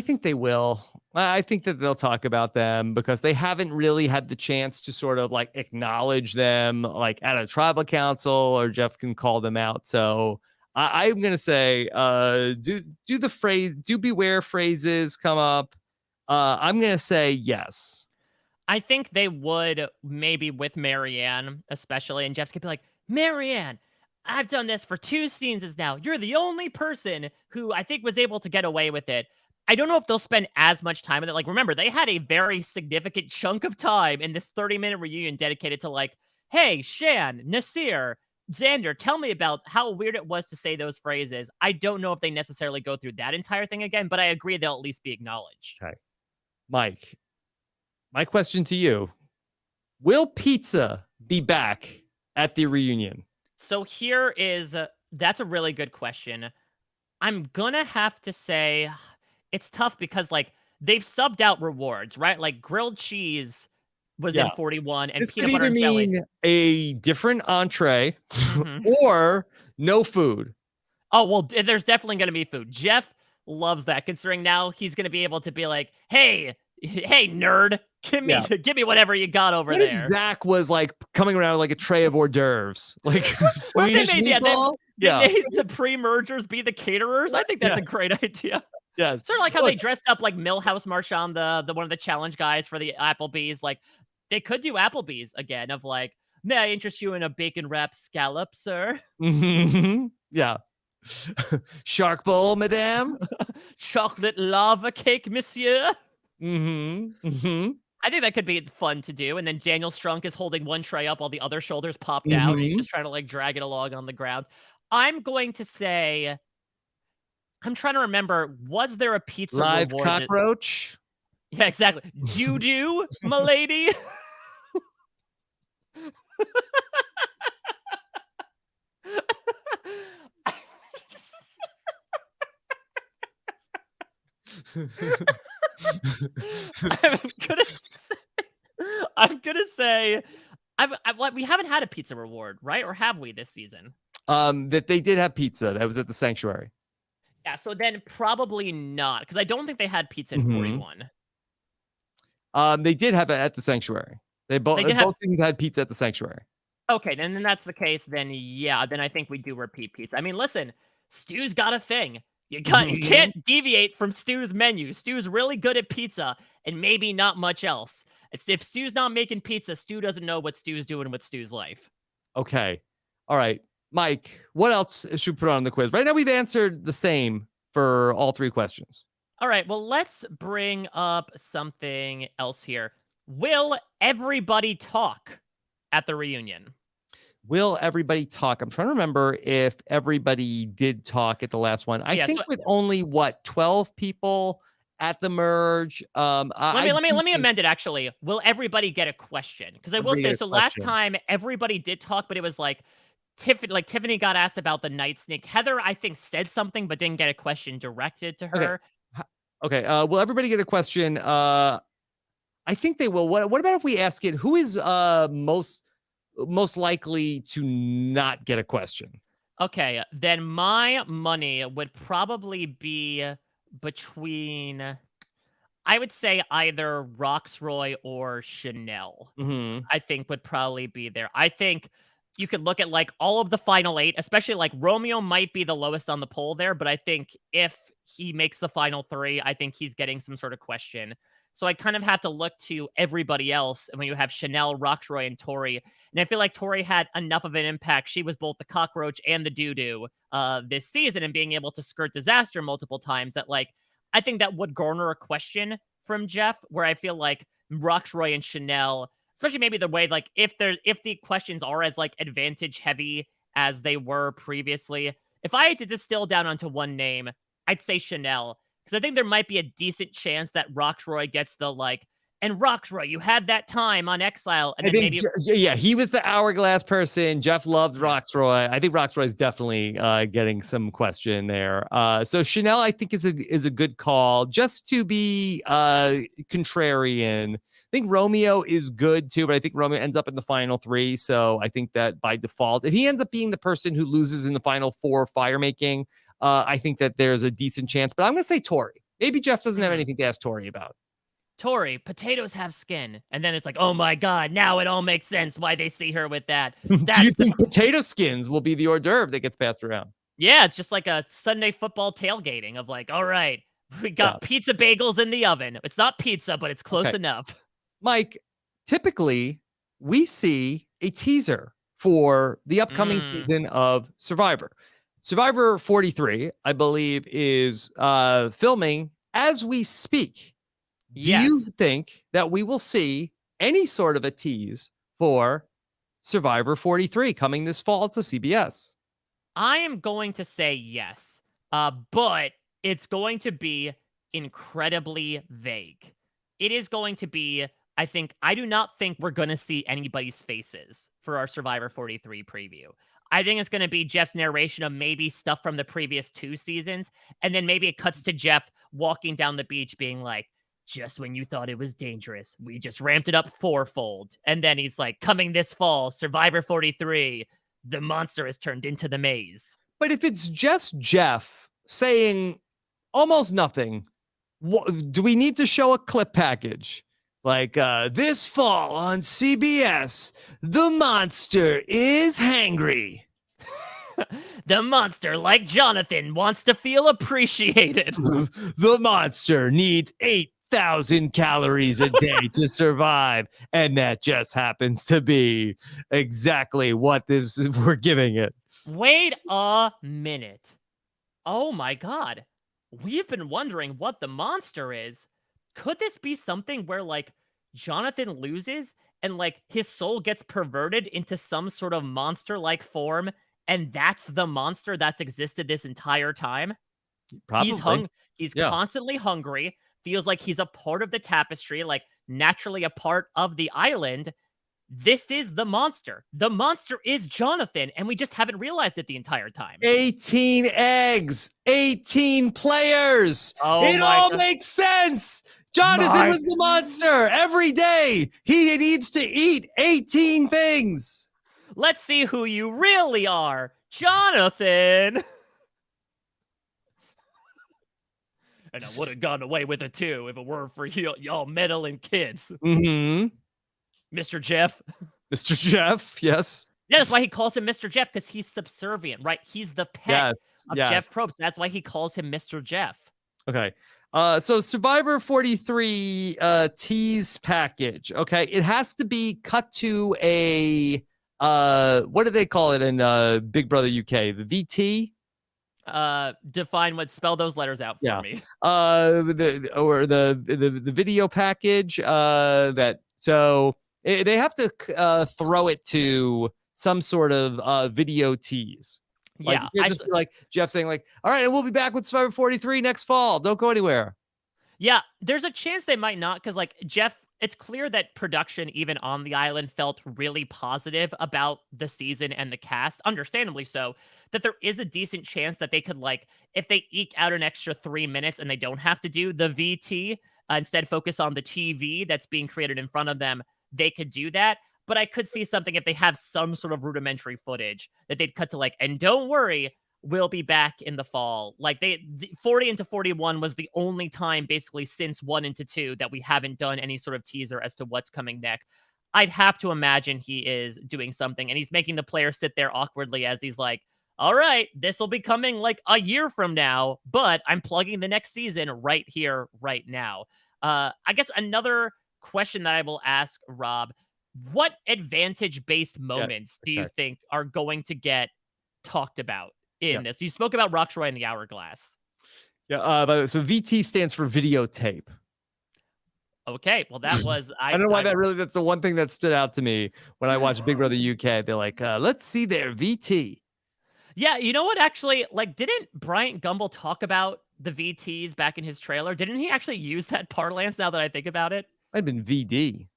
think they will. I think that they'll talk about them because they haven't really had the chance to sort of like acknowledge them like at a tribal council, or Jeff can call them out. So I'm gonna say, do the phrase, do beware phrases come up? I'm gonna say yes. I think they would, maybe with Marianne, especially, and Jeff's gonna be like, Marianne, I've done this for 2 seasons now. You're the only person who I think was able to get away with it. I don't know if they'll spend as much time with it. Like, remember, they had a very significant chunk of time in this 30-minute reunion dedicated to like, hey, Shan, Nasir, Xander, tell me about how weird it was to say those phrases. I don't know if they necessarily go through that entire thing again, but I agree they'll at least be acknowledged. Okay. Mike, my question to you, will pizza be back at the reunion? So here is, that's a really good question. I'm gonna have to say it's tough because like they've subbed out rewards, right? Like grilled cheese was in 41 and this peanut could butter either and jelly. mean a different entree or no food. Oh, well, there's definitely going to be food. Jeff loves that, considering now he's going to be able to be like, hey, nerd, give me whatever you got over what there. If Zach was like coming around with like a tray of hors d'oeuvres, like Swedish meatball? They made the pre-mergers be the caterers. I think that's a great idea. Yeah, sort of like how they dressed up like Millhouse Marchand, the one of the challenge guys for the Applebee's. Like they could do Applebee's again of like, may I interest you in a bacon wrapped scallop, sir? Yeah. Shark bowl, madame. Chocolate lava cake, monsieur. I think that could be fun to do. And then Daniel Strunk is holding one tray up while the other shoulders popped out, and he's just trying to like drag it along on the ground. I'm going to say, I'm trying to remember, was there a pizza live reward cockroach? Yeah, exactly. Doo-doo, my lady. I'm gonna say, we haven't had a pizza reward, right? Or have we this season? That they did have pizza. That was at the sanctuary. Yeah, so then probably not, because I don't think they had pizza in 41. They did have it at the sanctuary. Both seasons had pizza at the sanctuary. Okay, then that's the case. Then yeah, then I think we do repeat pizza. I mean, listen, Stu's got a thing. You can't deviate from Stu's menu. Stu's really good at pizza, and maybe not much else. If Stu's not making pizza, Stu doesn't know what Stu's doing with Stu's life. Okay, all right, Mike. What else should we put on the quiz? Right now, we've answered the same for all 3 questions. All right, well, let's bring up something else here. Will everybody talk at the reunion? Will everybody talk? I'm trying to remember if everybody did talk at the last one. I think with only 12 people at the merge. Let me amend it. Actually, will everybody get a question? Because I will say, so last time everybody did talk, but it was like Tiffany got asked about the night sneak. Heather, I think, said something but didn't get a question directed to her. Okay. Will everybody get a question? I think they will. What about if we ask it? Who is most likely to not get a question? Okay, then my money would probably be between, I would say either Roxroy or Chanel. I think would probably be there. I think you could look at like all of the final 8, especially like Romeo might be the lowest on the poll there, but I think if he makes the final 3, I think he's getting some sort of question. So I kind of have to look to everybody else. And when you have Chanel, Roxroy, and Tori, and I feel like Tori had enough of an impact. She was both the cockroach and the doo-doo this season, and being able to skirt disaster multiple times, that like, I think that would garner a question from Jeff, where I feel like Roxroy and Chanel, especially maybe the way, like if the questions are as like advantage heavy as they were previously, if I had to distill down onto one name, I'd say Chanel. Because I think there might be a decent chance that Roxroy gets the like, and Roxroy, you had that time on Exile, and then maybe he was the hourglass person. Jeff loved Roxroy. I think Roxroy is definitely getting some question there. So Chanel, I think is a good call, just to be contrarian. I think Romeo is good too, but I think Romeo ends up in the final 3. So I think that by default, if he ends up being the person who loses in the final 4 fire making, I think that there's a decent chance, but I'm going to say Tori. Maybe Jeff doesn't have anything to ask Tori about. Tori, potatoes have skin. And then it's like, oh my God, now it all makes sense why they see her with that. Do you think potato skins will be the hors d'oeuvre that gets passed around? Yeah, it's just like a Sunday football tailgating of like, all right, we got pizza bagels in the oven. It's not pizza, but it's close enough. Mike, typically we see a teaser for the upcoming season of Survivor. Survivor 43, I believe, is filming as we speak. Do you think that we will see any sort of a tease for Survivor 43 coming this fall to CBS? I am going to say yes, but it's going to be incredibly vague. It is going to be, I do not think we're going to see anybody's faces for our Survivor 43 preview. I think it's going to be Jeff's narration of maybe stuff from the previous 2 seasons, and then maybe it cuts to Jeff walking down the beach being like, just when you thought it was dangerous, we just ramped it up 4-fold. And then he's like, coming this fall, Survivor 43, the monster has turned into the maze. But if it's just Jeff saying almost nothing, do we need to show a clip package? Like, this fall on CBS, the monster is hangry. The monster, like Jonathan, wants to feel appreciated. The monster needs 8,000 calories a day to survive. And that just happens to be exactly what we're giving it. Wait a minute. Oh my God. We've been wondering what the monster is. Could this be something where, like, Jonathan loses and, like, his soul gets perverted into some sort of monster-like form, and that's the monster that's existed this entire time? Probably. He's constantly hungry, feels like he's a part of the tapestry, like, naturally a part of the island. This is the monster. The monster is Jonathan, and we just haven't realized it the entire time. 18 eggs, 18 players. It all makes sense. Jonathan was the monster. Every day, he needs to eat 18 things. Let's see who you really are, Jonathan. And I would have gone away with it too if it weren't for y'all meddling kids. Mm-hmm. Mr. Jeff. Mr. Jeff, yes. Yeah, that's why he calls him Mr. Jeff, because he's subservient, right? He's the pet of Jeff Probst. That's why he calls him Mr. Jeff. Okay. So Survivor 43 tease package. Okay. It has to be cut to a what do they call it in Big Brother UK? The VT? Spell those letters out for me. The video package they have to throw it to some sort of video tease. Like, yeah, just be like Jeff saying like, all right, and we'll be back with Survivor 43 next fall. Don't go anywhere. Yeah, there's a chance they might not, because like Jeff, it's clear that production, even on the island, felt really positive about the season and the cast, understandably so, that there is a decent chance that they could, like, if they eke out an extra 3 minutes and they don't have to do the VT, instead focus on the TV that's being created in front of them, they could do that. But I could see something if they have some sort of rudimentary footage that they'd cut to, like, and don't worry, we'll be back in the fall. Like, 40 into 41 was the only time basically since 1 into 2 that we haven't done any sort of teaser as to what's coming next. I'd have to imagine he is doing something, and he's making the player sit there awkwardly as he's like, all right, this will be coming like a year from now, but I'm plugging the next season right here, right now. I guess another question that I will ask, Rob, what advantage-based moments do you think are going to get talked about in this? You spoke about Roxroy and the Hourglass. Yeah, so VT stands for videotape. Okay, well that was I don't know why that's the one thing that stood out to me when I watched Big Brother UK. They're like, let's see their VT. Yeah, you know what, actually, like, didn't Bryant Gumbel talk about the VTs back in his trailer? Didn't he actually use that parlance, now that I think about it? I've been VD.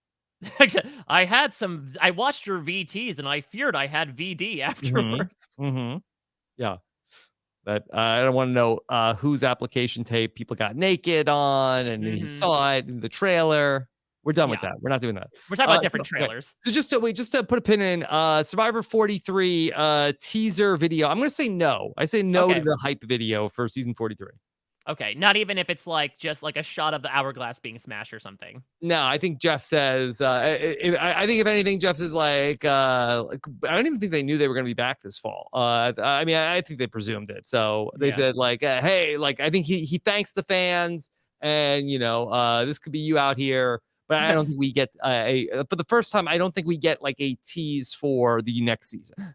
I watched your VTs and I feared I had VD afterwards. Yeah. But I don't want to know whose application tape people got naked on and he saw it in the trailer. We're done with that. We're not doing that. We're talking about different trailers. So just to put a pin in Survivor 43 teaser video. I'm going to say no. I say no to the hype video for season 43. Okay, not even if it's like just like a shot of the hourglass being smashed or something. No, I think Jeff says. I think if anything, Jeff is like. I don't even think they knew they were going to be back this fall. I mean, I think they presumed it. So they said like, hey, like I think he thanks the fans, and this could be you out here. But I don't think we get for the first time. I don't think we get like a tease for the next season.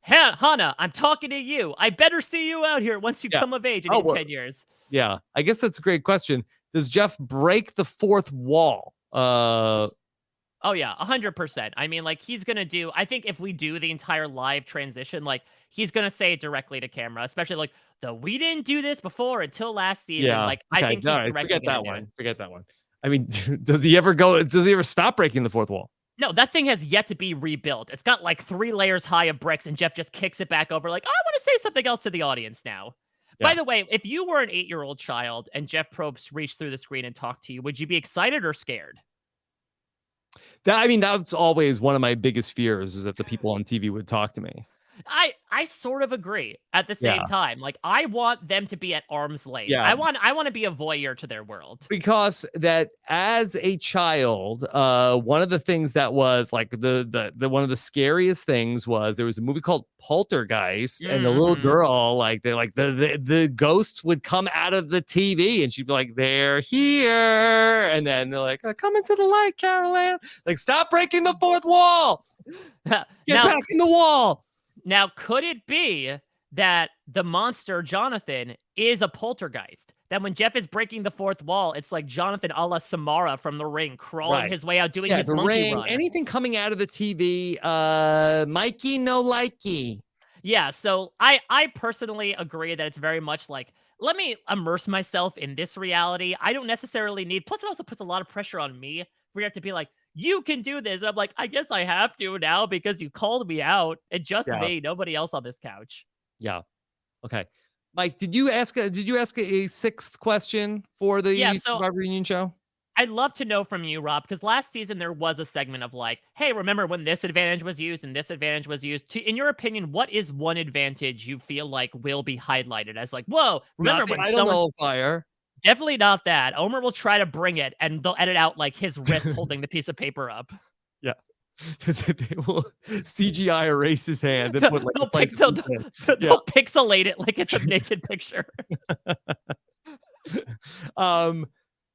Hana, I'm talking to you. I better see you out here once you come of age in 10 years. Yeah, I guess that's a great question. Does Jeff break the fourth wall? Oh yeah, 100%. I mean, like he's gonna do. I think if we do the entire live transition, like he's gonna say it directly to camera, especially like we didn't do this before until last season. Yeah, like okay, I think he's directly forget that gonna do one. it. Forget that one. I mean, does he ever stop breaking the fourth wall? No, that thing has yet to be rebuilt. It's got like 3 layers high of bricks, and Jeff just kicks it back over like, I want to say something else to the audience now. Yeah. By the way, if you were an 8-year-old child and Jeff Probst reached through the screen and talked to you, would you be excited or scared? That's always one of my biggest fears, is that the people on TV would talk to me. I sort of agree at the same time. Like I want them to be at arm's length. Yeah. I want to be a voyeur to their world. Because that as a child, one of the things that was like the one of the scariest things was there was a movie called Poltergeist, and the little girl, like the ghosts would come out of the TV, and she'd be like, "They're here," and then they're like, "Come into the light, Carol Ann." Like, stop breaking the fourth wall. Get back in the wall. Now, could it be that the monster, Jonathan, is a poltergeist? That when Jeff is breaking the fourth wall, it's like Jonathan a la Samara from The Ring, crawling his way out, doing his monkey ring, run. Anything coming out of the TV, Mikey, no likey. Yeah, so I personally agree that it's very much like, let me immerse myself in this reality. I don't necessarily need, plus it also puts a lot of pressure on me. We have to be like, you can do this. I'm like, I guess I have to now because you called me out. And just me, nobody else on this couch. Yeah. Okay. Mike, did you ask a sixth question for the Survivor Reunion show? I'd love to know from you, Rob, because last season there was a segment of like, hey, remember when this advantage was used and this advantage was used? In your opinion, what is one advantage you feel like will be highlighted as like, whoa, remember when someone... Fire. Definitely not that. Omar will try to bring it, and they'll edit out like his wrist holding the piece of paper up. Yeah. They will CGI erase his hand and put like they'll pixelate it like it's a naked picture. Well,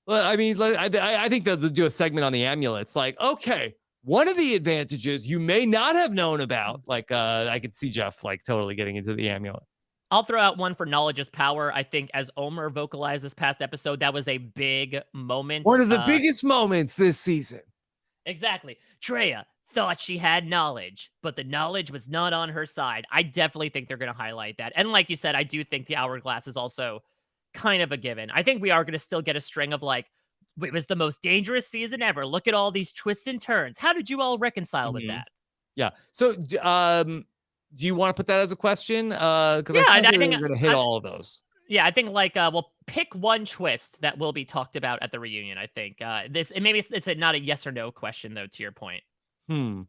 I mean, I think they'll do a segment on the amulets. Like, okay, one of the advantages you may not have known about. Like, I could see Jeff like totally getting into the amulet. I'll throw out one for knowledge is power. I think as Omar vocalized this past episode, that was a big moment. One of the biggest moments this season. Exactly. Drea thought she had knowledge, but the knowledge was not on her side. I definitely think they're going to highlight that. And like you said, I do think the hourglass is also kind of a given. I think we are going to still get a string of like, it was the most dangerous season ever. Look at all these twists and turns. How did you all reconcile with that? Yeah. So, do you want to put that as a question? Because I think we're going to hit all of those. Yeah, I think like we'll pick one twist that will be talked about at the reunion. I think maybe it's not a yes or no question though. To your point. Could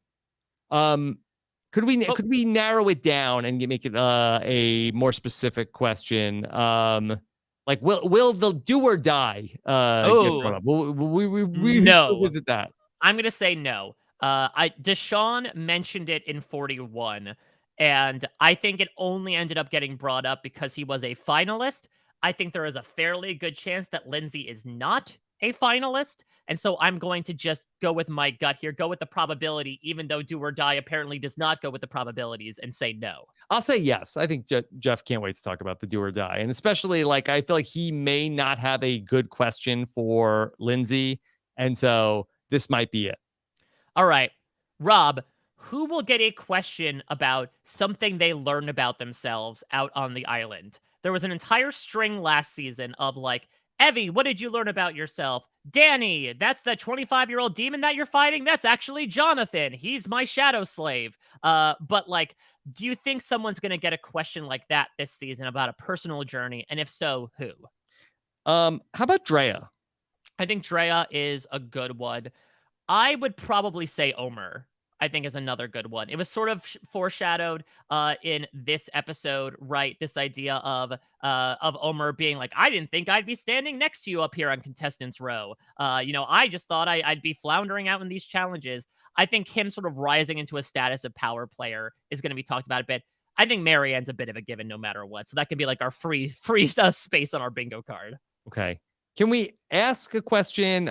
we narrow it down and make it a more specific question? Like will the do or die? No. Visit that. I'm gonna say no. Deshaun mentioned it in 41. And I think it only ended up getting brought up because he was a finalist. I think there is a fairly good chance that Lindsay is not a finalist. And so I'm going to just go with my gut here, go with the probability, even though do or die apparently does not go with the probabilities, and say no. I'll say yes. I think Jeff can't wait to talk about the do or die. And especially like, I feel like he may not have a good question for Lindsay. And so this might be it. All right, Rob, who will get a question about something they learned about themselves out on the island? There was an entire string last season of like, Evie, what did you learn about yourself? Danny, that's the 25-year-old demon that you're fighting? That's actually Jonathan. He's my shadow slave. But like, do you think someone's going to get a question like that this season about a personal journey? And if so, who? How about Drea? I think Drea is a good one. I would probably say Omar. I think, is another good one. It was sort of foreshadowed in this episode, right? This idea of Omar being like, I didn't think I'd be standing next to you up here on contestants row. I just thought I'd be floundering out in these challenges. I think him sort of rising into a status of power player is going to be talked about a bit. I think Marianne's a bit of a given no matter what. So that could be like our free space on our bingo card. Okay. Can we ask a question?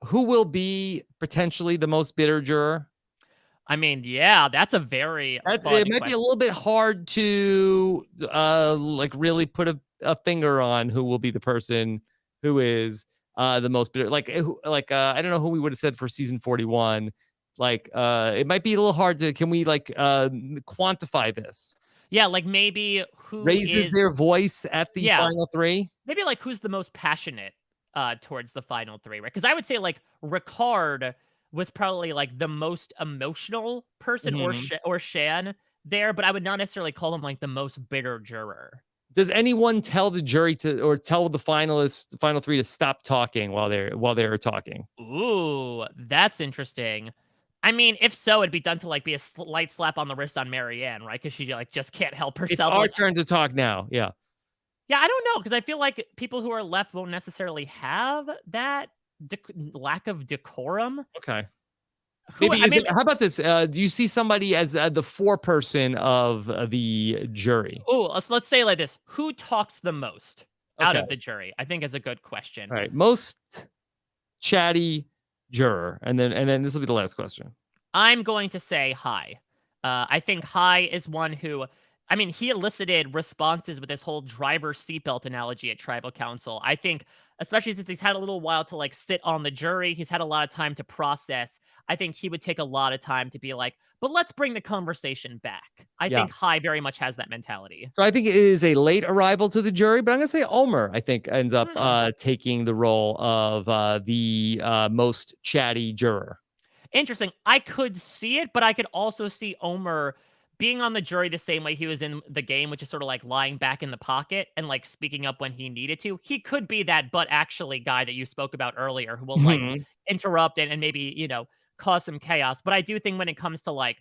Who will be potentially the most bitter juror? I mean, yeah, that's a very fun It might be a little bit hard to like really put a finger on who will be the person who is the most bitter. Like I don't know who we would have said for season 41. Like it might be a little hard to. Can we like quantify this? Yeah, like maybe who raises their voice at the final three. Maybe like who's the most passionate towards the final three, right? Because I would say like Ricard was probably like the most emotional person, or Shan there, but I would not necessarily call him like the most bitter juror. Does anyone tell the jury or tell the finalists, the final three, to stop talking while they're talking? Ooh, that's interesting. I mean, if so, it'd be done to like be a slight slap on the wrist on Marianne, right? Because she like just can't help herself. It's our turn to talk now. Yeah. Yeah, I don't know, because I feel like people who are left won't necessarily have that lack of decorum. Okay. How about this? Do you see somebody as the foreperson of the jury? Oh, let's say like this: who talks the most out of the jury? I think is a good question. All right, most chatty juror, and then this will be the last question. I'm going to say Hai. I think Hai is one who, I mean, he elicited responses with this whole driver seatbelt analogy at Tribal Council. I think, especially since he's had a little while to like sit on the jury, he's had a lot of time to process. I think he would take a lot of time to be like, but let's bring the conversation back. I think Hai very much has that mentality. So I think it is a late arrival to the jury, but I'm going to say Omar, I think, ends up taking the role of the most chatty juror. Interesting. I could see it, but I could also see Omar being on the jury the same way he was in the game, which is sort of like lying back in the pocket and like speaking up when he needed to. He could be that but actually guy that you spoke about earlier who will like interrupt and maybe, cause some chaos. But I do think when it comes to like,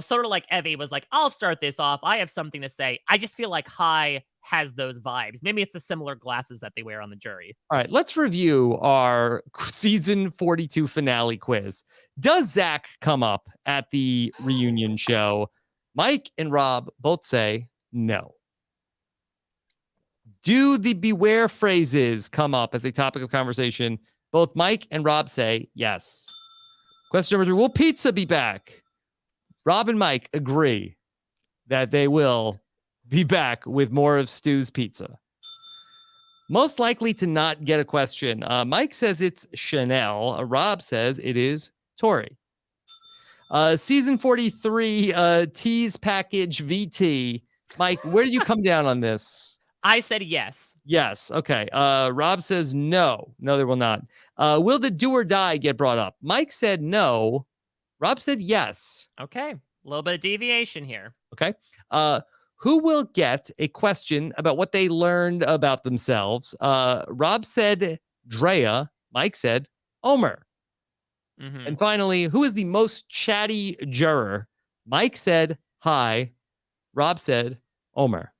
sort of like Evie was like, I'll start this off. I have something to say. I just feel like Hai has those vibes. Maybe it's the similar glasses that they wear on the jury. All right, let's review our season 42 finale quiz. Does Zach come up at the reunion show? Mike and Rob both say no. Do the beware phrases come up as a topic of conversation? Both Mike and Rob say yes. Question number 3, will pizza be back? Rob and Mike agree that they will be back with more of Stu's Pizza. Most likely to not get a question. Mike says it's Chanel. Rob says it is Tori. Season 43 tease package VT. Mike, where do you come down on this? I said yes. Yes. Okay. Rob says no. No, there will not. Will the do or die get brought up? Mike said no. Rob said yes. Okay. A little bit of deviation here. Okay. Who will get a question about what they learned about themselves? Rob said Drea. Mike said Omar. And finally, who is the most chatty juror? Mike said Hai. Rob said Omar.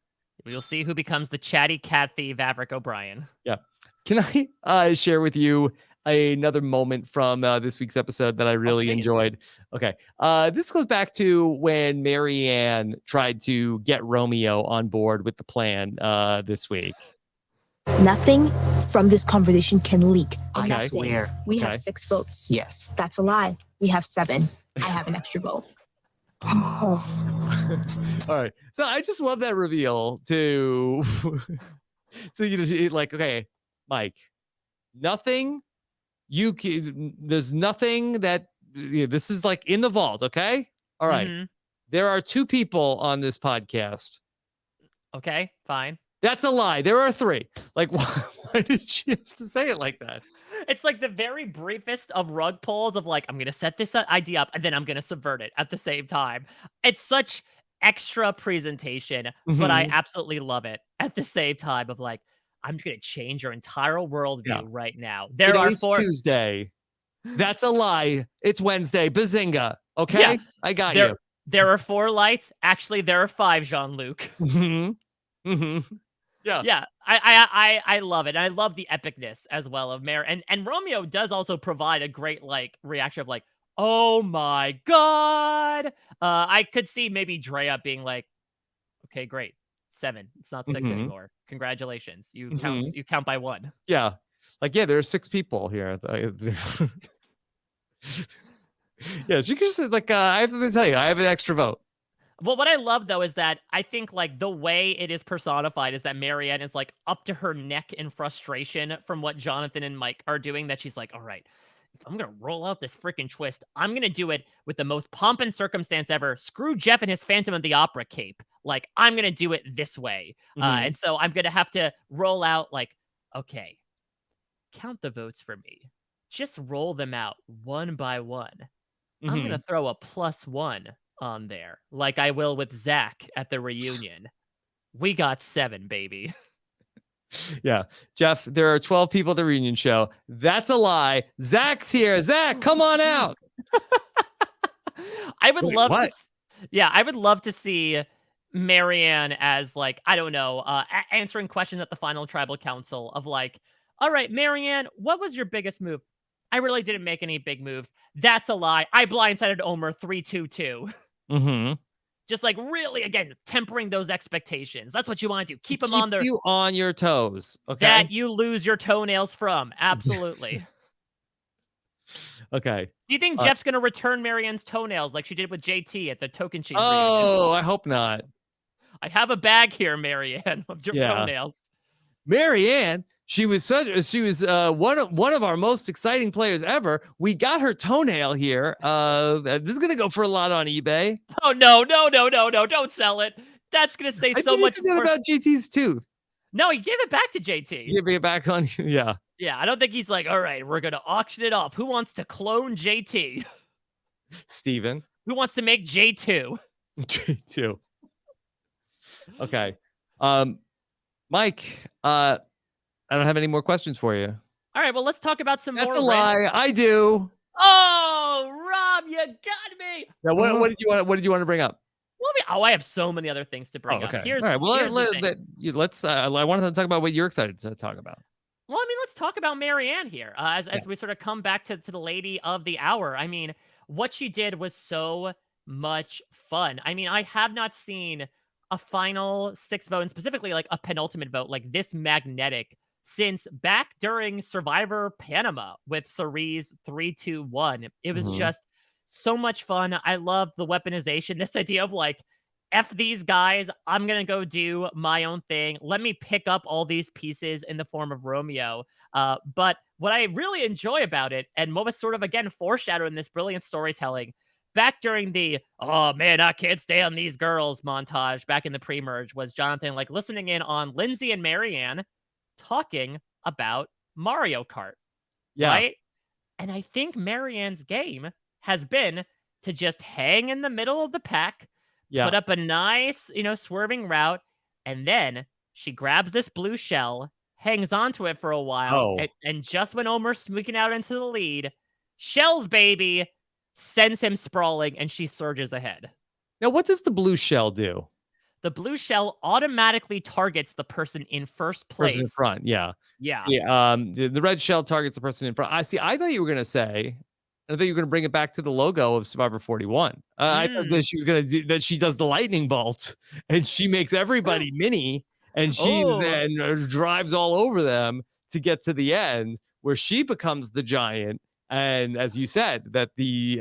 We'll see who becomes the chatty cat thief, Averick O'Brien. Yeah. Can I share with you another moment from this week's episode that I really enjoyed? Okay. This goes back to when Marianne tried to get Romeo on board with the plan this week. Nothing from this conversation can leak. Okay. I swear. We have 6 votes. Yes. That's a lie. We have 7. I have an extra vote. All right. So I just love that reveal to like, okay, Mike, nothing there's nothing that this is like in the vault. Okay. All right. There are 2 people on this podcast. Okay, fine. That's a lie. There are 3. Like, why did she have to say it like that? It's like the very briefest of rug pulls of like, I'm going to set this idea up and then I'm going to subvert it at the same time. It's such extra presentation, but I absolutely love it at the same time of like, I'm going to change your entire worldview right now. Today's Tuesday. That's a lie. It's Wednesday. Bazinga. Okay, Yeah, I got you. There are 4 lights. Actually, there are 5, Jean-Luc. Yeah. Yeah, I love it. And I love the epicness as well of Mare. And Romeo does also provide a great like reaction of like, oh my god. I could see maybe Drea being like, okay, great. 7. It's not 6 anymore. Congratulations. You count by 1. Yeah. Like, yeah, there are 6 people here. Yeah, she could say, like, I have to tell you, I have an extra vote. Well, what I love though is that I think like the way it is personified is that Marianne is like up to her neck in frustration from what Jonathan and Mike are doing. That she's like, all right, if I'm gonna roll out this freaking twist, I'm gonna do it with the most pomp and circumstance ever. Screw Jeff and his Phantom of the Opera cape. Like, I'm gonna do it this way. And so I'm gonna have to roll out like, okay, count the votes for me. Just roll them out one by one. I'm gonna throw a +1 on there, like I will with Zach at the reunion. We got 7, baby. Yeah, Jeff, there are 12 people at the reunion show. That's a lie. Zach's here. Zach, come on out. I would love to. Yeah, I would love to see Marianne as like, I don't know, answering questions at the final tribal council of like, all right, Marianne, what was your biggest move? I really didn't make any big moves. That's a lie. I blindsided Omar 3-2-2. Just like really, again, tempering those expectations. That's what you want to do. Keep them on their. You on your toes. Okay. That you lose your toenails from. Absolutely. Okay. Do you think Jeff's going to return Marianne's toenails like she did with JT at the Token Cheese reunion? I hope not. I have a bag here, Marianne, of your toenails. Marianne, she was one of our most exciting players ever. We got her toenail here. This is gonna go for a lot on eBay. Oh no! Don't sell it. That's gonna say so much more about JT's tooth. No, he gave it back to JT. He gave it back on. Yeah. Yeah, I don't think he's like, all right, we're gonna auction it off. Who wants to clone JT? Steven. Who wants to make J2? J2. Okay. Mike, I don't have any more questions for you. All right, well, let's talk about some more. That's a lie. I do. Oh, Rob, you got me. Now, what did you want to bring up? Well, I have so many other things to bring up. Here's, all right. Well, here's let's. I wanted to talk about what you're excited to talk about. Well, I mean, let's talk about Marianne here as we sort of come back to the lady of the hour. I mean, what she did was so much fun. I mean, I have not seen a final 6 vote, and specifically like a penultimate vote like this magnetic since back during Survivor Panama with Cerise 3-2-1. It was just so much fun. I love the weaponization. This idea of like, F these guys, I'm going to go do my own thing. Let me pick up all these pieces in the form of Romeo. But what I really enjoy about it, and what was sort of, again, foreshadowing this brilliant storytelling, back during the, oh man, I can't stay on these girls montage back in the pre-merge, was Jonathan like listening in on Lindsay and Marianne talking about Mario Kart. Yeah. Right? And I think Marianne's game has been to just hang in the middle of the pack, put up a nice, swerving route, and then she grabs this blue shell, hangs onto it for a while, and just when Omar's sneaking out into the lead, shells, baby, sends him sprawling, and she surges ahead. Now, what does the blue shell do? The blue shell automatically targets the person in first place. Person in front, yeah. Yeah. See, the red shell targets the person in front. I thought you were going to say, I thought you were going to bring it back to the logo of Survivor 41. I thought that she was going to do that. She does the lightning bolt and she makes everybody mini and she then drives all over them to get to the end where she becomes the giant. And as you said, that the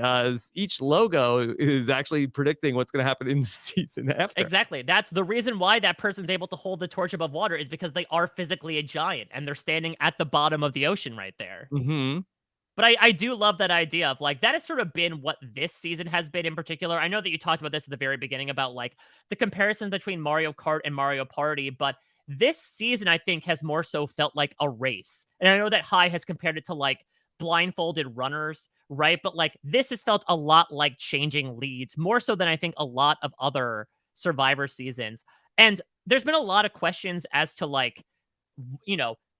each logo is actually predicting what's going to happen in the season after. Exactly. That's the reason why that person's able to hold the torch above water, is because they are physically a giant and they're standing at the bottom of the ocean right there. But I do love that idea of like, that has sort of been what this season has been in particular. I know that you talked about this at the very beginning about like the comparison between Mario Kart and Mario Party, but this season I think has more so felt like a race. And I know that High has compared it to like blindfolded runners, right? But like this has felt a lot like changing leads, more so than I think a lot of other Survivor seasons. And there's been a lot of questions as to like,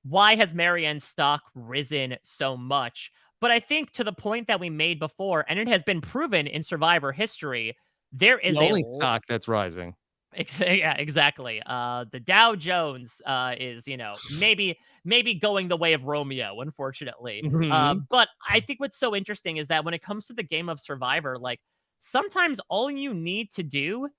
why has Marianne's stock risen so much? But I think to the point that we made before, and it has been proven in Survivor history, there is The only stock that's rising. Yeah, exactly. The Dow Jones is, maybe going the way of Romeo, unfortunately. Mhm. But I think what's so interesting is that when it comes to the game of Survivor, like sometimes all you need to do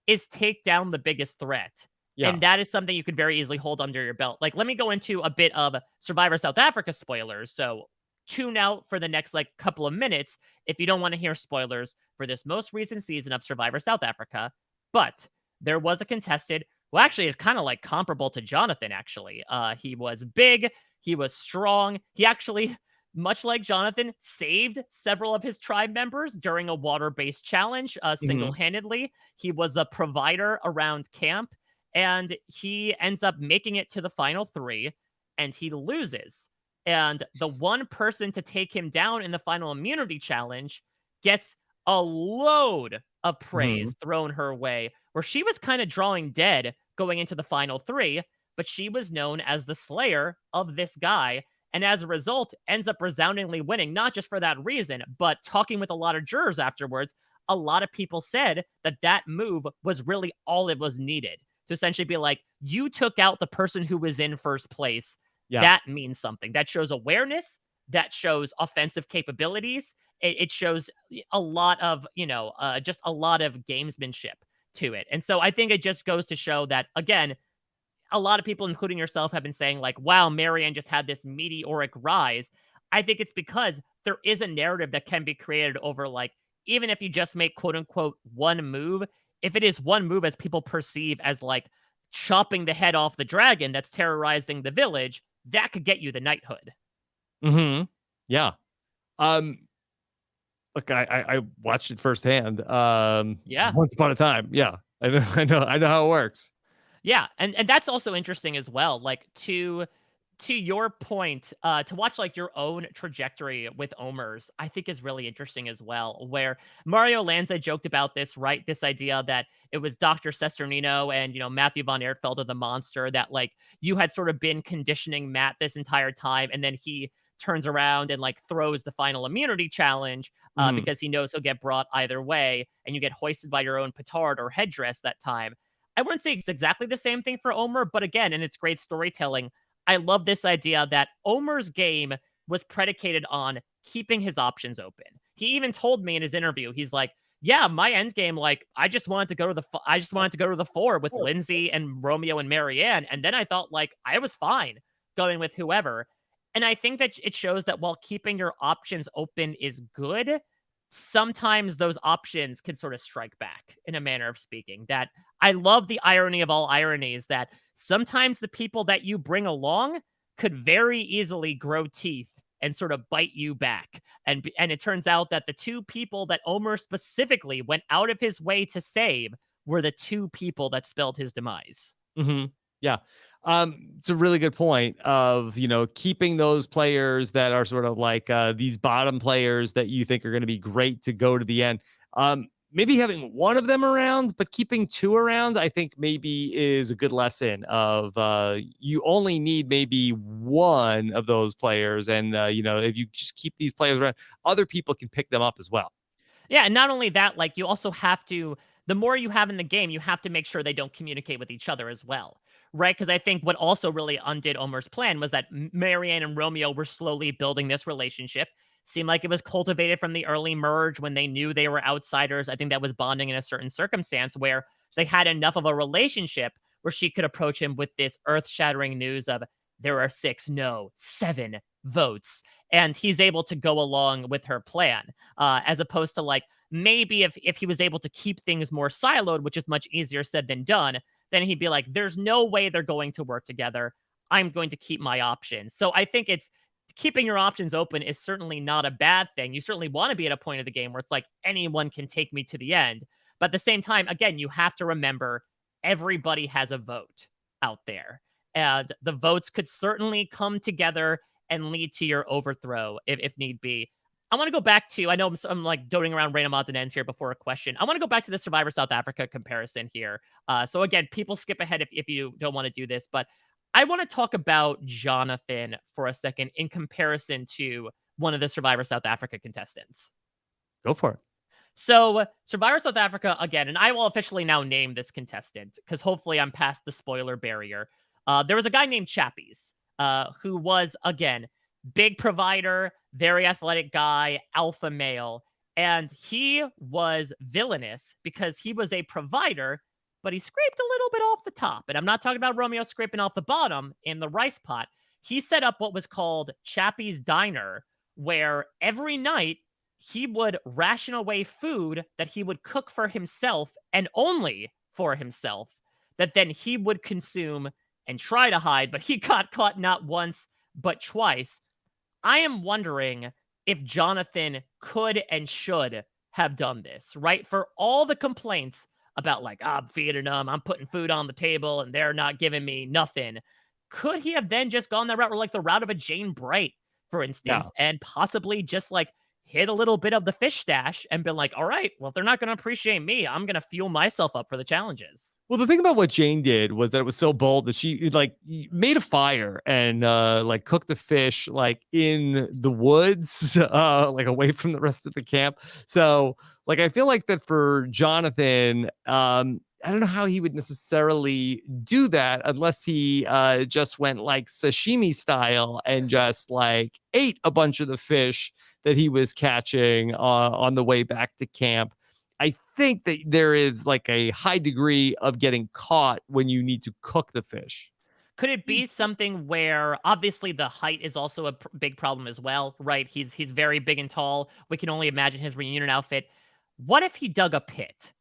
is take down the biggest threat. Yeah. And that is something you could very easily hold under your belt. Like, let me go into a bit of Survivor South Africa spoilers. So tune out for the next like couple of minutes if you don't want to hear spoilers for this most recent season of Survivor South Africa. But there was a contestant who actually is kind of like comparable to Jonathan, actually. He was big, he was strong. He actually, much like Jonathan, saved several of his tribe members during a water-based challenge single-handedly. He was a provider around camp, and he ends up making it to the final 3, and he loses. And the one person to take him down in the final immunity challenge gets a load of praise thrown her way, where she was kind of drawing dead going into the final 3, but she was known as the slayer of this guy. And as a result, ends up resoundingly winning, not just for that reason, but talking with a lot of jurors afterwards, a lot of people said that that move was really all it was needed to essentially be like, you took out the person who was in first place. Yeah. That means something. That shows awareness. That shows offensive capabilities. It shows a lot of, just a lot of gamesmanship to it. And so I think it just goes to show that, again, a lot of people, including yourself, have been saying like, wow, Marianne just had this meteoric rise. I think it's because there is a narrative that can be created over like, even if you just make quote unquote one move, if it is one move as people perceive as like chopping the head off the dragon that's terrorizing the village, that could get you the knighthood. Yeah. Look, I watched it firsthand. Yeah. Once upon a time. Yeah. I know how it works. Yeah, and that's also interesting as well. Like to your point, to watch like your own trajectory with Omer's, I think is really interesting as well. Where Mario Lanza joked about this, right? This idea that it was Dr. Cesternino and Matthew Von Ertfeld of the Monster, that like you had sort of been conditioning Matt this entire time, and then he turns around and like throws the final immunity challenge because he knows he'll get brought either way, and you get hoisted by your own petard or headdress that time. I wouldn't say it's exactly the same thing for Omer, but again, and it's great storytelling, I love this idea that Omer's game was predicated on keeping his options open. He even told me in his interview, he's like, yeah, my end game, like, I just wanted to go to the 4 with Lindsay and Romeo and Marianne, and then I thought, like, I was fine going with whoever. And I think that it shows that while keeping your options open is good, sometimes those options can sort of strike back, in a manner of speaking. That I love the irony of all ironies, that sometimes the people that you bring along could very easily grow teeth and sort of bite you back. And it turns out that the 2 people that Omer specifically went out of his way to save were the 2 people that spelled his demise. Yeah. It's a really good point of, keeping those players that are sort of like these bottom players that you think are going to be great to go to the end. Maybe having one of them around, but keeping 2 around, I think maybe is a good lesson of you only need maybe one of those players. And, if you just keep these players around, other people can pick them up as well. Yeah, and not only that, like you also have to, the more you have in the game, you have to make sure they don't communicate with each other as well, right? Because I think what also really undid Omer's plan was that Marianne and Romeo were slowly building this relationship. Seemed like it was cultivated from the early merge when they knew they were outsiders. I think that was bonding in a certain circumstance where they had enough of a relationship where she could approach him with this earth-shattering news of there are 6, no, 7 votes. And he's able to go along with her plan, as opposed to like maybe if he was able to keep things more siloed, which is much easier said than done, then he'd be like, there's no way they're going to work together. I'm going to keep my options. So I think it's keeping your options open is certainly not a bad thing. You certainly want to be at a point of the game where it's like anyone can take me to the end. But at the same time, again, you have to remember everybody has a vote out there. And the votes could certainly come together and lead to your overthrow if need be. I want to go back to, I know I'm like doting around random odds and ends here before a question. I want to go back to the Survivor South Africa comparison here. So again, people skip ahead if you don't want to do this, but I want to talk about Jonathan for a second in comparison to one of the Survivor South Africa contestants. Go for it. So Survivor South Africa, again, and I will officially now name this contestant because hopefully I'm past the spoiler barrier. There was a guy named Chappies who was, again, big provider, very athletic guy, alpha male. And he was villainous because he was a provider, but he scraped a little bit off the top. And I'm not talking about Romeo scraping off the bottom in the rice pot. He set up what was called Chappie's Diner, where every night he would ration away food that he would cook for himself and only for himself, that then he would consume and try to hide, but he got caught not once, but twice. I am wondering if Jonathan could and should have done this, right? For all the complaints about like, I'm feeding them, I'm putting food on the table, and they're not giving me nothing. Could he have then just gone that route, or like the route of a Jane Bright, for instance, and possibly just like hit a little bit of the fish stash and been like, all right, well, if they're not going to appreciate me, I'm going to fuel myself up for the challenges. Well, the thing about what Jane did was that it was so bold that she like made a fire and like cooked the fish like in the woods, like away from the rest of the camp. So like I feel like that for Jonathan, I don't know how he would necessarily do that unless he just went like sashimi style and just like ate a bunch of the fish that he was catching on the way back to camp. I think that there is like a high degree of getting caught when you need to cook the fish. Could it be something where obviously the height is also a big problem as well, right? He's very big and tall. We can only imagine his reunion outfit. What if he dug a pit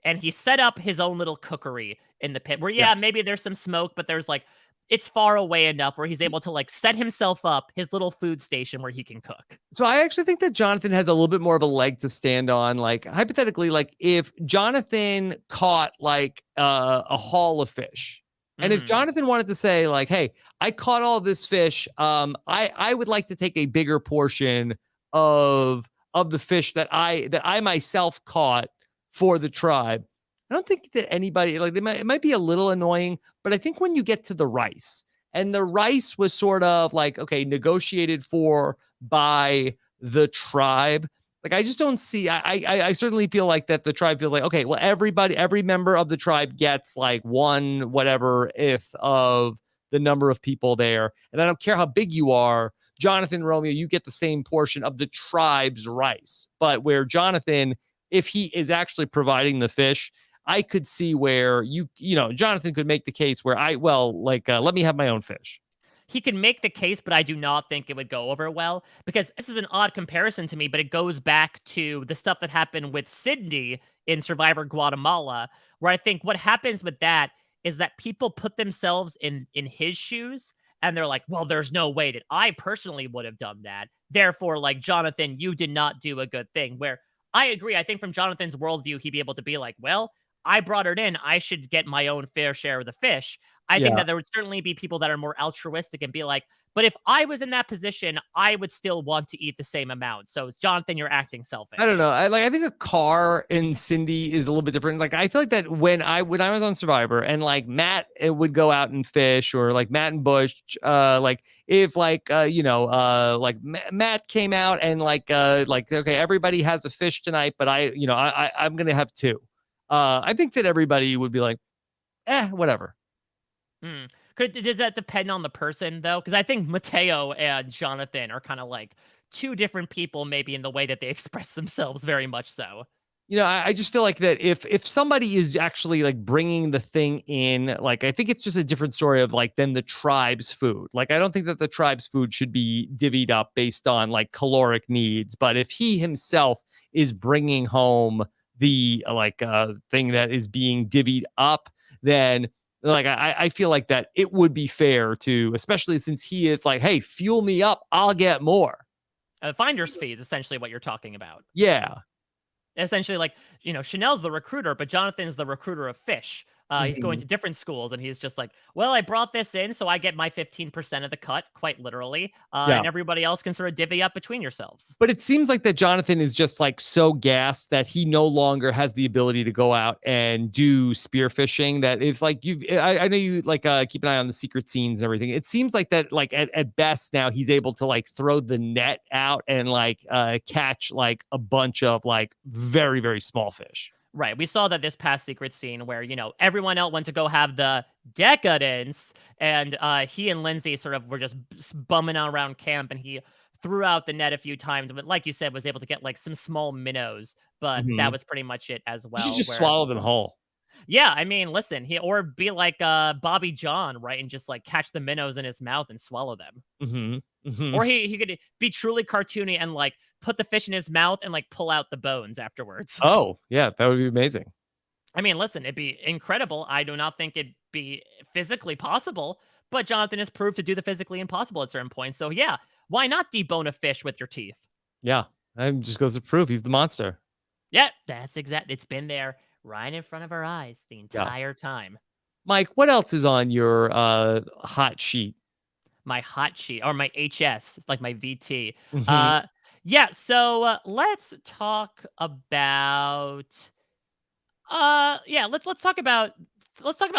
and he set up his own little cookery in the pit where, maybe there's some smoke, but there's like, it's far away enough where he's able to like set himself up his little food station where he can cook. So I actually think that Jonathan has a little bit more of a leg to stand on. Like hypothetically, like if Jonathan caught like a haul of fish, and if Jonathan wanted to say like, hey, I caught all this fish, I would like to take a bigger portion of the fish that I myself caught for the tribe. I don't think that anybody like it might be a little annoying, but I think when you get to the rice, and the rice was sort of like, okay, negotiated for by the tribe. Like, I just don't see, I certainly feel like that the tribe feels like, okay, well, every member of the tribe gets like one, whatever, if of the number of people there. And I don't care how big you are, Jonathan, Romeo, you get the same portion of the tribe's rice. But where Jonathan, if he is actually providing the fish, I could see where you know, Jonathan could make the case where let me have my own fish. He can make the case, but I do not think it would go over well because this is an odd comparison to me, but it goes back to the stuff that happened with Sydney in Survivor Guatemala, where I think what happens with that is that people put themselves in his shoes and they're like, well, there's no way that I personally would have done that. Therefore, like, Jonathan, you did not do a good thing. Where I agree. I think from Jonathan's worldview, he'd be able to be like, well, I brought it in. I should get my own fair share of the fish. I think that there would certainly be people that are more altruistic and be like, but if I was in that position, I would still want to eat the same amount. So it's Jonathan, you're acting selfish. I don't know. I think a car in Cindy is a little bit different. Like, I feel like that when I was on Survivor and like Matt would go out and fish, or like Matt and Bush, like if like, like Matt came out and like, okay, everybody has a fish tonight, but I'm going to have two. I think that everybody would be like, whatever. Does that depend on the person, though? Because I think Mateo and Jonathan are kind of like two different people, maybe in the way that they express themselves, very much so. You know, I just feel like that if somebody is actually like bringing the thing in, like, I think it's just a different story of like than the tribe's food. Like, I don't think that the tribe's food should be divvied up based on like caloric needs. But if he himself is bringing home the thing that is being divvied up, then like I feel like that it would be fair to, especially since he is like, hey, fuel me up, I'll get more. Finder's fee is essentially what you're talking about. Yeah. Essentially, like, Chanel's the recruiter, but Jonathan's the recruiter of fish. He's going to different schools, and he's just like, well, I brought this in, so I get my 15% of the cut, quite literally, and everybody else can sort of divvy up between yourselves. But it seems like that Jonathan is just like so gassed that he no longer has the ability to go out and do spearfishing. That it's like I know you like keep an eye on the secret scenes and everything. It seems like that like at best now he's able to like throw the net out and like catch like a bunch of like very, very small fish. Right. We saw that this past secret scene where, everyone else went to go have the decadence, and he and Lindsay sort of were just bumming around camp, and he threw out the net a few times, but like you said, was able to get like some small minnows, but that was pretty much it as well. You should just swallow them whole. Yeah, I mean, listen, or be like Bobby John, right, and just like catch the minnows in his mouth and swallow them. Or he could be truly cartoony and like put the fish in his mouth and like pull out the bones afterwards. Oh, yeah, that would be amazing. I mean, listen, it'd be incredible. I do not think it'd be physically possible, but Jonathan has proved to do the physically impossible at certain points. So yeah, why not debone a fish with your teeth? Yeah, it just goes to prove he's the monster. Yeah, that's exact. It's been there right in front of our eyes the entire time. Mike, what else is on your hot sheet? My hot sheet, or my HS, it's like my VT. Yeah, so let's talk about let's talk about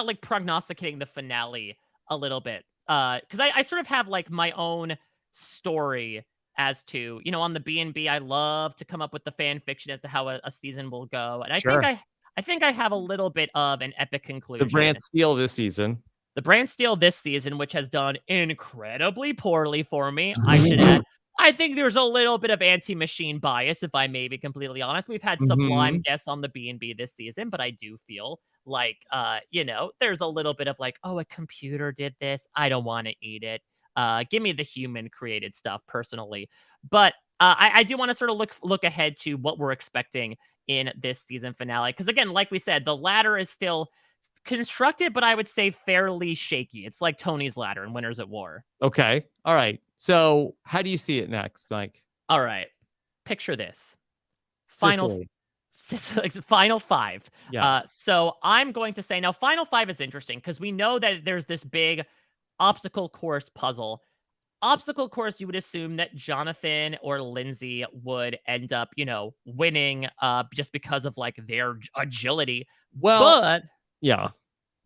like prognosticating the finale a little bit. Because I sort of have like my own story as to, on the B&B, I love to come up with the fan fiction as to how a season will go. And I think I have a little bit of an epic conclusion. The brand steal this season. The brand steal this season, which has done incredibly poorly for me. I should add. I think there's a little bit of anti-machine bias, if I may be completely honest. We've had sublime guests on the B&B this season, but I do feel like, there's a little bit of like, oh, a computer did this. I don't want to eat it. Give me the human-created stuff, personally. But I do want to sort of look ahead to what we're expecting in this season finale. Because again, like we said, the ladder is still constructed, but I would say fairly shaky. It's like Tony's ladder in Winners at War. Okay. All right. So how do you see it next, Mike? All right. Picture this. Final five. Yeah. So I'm going to say now final five is interesting because we know that there's this big obstacle course puzzle. Obstacle course, you would assume that Jonathan or Lindsay would end up, winning just because of like their agility. Well, but yeah,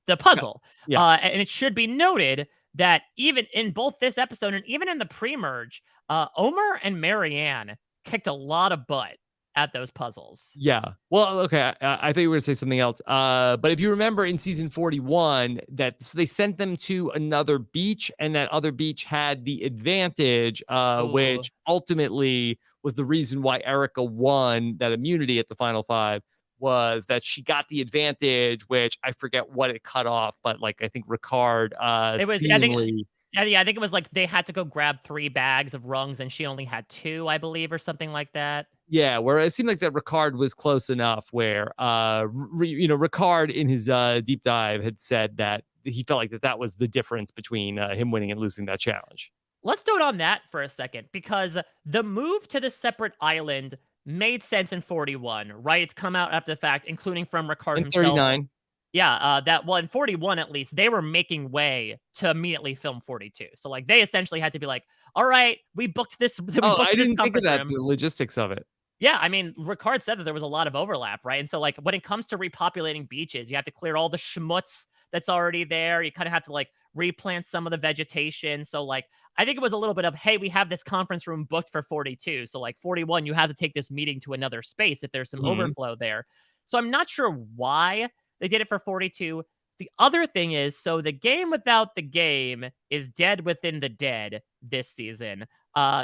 the puzzle. Yeah. And it should be noted that even in both this episode and even in the pre-merge, Omar and Marianne kicked a lot of butt at those puzzles. Yeah. Well, okay. I thought you were going to say something else. But if you remember in season 41, so they sent them to another beach, and that other beach had the advantage, which ultimately was the reason why Erica won that immunity at the final five. Was that she got the advantage, which I forget what it cut off, but like I think Ricard it was seemingly... I think it was like they had to go grab 3 bags of rungs and she only had 2, I believe, or something like that. Yeah, where it seemed like that Ricard was close enough where Ricard in his deep dive had said that he felt like that was the difference between him winning and losing that challenge. Let's do it on that for a second, because the move to the separate island made sense in 41, right? It's come out after the fact, including from Ricard in himself. 39. Yeah, in 41 at least, they were making way to immediately film 42. So like they essentially had to be like, all right, we booked this. I didn't think of that, the logistics of it. Yeah, I mean, Ricard said that there was a lot of overlap, right? And so like when it comes to repopulating beaches, you have to clear all the schmutz that's already there. You kind of have to like replant some of the vegetation. So like, I think it was a little bit of, hey, we have this conference room booked for 42. So like 41, you have to take this meeting to another space if there's some overflow there. So I'm not sure why they did it for 42. The other thing is, so the game without the game is dead within the dead this season.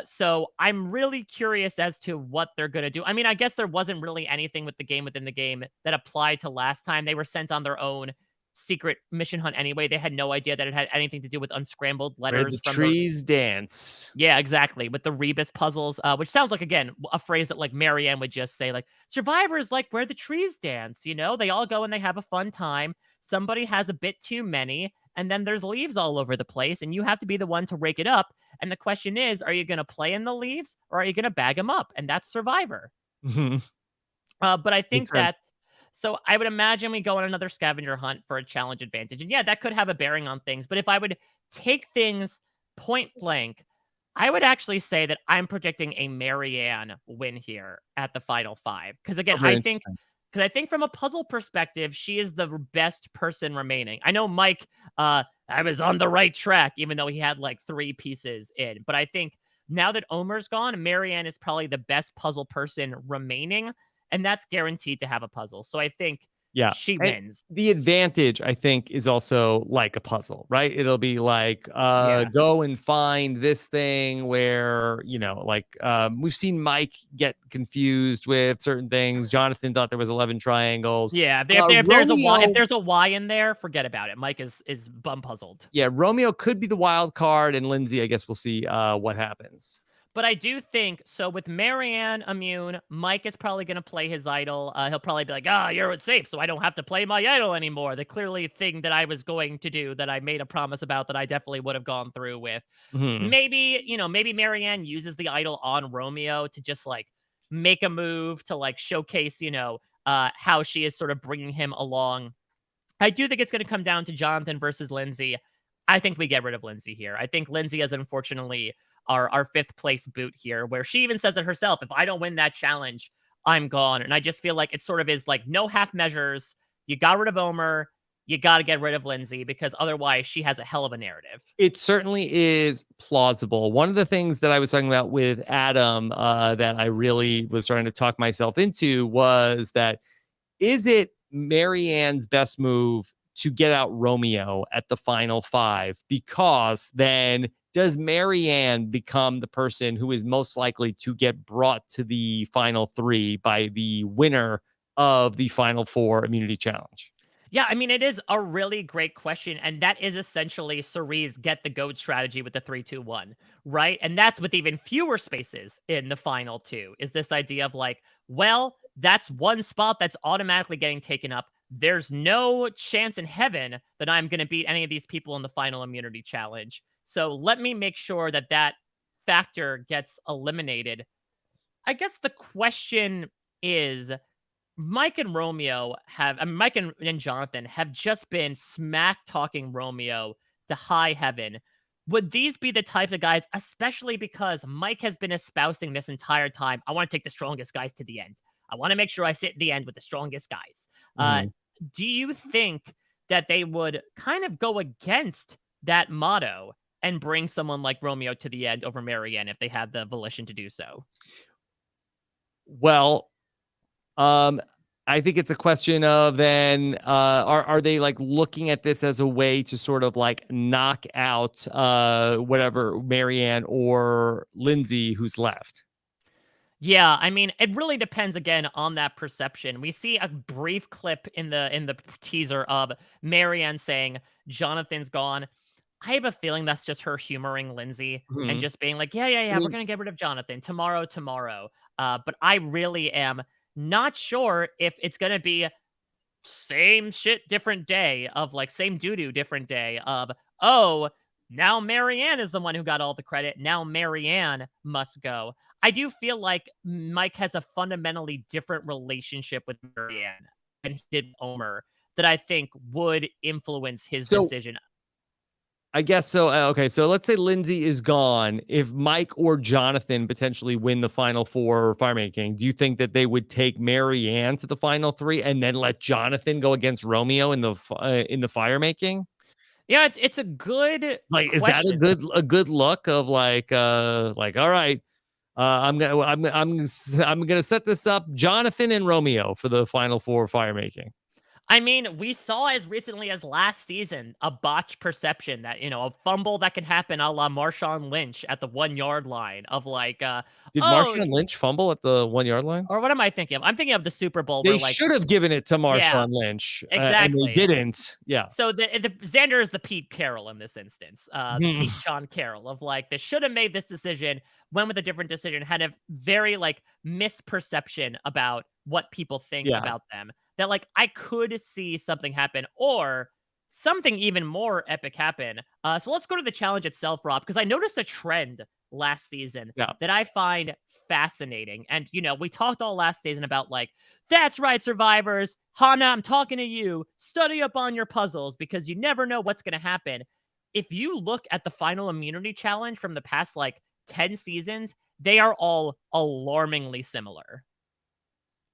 So I'm really curious as to what they're going to do. I mean, I guess there wasn't really anything with the game within the game that applied to last time. They were sent on their own secret mission hunt anyway. They had no idea that it had anything to do with unscrambled letters. Where the trees dance. Yeah, exactly. With the rebus puzzles, which sounds like, again, a phrase that like Marianne would just say, like, Survivors like where the trees dance. They all go and they have a fun time. Somebody has a bit too many, and then there's leaves all over the place, and you have to be the one to rake it up. And the question is, are you going to play in the leaves or are you going to bag them up? And that's Survivor. But I think that So I would imagine we go on another scavenger hunt for a challenge advantage. And yeah, that could have a bearing on things. But if I would take things point blank, I would actually say that I'm predicting a Marianne win here at the final 5. Because again, Oh, very interesting. I think from a puzzle perspective, she is the best person remaining. I know Mike, I was on the right track, even though he had like 3 pieces in. But I think now that Omar's gone, Marianne is probably the best puzzle person remaining, and that's guaranteed to have a puzzle. So I think Yeah. she And wins. the advantage, I think, is also like a puzzle, right? It'll be like, Yeah. go and find this thing where, we've seen Mike get confused with certain things. Jonathan thought there was 11 triangles. Yeah, if there's a Y, Romeo, if there's a Y in there, forget about it. Mike is bum puzzled. yeah, Romeo could be the wild card, and Lindsay, I guess we'll see what happens. But I do think, so with Marianne immune, Mike is probably going to play his idol. He'll probably be like, you're safe, so I don't have to play my idol anymore. The clearly thing that I was going to do, that I made a promise about, that I definitely would have gone through with. Mm-hmm. Maybe Marianne uses the idol on Romeo to just like make a move to like showcase, how she is sort of bringing him along. I do think it's going to come down to Jonathan versus Lindsay. I think we get rid of Lindsay here. I think Lindsay is unfortunately our 5th place boot here, where she even says it herself, if I don't win that challenge, I'm gone. And I just feel like it sort of is like no half measures. You got rid of Omar. You got to get rid of Lindsay, because otherwise she has a hell of a narrative. It certainly is plausible. One of the things that I was talking about with Adam that I really was trying to talk myself into was that, is it Marianne's best move to get out Romeo at the final 5? Because then does Marianne become the person who is most likely to get brought to the final 3 by the winner of the final 4 immunity challenge? Yeah, I mean, it is a really great question. And that is essentially Cerie's get the goat strategy with the 3-2-1, right? And that's with even fewer spaces in the final 2, is this idea of like, well, that's one spot that's automatically getting taken up. There's no chance in heaven that I'm going to beat any of these people in the final immunity challenge. So let me make sure that that factor gets eliminated. I guess the question is, Mike and Jonathan have just been smack talking Romeo to high heaven. Would these be the types of guys, especially because Mike has been espousing this entire time, I want to take the strongest guys to the end. I want to make sure I sit at the end with the strongest guys. Do you think that they would kind of go against that motto and bring someone like Romeo to the end over Marianne if they had the volition to do so? Well, I think it's a question of then are they like looking at this as a way to sort of like knock out whatever Marianne or Lindsay who's left? Yeah, I mean, it really depends again on that perception. We see a brief clip in the teaser of Marianne saying Jonathan's gone. I have a feeling that's just her humoring Lindsay and just being like, yeah, we're gonna get rid of Jonathan tomorrow. But I really am not sure if it's gonna be same shit, different day, of like same doo-doo, different day of, oh, now Marianne is the one who got all the credit. Now Marianne must go. I do feel like Mike has a fundamentally different relationship with Marianne than he did with Omar that I think would influence his decision. I guess so. Okay, so let's say Lindsay is gone. If Mike or Jonathan potentially win the final 4 firemaking, do you think that they would take Marianne to the final 3 and then let Jonathan go against Romeo in the firemaking? Yeah, it's a good like. question. Is that a good look of like all right, I'm gonna set this up, Jonathan and Romeo, for the final 4 firemaking. I mean, we saw as recently as last season a botch perception that, a fumble that could happen a la Marshawn Lynch at the 1-yard line of like, did Marshawn Lynch fumble at the 1-yard line? Or what am I thinking of? I'm thinking of the Super Bowl. They where, like, should have given it to Marshawn Lynch. Exactly. And they didn't. Yeah. So the Xander is the Pete Carroll in this instance. The Pete Sean Carroll of like, they should have made this decision, went with a different decision, had a very like misperception about what people think about them. That like I could see something happen, or something even more epic happen. So let's go to the challenge itself, Rob, because I noticed a trend last season that I find fascinating. And, we talked all last season about like, that's right, survivors. Hana, I'm talking to you. Study up on your puzzles because you never know what's going to happen. If you look at the final immunity challenge from the past like 10 seasons, they are all alarmingly similar.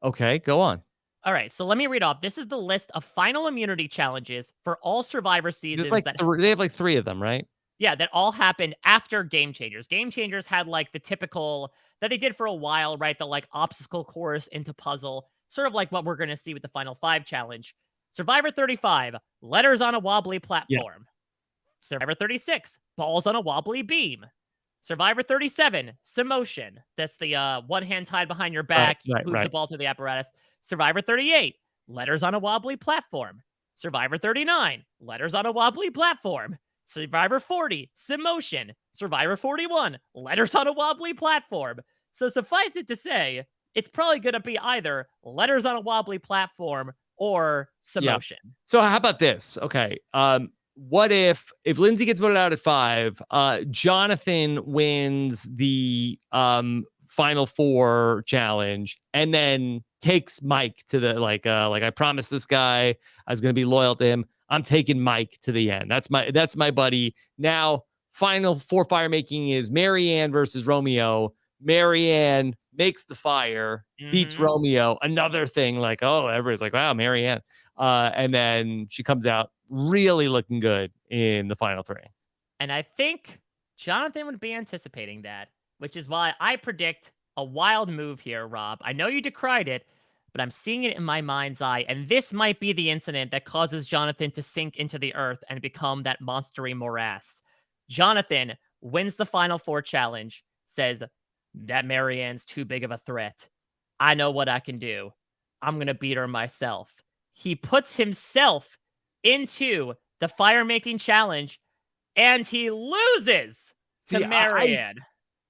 Okay, go on. All right, so let me read off. This is the list of final immunity challenges for all Survivor seasons. There's like they have like 3 of them, right? Yeah, that all happened after Game Changers. Game Changers had like the typical that they did for a while, right? The like obstacle course into puzzle, sort of like what we're going to see with the Final 5 challenge. Survivor 35, letters on a wobbly platform. Yeah. Survivor 36, balls on a wobbly beam. Survivor 37, Samotion. That's the one hand tied behind your back, move the ball through the apparatus. Survivor 38, letters on a wobbly platform. Survivor 39, letters on a wobbly platform. Survivor 40, Samotion. Survivor 41, letters on a wobbly platform. So suffice it to say, it's probably going to be either letters on a wobbly platform or Samotion. Yeah. So how about this? Okay. What if Lindsay gets voted out at 5, Jonathan wins the Final 4 challenge and then takes Mike to the like I promised this guy I was going to be loyal to him. I'm taking Mike to the end. That's my buddy. Now, Final 4 fire making is Marianne versus Romeo. Marianne makes the fire, beats Romeo. Another thing, like, oh, everybody's like, wow, Marianne. And then she comes out really looking good in the Final 3. And I think Jonathan would be anticipating that, which is why I predict a wild move here, Rob. I know you decried it, but I'm seeing it in my mind's eye, and this might be the incident that causes Jonathan to sink into the earth and become that monstery morass. Jonathan wins the Final 4 challenge, says, that Marianne's too big of a threat. I know what I can do. I'm going to beat her myself. He puts himself into the fire-making challenge, and he loses to Marianne.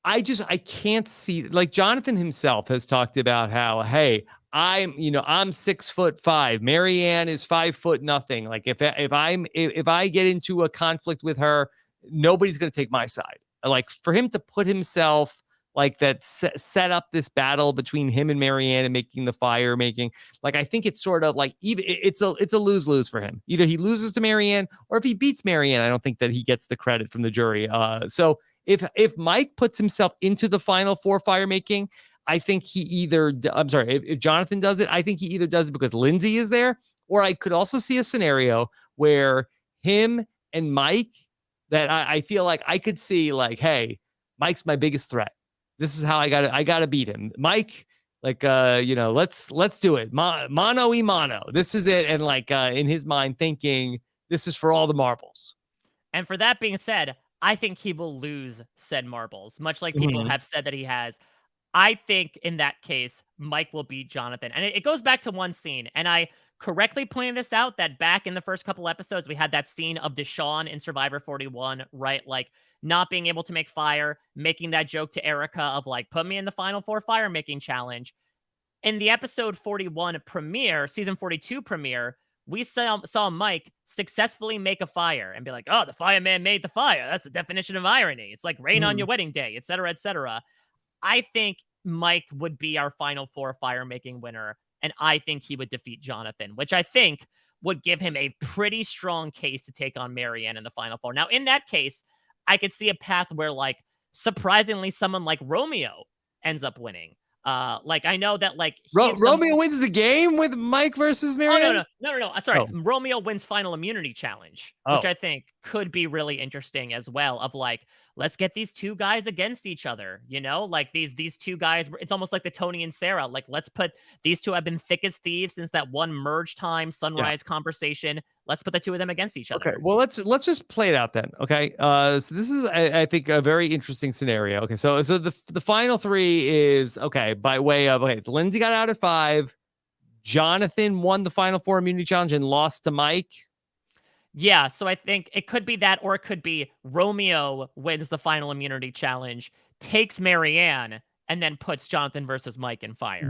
I can't see, like, Jonathan himself has talked about how, hey, I'm 6'5". Marianne is 5 foot nothing. Like if I get into a conflict with her, nobody's going to take my side. Like for him to put himself like that, set up this battle between him and Marianne and making the fire making, like, I think it's sort of like, even it's a lose-lose for him. Either he loses to Marianne, or if he beats Marianne, I don't think that he gets the credit from the jury. So if Mike puts himself into the Final 4 fire making, I think he either, if Jonathan does it, I think he either does it because Lindsay is there, or I could also see a scenario where him and Mike, that I feel like I could see, like, hey, Mike's my biggest threat. This is how I gotta beat him. Mike, like, let's do it. Mano y mano. This is it. And like, in his mind thinking, this is for all the marbles. And for that being said, I think he will lose said marbles, much like people have said that he has. I think in that case, Mike will beat Jonathan. And it goes back to one scene. And I correctly pointed this out, that back in the first couple episodes, we had that scene of Deshaun in Survivor 41, right? Like not being able to make fire, making that joke to Erica of like, put me in the Final 4 fire making challenge. In the episode 41 premiere, season 42 premiere, we saw Mike successfully make a fire and be like, oh, the fireman made the fire. That's the definition of irony. It's like rain on your wedding day, et cetera, et cetera. I think Mike would be our Final 4 fire-making winner, and I think he would defeat Jonathan, which I think would give him a pretty strong case to take on Marianne in the Final 4. Now, in that case, I could see a path where, like, surprisingly, someone like Romeo ends up winning. Like, I know that, like... Romeo wins the game with Mike versus Marianne? Oh, no. Sorry. Romeo wins Final Immunity Challenge, which I think could be really interesting as well, of, like, let's get these two guys against each other, you know? Like, these two guys, it's almost like the Tony and Sarah. Like, let's put... These two have been thick as thieves since that one merge time, sunrise conversation. Let's put the two of them against each other. Okay, well, let's just play it out then, okay? So this is, I think, a very interesting scenario. Okay, so the Final 3 is, okay, by way of, okay, Lindsay got out at 5. Jonathan won the Final 4 immunity challenge and lost to Mike. Yeah, so I think it could be that, or it could be Romeo wins the Final immunity challenge, takes Marianne, and then puts Jonathan versus Mike in fire.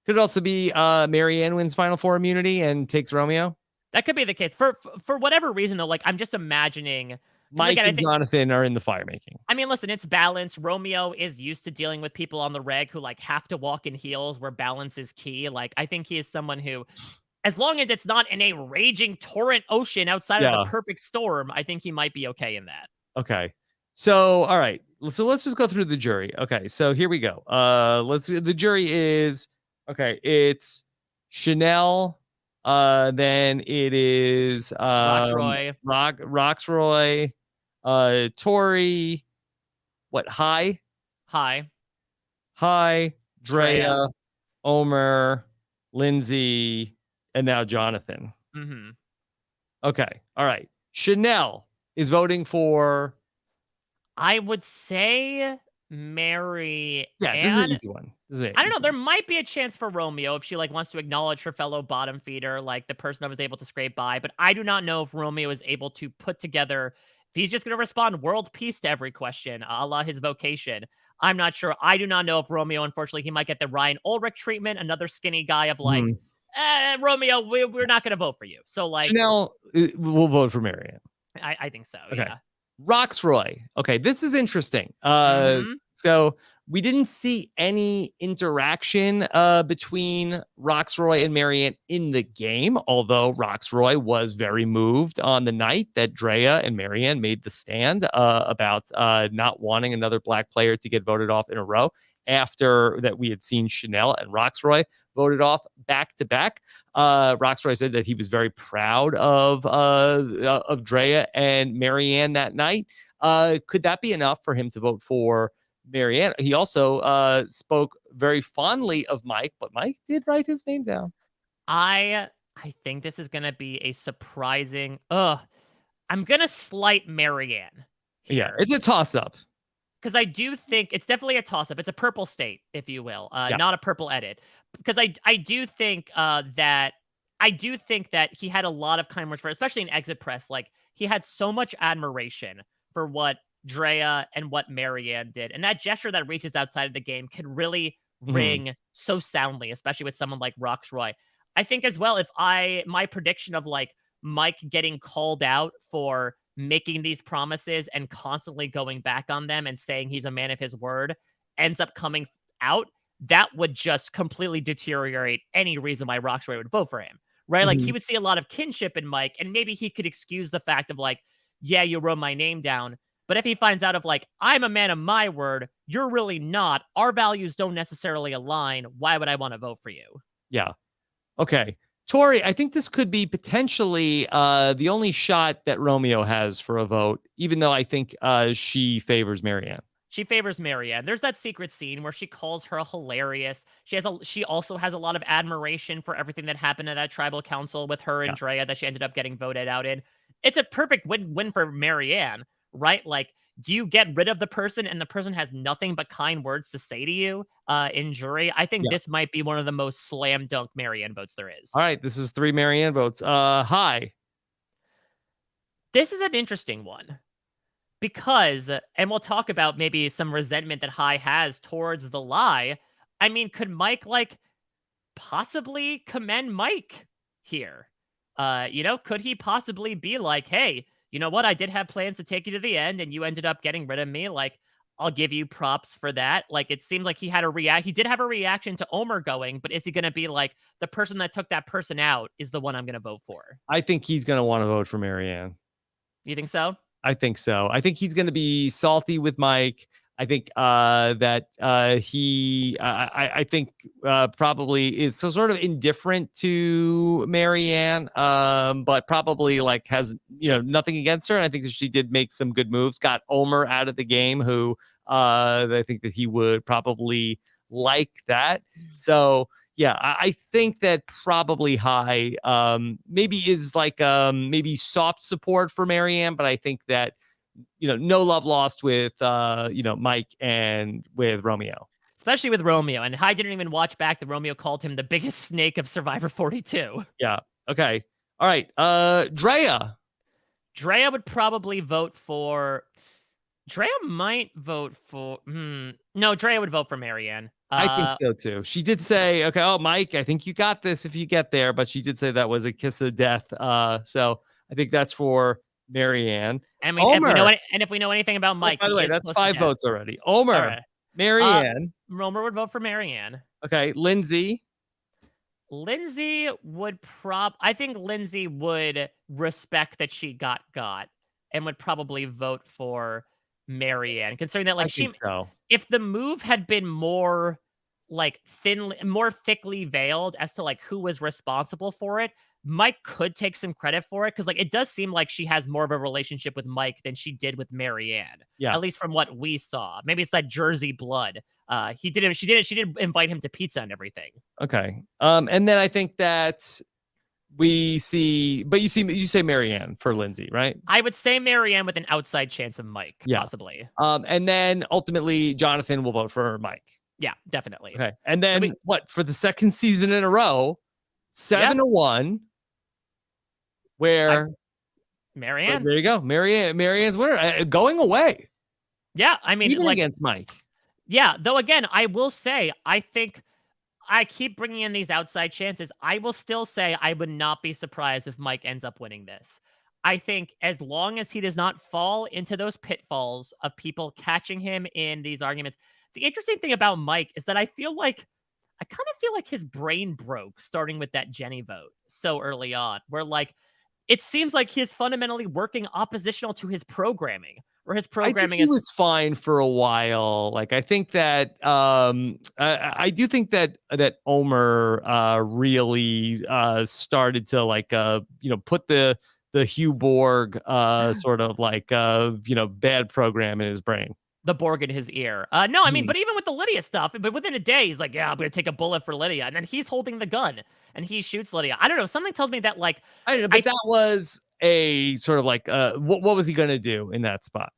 Could it also be Marianne wins Final 4 immunity and takes Romeo? That could be the case. For whatever reason, though, like, I'm just imagining Mike and Jonathan are in the fire making. I mean, listen, it's balance. Romeo is used to dealing with people on the reg who like have to walk in heels where balance is key. Like, I think he is someone who, as long as it's not in a raging torrent ocean outside of the perfect storm, I think he might be okay in that. Okay. So, all right. So let's just go through the jury. Okay. So here we go. The jury is, okay. It's Chanel. Then it is, Roxroy. Roxroy, Tori, what? Hi, Drea, Omer, Lindsay, and now Jonathan. Mm-hmm. Okay. All right. Chanel is voting for, I would say, Mary. Yeah, this is an easy one. I don't know. There might be a chance for Romeo if she like wants to acknowledge her fellow bottom feeder, like the person that was able to scrape by. But I do not know if Romeo is able to put together. If he's just going to respond world peace to every question, a la his vocation. I'm not sure. I do not know if Romeo, unfortunately, he might get the Ryan Ulrich treatment, another skinny guy of like, Romeo, we're not going to vote for you. So like Chanel will vote for Marianne. I think so. Okay. Yeah. Roxroy. Okay, this is interesting. So we didn't see any interaction between Roxroy and Marianne in the game, although Roxroy was very moved on the night that Drea and Marianne made the stand about not wanting another black player to get voted off in a row after that we had seen Chanel and Roxroy voted off back to back. Roxroy said that he was very proud of Drea and Marianne that night. Could that be enough for him to vote for Marianne? He also spoke very fondly of Mike, but Mike did write his name down. I think this is gonna be a surprising. I'm gonna slight Marianne here. Yeah, it's a toss-up. Because I do think it's definitely a toss-up. It's a purple state, if you will, not a purple edit. Because I do think that he had a lot of kind words for, especially in Exit Press. Like he had so much admiration for what Drea and what Marianne did, and that gesture that reaches outside of the game can really ring so soundly, especially with someone like Roxroy. I think as well, if my prediction of like Mike getting called out for making these promises and constantly going back on them and saying he's a man of his word ends up coming out, that would just completely deteriorate any reason why Roxroy would vote for him, right? Like he would see a lot of kinship in Mike, and maybe he could excuse the fact of like, yeah, you wrote my name down. But if he finds out of like, I'm a man of my word, you're really not, our values don't necessarily align, why would I want to vote for you? Yeah. Okay. Tori, I think this could be potentially the only shot that Romeo has for a vote, even though I think she favors Marianne. She favors Marianne. There's that secret scene where she calls her hilarious. She also has a lot of admiration for everything that happened at that tribal council with her and Drea that she ended up getting voted out in. It's a perfect win-win for Marianne, right? Like, do you get rid of the person and the person has nothing but kind words to say to you in jury? I think this might be one of the most slam dunk Marianne votes there is. All right, this is 3 Marianne votes. Hi. This is an interesting one because, and we'll talk about maybe some resentment that Hi has towards the lie. I mean, could Mike like possibly commend Mike here? Could he possibly be like, hey, you know what? I did have plans to take you to the end and you ended up getting rid of me. Like, I'll give you props for that. Like, it seemed like he did have a reaction to Omar going, but is he going to be like, the person that took that person out is the one I'm going to vote for? I think he's going to want to vote for Marianne. You think so? I think so. I think he's going to be salty with Mike. I think that I think probably is so sort of indifferent to Marianne, but probably like has nothing against her. And I think that she did make some good moves. Got Omar out of the game, who I think that he would probably like that. So yeah, I think that probably High maybe is like maybe soft support for Marianne, but I think that no love lost with Mike and with Romeo. Especially with Romeo. And High didn't even watch back that Romeo called him the biggest snake of Survivor 42. Yeah. Okay. All right. Drea. Drea would probably vote for... Drea might vote for... No, Drea would vote for Marianne. I think so too. She did say, okay, oh, Mike, I think you got this if you get there. But she did say that was a kiss of death. So I think that's for Marianne. And if we know anything about Mike, by the way, that's 5 votes already. All Omar, right. Marianne. Romer would vote for Marianne. Okay, Lindsay. Lindsay would I think Lindsay would respect that she got and would probably vote for Marianne, considering that, like, if the move had been more like more thickly veiled as to like who was responsible for it, Mike could take some credit for it, because like it does seem like she has more of a relationship with Mike than she did with Marianne. Yeah. At least from what we saw. Maybe it's that Jersey blood. She did invite him to pizza and everything. Okay. And then I think that we see, but you say Marianne for Lindsay, right? I would say Marianne with an outside chance of Mike, possibly. And then ultimately Jonathan will vote for Mike. Yeah, definitely. Okay. And then for the second season in a row, 7-1, where Marianne. There you go. Marianne's winner, going away. Yeah, I mean, even against Mike. Yeah, though again, I will say, I think I keep bringing in these outside chances. I will still say I would not be surprised if Mike ends up winning this. I think as long as he does not fall into those pitfalls of people catching him in these arguments. The interesting thing about Mike is that I kind of feel like his brain broke starting with that Jenny vote so early on, where like it seems like he's fundamentally working oppositional to his programming. Or his programming. I think he was fine for a while. Like I think that I do think that Omar really started to like put the Hugh Borg sort of like bad program in his brain. The Borg in his ear. No, I mean, but even with the Lydia stuff, but within a day, he's like, yeah, I'm going to take a bullet for Lydia. And then he's holding the gun and he shoots Lydia. I don't know. Something tells me that like, I don't know, but that was a sort of like, what was he going to do in that spot?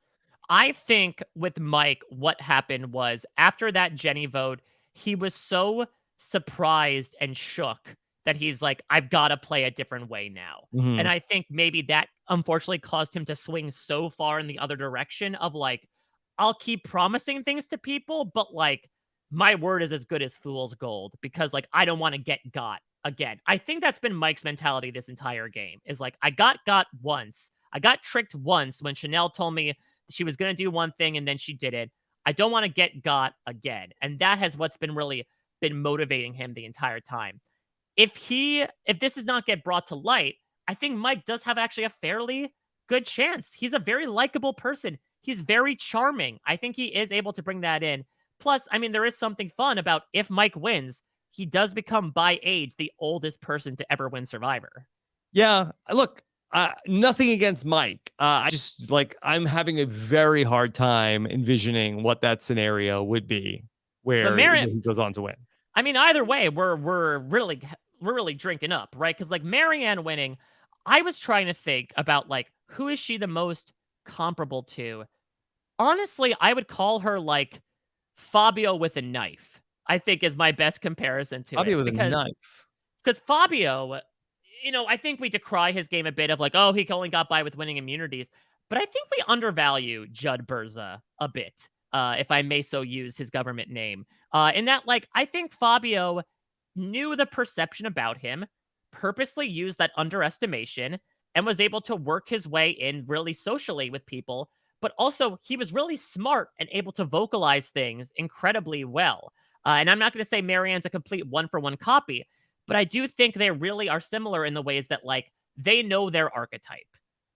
I think with Mike, what happened was after that Jenny vote, he was so surprised and shook that he's like, I've got to play a different way now. Mm-hmm. And I think maybe that unfortunately caused him to swing so far in the other direction of like, I'll keep promising things to people, but like my word is as good as fool's gold because like I don't want to get got again. I think that's been Mike's mentality this entire game is like I got once. I got tricked once when Chanel told me she was going to do one thing and then she did it. I don't want to get got again. And that has what's been really been motivating him the entire time. If this does not get brought to light, I think Mike does have actually a fairly good chance. He's a very likable person. He's very charming. I think he is able to bring that in. Plus, I mean, there is something fun about if Mike wins, he does become by age the oldest person to ever win Survivor. Yeah, look, nothing against Mike. I just like I'm having a very hard time envisioning what that scenario would be where he goes on to win. I mean, either way, we're really drinking up, right? Because like Marianne winning, I was trying to think about like who is she the most comparable to. Honestly, I would call her like Fabio with a knife, I think is my best comparison to Fabio it. with a knife. Because Fabio, I think we decry his game a bit of like, oh, he only got by with winning immunities. But I think we undervalue Judd Berza a bit, if I may so use his government name. In that, like, I think Fabio knew the perception about him, purposely used that underestimation, and was able to work his way in really socially with people. But also, he was really smart and able to vocalize things incredibly well. And I'm not going to say Marianne's a complete one-for-one copy, but I do think they really are similar in the ways that, like, they know their archetype.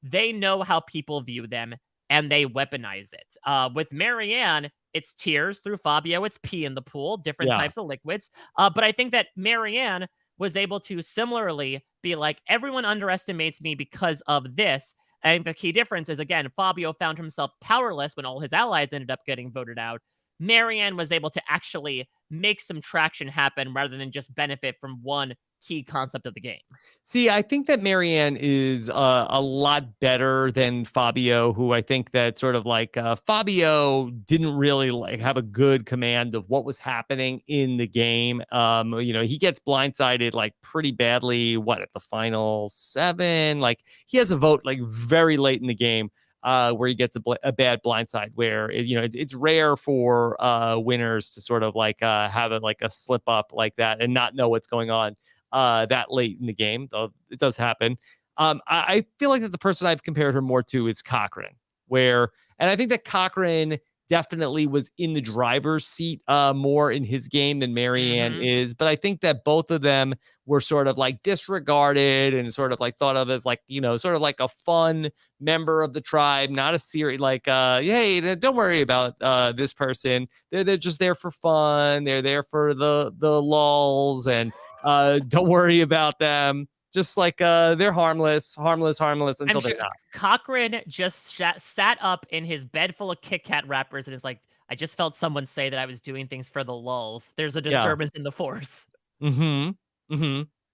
They know how people view them, and they weaponize it. With Marianne, it's tears. Through Fabio, it's pee in the pool, different types of liquids. But I think that Marianne was able to similarly be like, everyone underestimates me because of this. And the key difference is, again, Fabio found himself powerless when all his allies ended up getting voted out. Marianne was able to actually make some traction happen rather than just benefit from one key concept of the game. See, I think that Marianne is a lot better than Fabio, who I think that sort of like Fabio didn't really like have a good command of what was happening in the game. He gets blindsided like pretty badly. At the final 7? Like he has a vote like very late in the game. Where he gets a bad blindside, where it's rare for winners to sort of like have a slip up like that and not know what's going on that late in the game, though it does happen. I feel like that the person I've compared her more to is Cochran, and I think that Cochran definitely was in the driver's seat more in his game than Marianne is. But I think that both of them were sort of like disregarded and sort of like thought of as like, sort of like a fun member of the tribe, not a serious like, hey, don't worry about this person. They're just there for fun. They're there for the lulls, and don't worry about them. Just like they're harmless until they're not. Cochran just sat up in his bed full of Kit Kat wrappers and is like, I just felt someone say that I was doing things for the lulls. There's a disturbance in the force.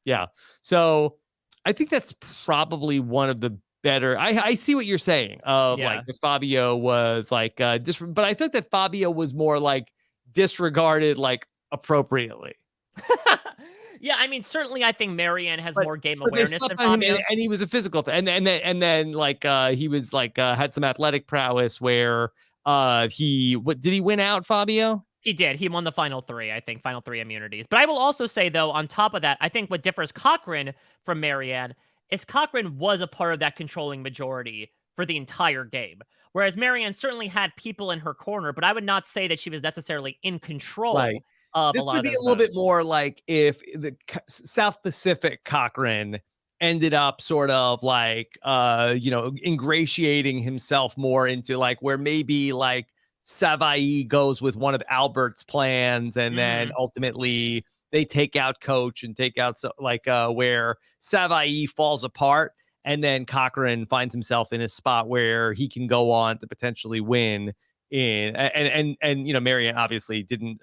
Yeah. So I think that's probably one of the better. I see what you're saying of like that Fabio was like but I think that Fabio was more like disregarded like appropriately. Yeah, I mean, certainly I think Marianne has more game awareness than Fabio. And he was a physical and then like he was like had some athletic prowess where did he win out, Fabio? He did. He won the final 3, I think, final 3 immunities. But I will also say, though, on top of that, I think what differs Cochran from Marianne is Cochran was a part of that controlling majority for the entire game. Whereas Marianne certainly had people in her corner, but I would not say that she was necessarily in control. Right. This would be a little bit more like if the South Pacific Cochran ended up sort of like, ingratiating himself more into like where maybe like Savaí goes with one of Albert's plans, and then ultimately they take out Coach and take out where Savaí falls apart, and then Cochran finds himself in a spot where he can go on to potentially win. And Marianne obviously didn't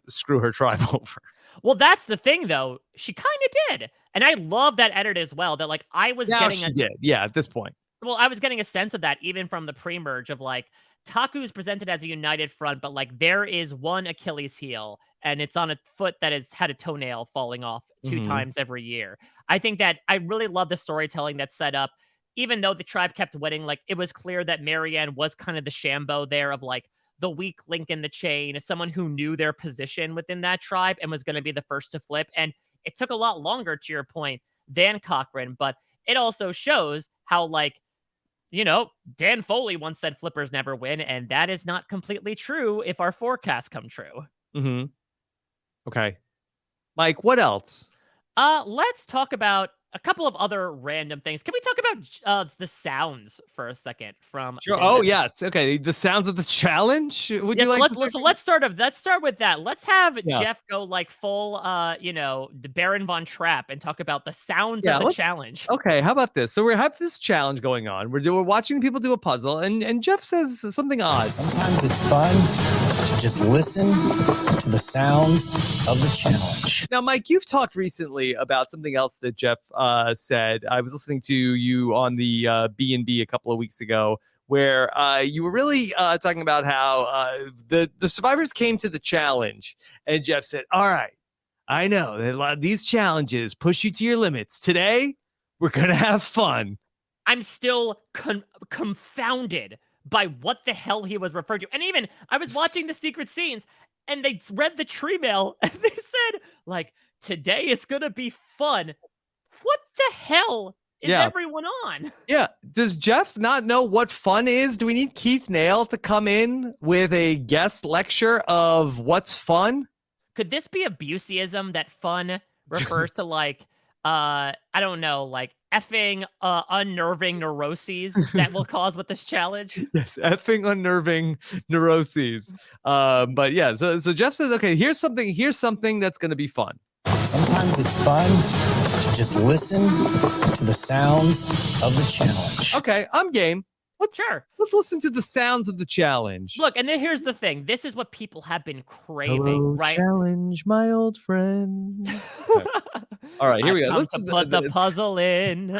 screw her tribe over. Well, that's the thing, though. She kind of did, and I love that edit as well. That like I was getting at this point. Well, I was getting a sense of that even from the pre-merge of like Taku's presented as a united front, but like there is one Achilles heel, and it's on a foot that has had a toenail falling off 2 times every year. I think that I really love the storytelling that's set up. Even though the tribe kept winning, like it was clear that Marianne was kind of the Shambo there of like the weak link in the chain, someone who knew their position within that tribe and was going to be the first to flip. And it took a lot longer, to your point, than Cochran, but it also shows how like, Dan Foley once said flippers never win, and that is not completely true if our forecasts come true. Okay. Mike, what else? Let's talk about a couple of other random things. Can we talk about the sounds for a second from? Sure. Oh yes. Okay. The sounds of the challenge. Would you like? Let's start with that. Let's have Jeff go like full, the Baron von Trapp and talk about the sounds of the challenge. Okay. How about this? So we have this challenge going on. We're watching people do a puzzle, and Jeff says something odd. Sometimes it's fun to just listen to the sounds of the challenge. Now, Mike, you've talked recently about something else that Jeff said. I was listening to you on the B&B a couple of weeks ago, where you were really talking about how the survivors came to the challenge, and Jeff said, all right, I know that a lot of these challenges push you to your limits. Today, we're going to have fun. I'm still confounded by what the hell he was referring to. And even I was watching the secret scenes, and they read the tree mail, and they said, like, today is going to be fun. What the hell is everyone on? Yeah. Does Jeff not know what fun is? Do we need Keith Nail to come in with a guest lecture of what's fun? Could this be abusiism that fun refers to like, I don't know, like effing unnerving neuroses that will cause with this challenge? Yes, effing unnerving neuroses. But yeah, so Jeff says, okay, here's something that's going to be fun. Sometimes it's fun to just listen to the sounds of the challenge. Okay, I'm game. Let's listen to the sounds of the challenge. Look, and then here's the thing. This is what people have been craving, Hello, right? Challenge, my old friend. Okay. All right, here we go. Let's put the puzzle in.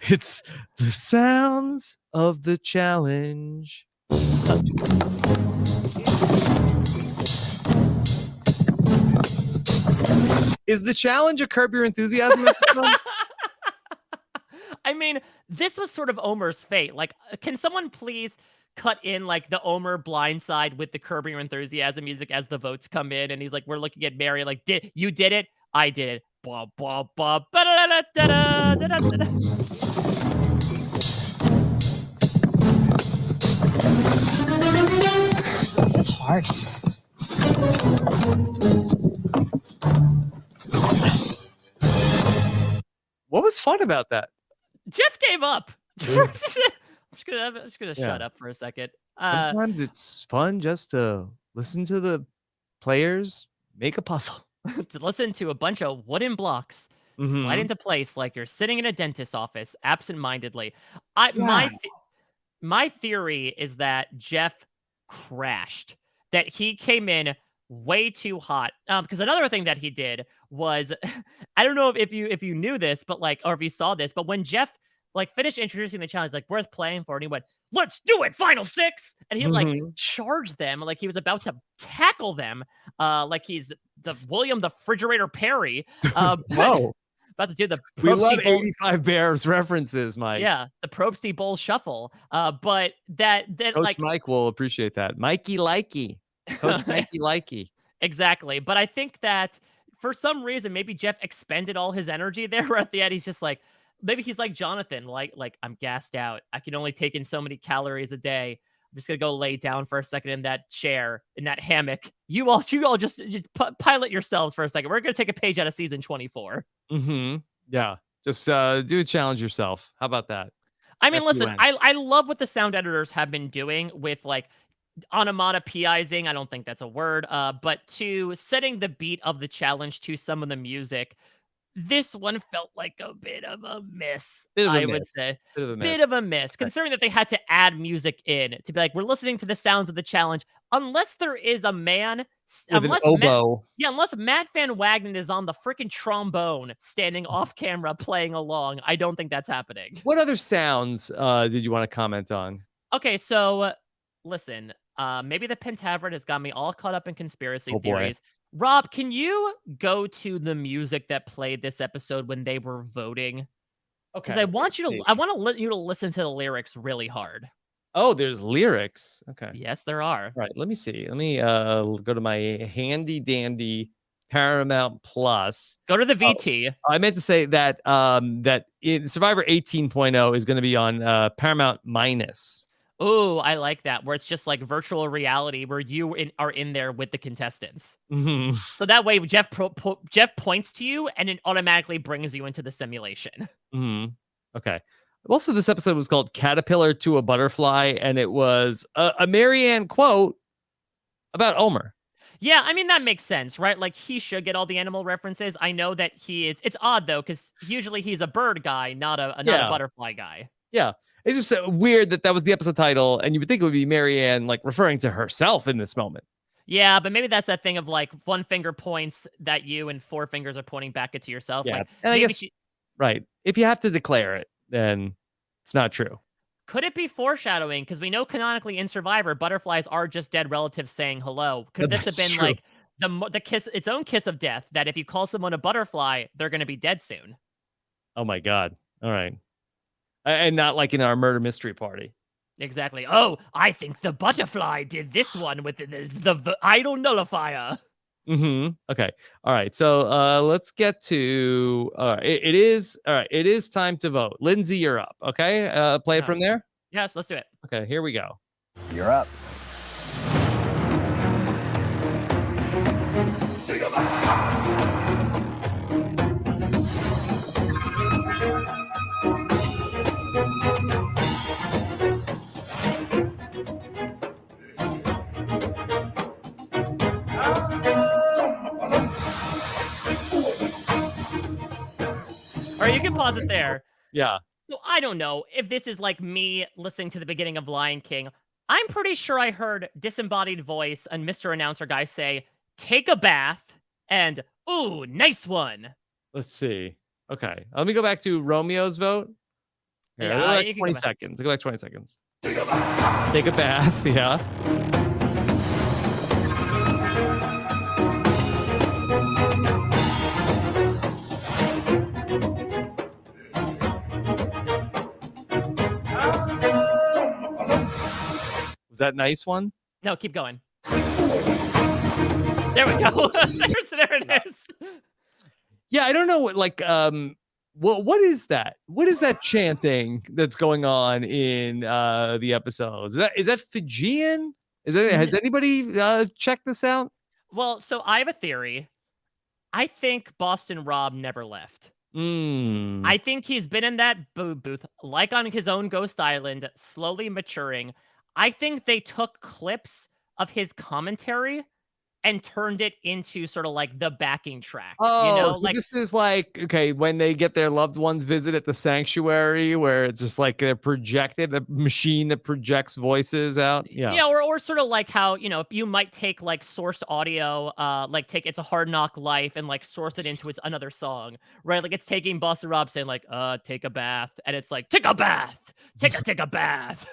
It's the sounds of the challenge. Is the challenge a Curb Your Enthusiasm episode? I mean, this was sort of Omar's fate. Like, can someone please cut in like the Omar blindside with the Curb Your Enthusiasm music as the votes come in? And he's like, we're looking at Mary, like, you did it? I did it. Blah, blah, blah. heart. What was fun about that? Jeff gave up. I'm just gonna shut up for a second. Sometimes it's fun just to listen to the players make a puzzle. To listen to a bunch of wooden blocks slide into place like you're sitting in a dentist's office absent-mindedly. My theory is that Jeff crashed, that he came in way too hot. Because another thing that he did was, I don't know if you knew this, but like, or if you saw this, but when Jeff like finished introducing the challenge, like worth playing for, and he went, "Let's do it, final six!" And he like charged them like he was about to tackle them, like he's the William the Refrigerator Perry. Whoa. About to do the We love 85 Bears references, Mike. Yeah, the Probsty Bowl shuffle. But that Coach like Mike will appreciate that. Mikey Likey. Coach Mikey Likey. Exactly. But I think that for some reason, maybe Jeff expended all his energy there at the end. He's just like, maybe he's like Jonathan, like I'm gassed out. I can only take in so many calories a day. I'm just gonna go lay down for a second in that chair, in that hammock. You all just pilot yourselves for a second. We're gonna take a page out of season 24. Yeah. Just do a challenge yourself. How about that? I mean, listen, I love what the sound editors have been doing with like onomatopoeizing. I don't think that's a word, but to setting the beat of the challenge to some of the music. This one felt like a bit of a miss, I would say. Bit of a miss, considering that they had to add music in to be like, we're listening to the sounds of the challenge. Unless there is a man, unless Matt Van Wagenen is on the freaking trombone standing off camera playing along, I don't think that's happening. What other sounds did you want to comment on? Okay, so listen, maybe the Pentaveret has got me all caught up in conspiracy theories. Rob, can you go to the music that played this episode when they were voting? Okay. Because I want you to listen to the lyrics really hard. Oh, there's lyrics. Okay. Yes, there are. All right. Let me see. Let me go to my handy dandy Paramount Plus. Go to the VT. I meant to say that that Survivor 18.0 is going to be on Paramount Minus. Oh, I like that, where it's just like virtual reality, where you are in there with the contestants. So that way, Jeff points to you, and it automatically brings you into the simulation. Okay. Also, this episode was called Caterpillar to a Butterfly, and it was a Marianne quote about Omar. Yeah, I mean, that makes sense, right? Like, he should get all the animal references. I know that it's odd, though, because usually he's a bird guy, not a butterfly guy. Yeah, it's just weird that was the episode title, and you would think it would be Marianne like referring to herself in this moment. Yeah, but maybe that's that thing of like one finger points at you and four fingers are pointing back at yourself. Yeah, like, and I guess right. If you have to declare it, then it's not true. Could it be foreshadowing? Because we know canonically in Survivor, butterflies are just dead relatives saying hello. Could this have been true. Like the kiss, its own kiss of death? That if you call someone a butterfly, they're going to be dead soon. Oh my God! All right. And not like in our murder mystery party. Exactly. Oh, I think the butterfly did this one with the idol nullifier. Okay. All right. So let's get to. It is time to vote. Lindsay, you're up. Okay. Play it from there. Yes. Let's do it. Okay. Here we go. You're up. All right, you can pause it there. Yeah. So I don't know if this is like me listening to the beginning of Lion King. I'm pretty sure I heard disembodied voice and Mr. Announcer guy say, "Take a bath," and "Ooh, nice one." Let's see. Okay. Let me go back to Romeo's vote. Here, Yeah, like 20 seconds. Go back 20 seconds. Take a bath. Take a bath. Yeah. Was that nice one? No, keep going. There we go. there it is. Yeah, I don't know what what is that? What is that chanting that's going on in the episodes? Is that Fijian? Has anybody checked this out? Well, so I have a theory. I think Boston Rob never left. I think he's been in that booth, like on his own Ghost Island, slowly maturing. I think they took clips of his commentary and turned it into sort of like the backing track. Oh, so like this is like, okay, when they get their loved ones visit at the sanctuary, where it's just like they're projected, a machine that projects voices out. Yeah. or sort of like how, if you might take like sourced audio, like take It's a Hard Knock Life and like source it into another song, right? Like it's taking Boston Rob saying like, take a bath. And it's like, take a bath, take a bath.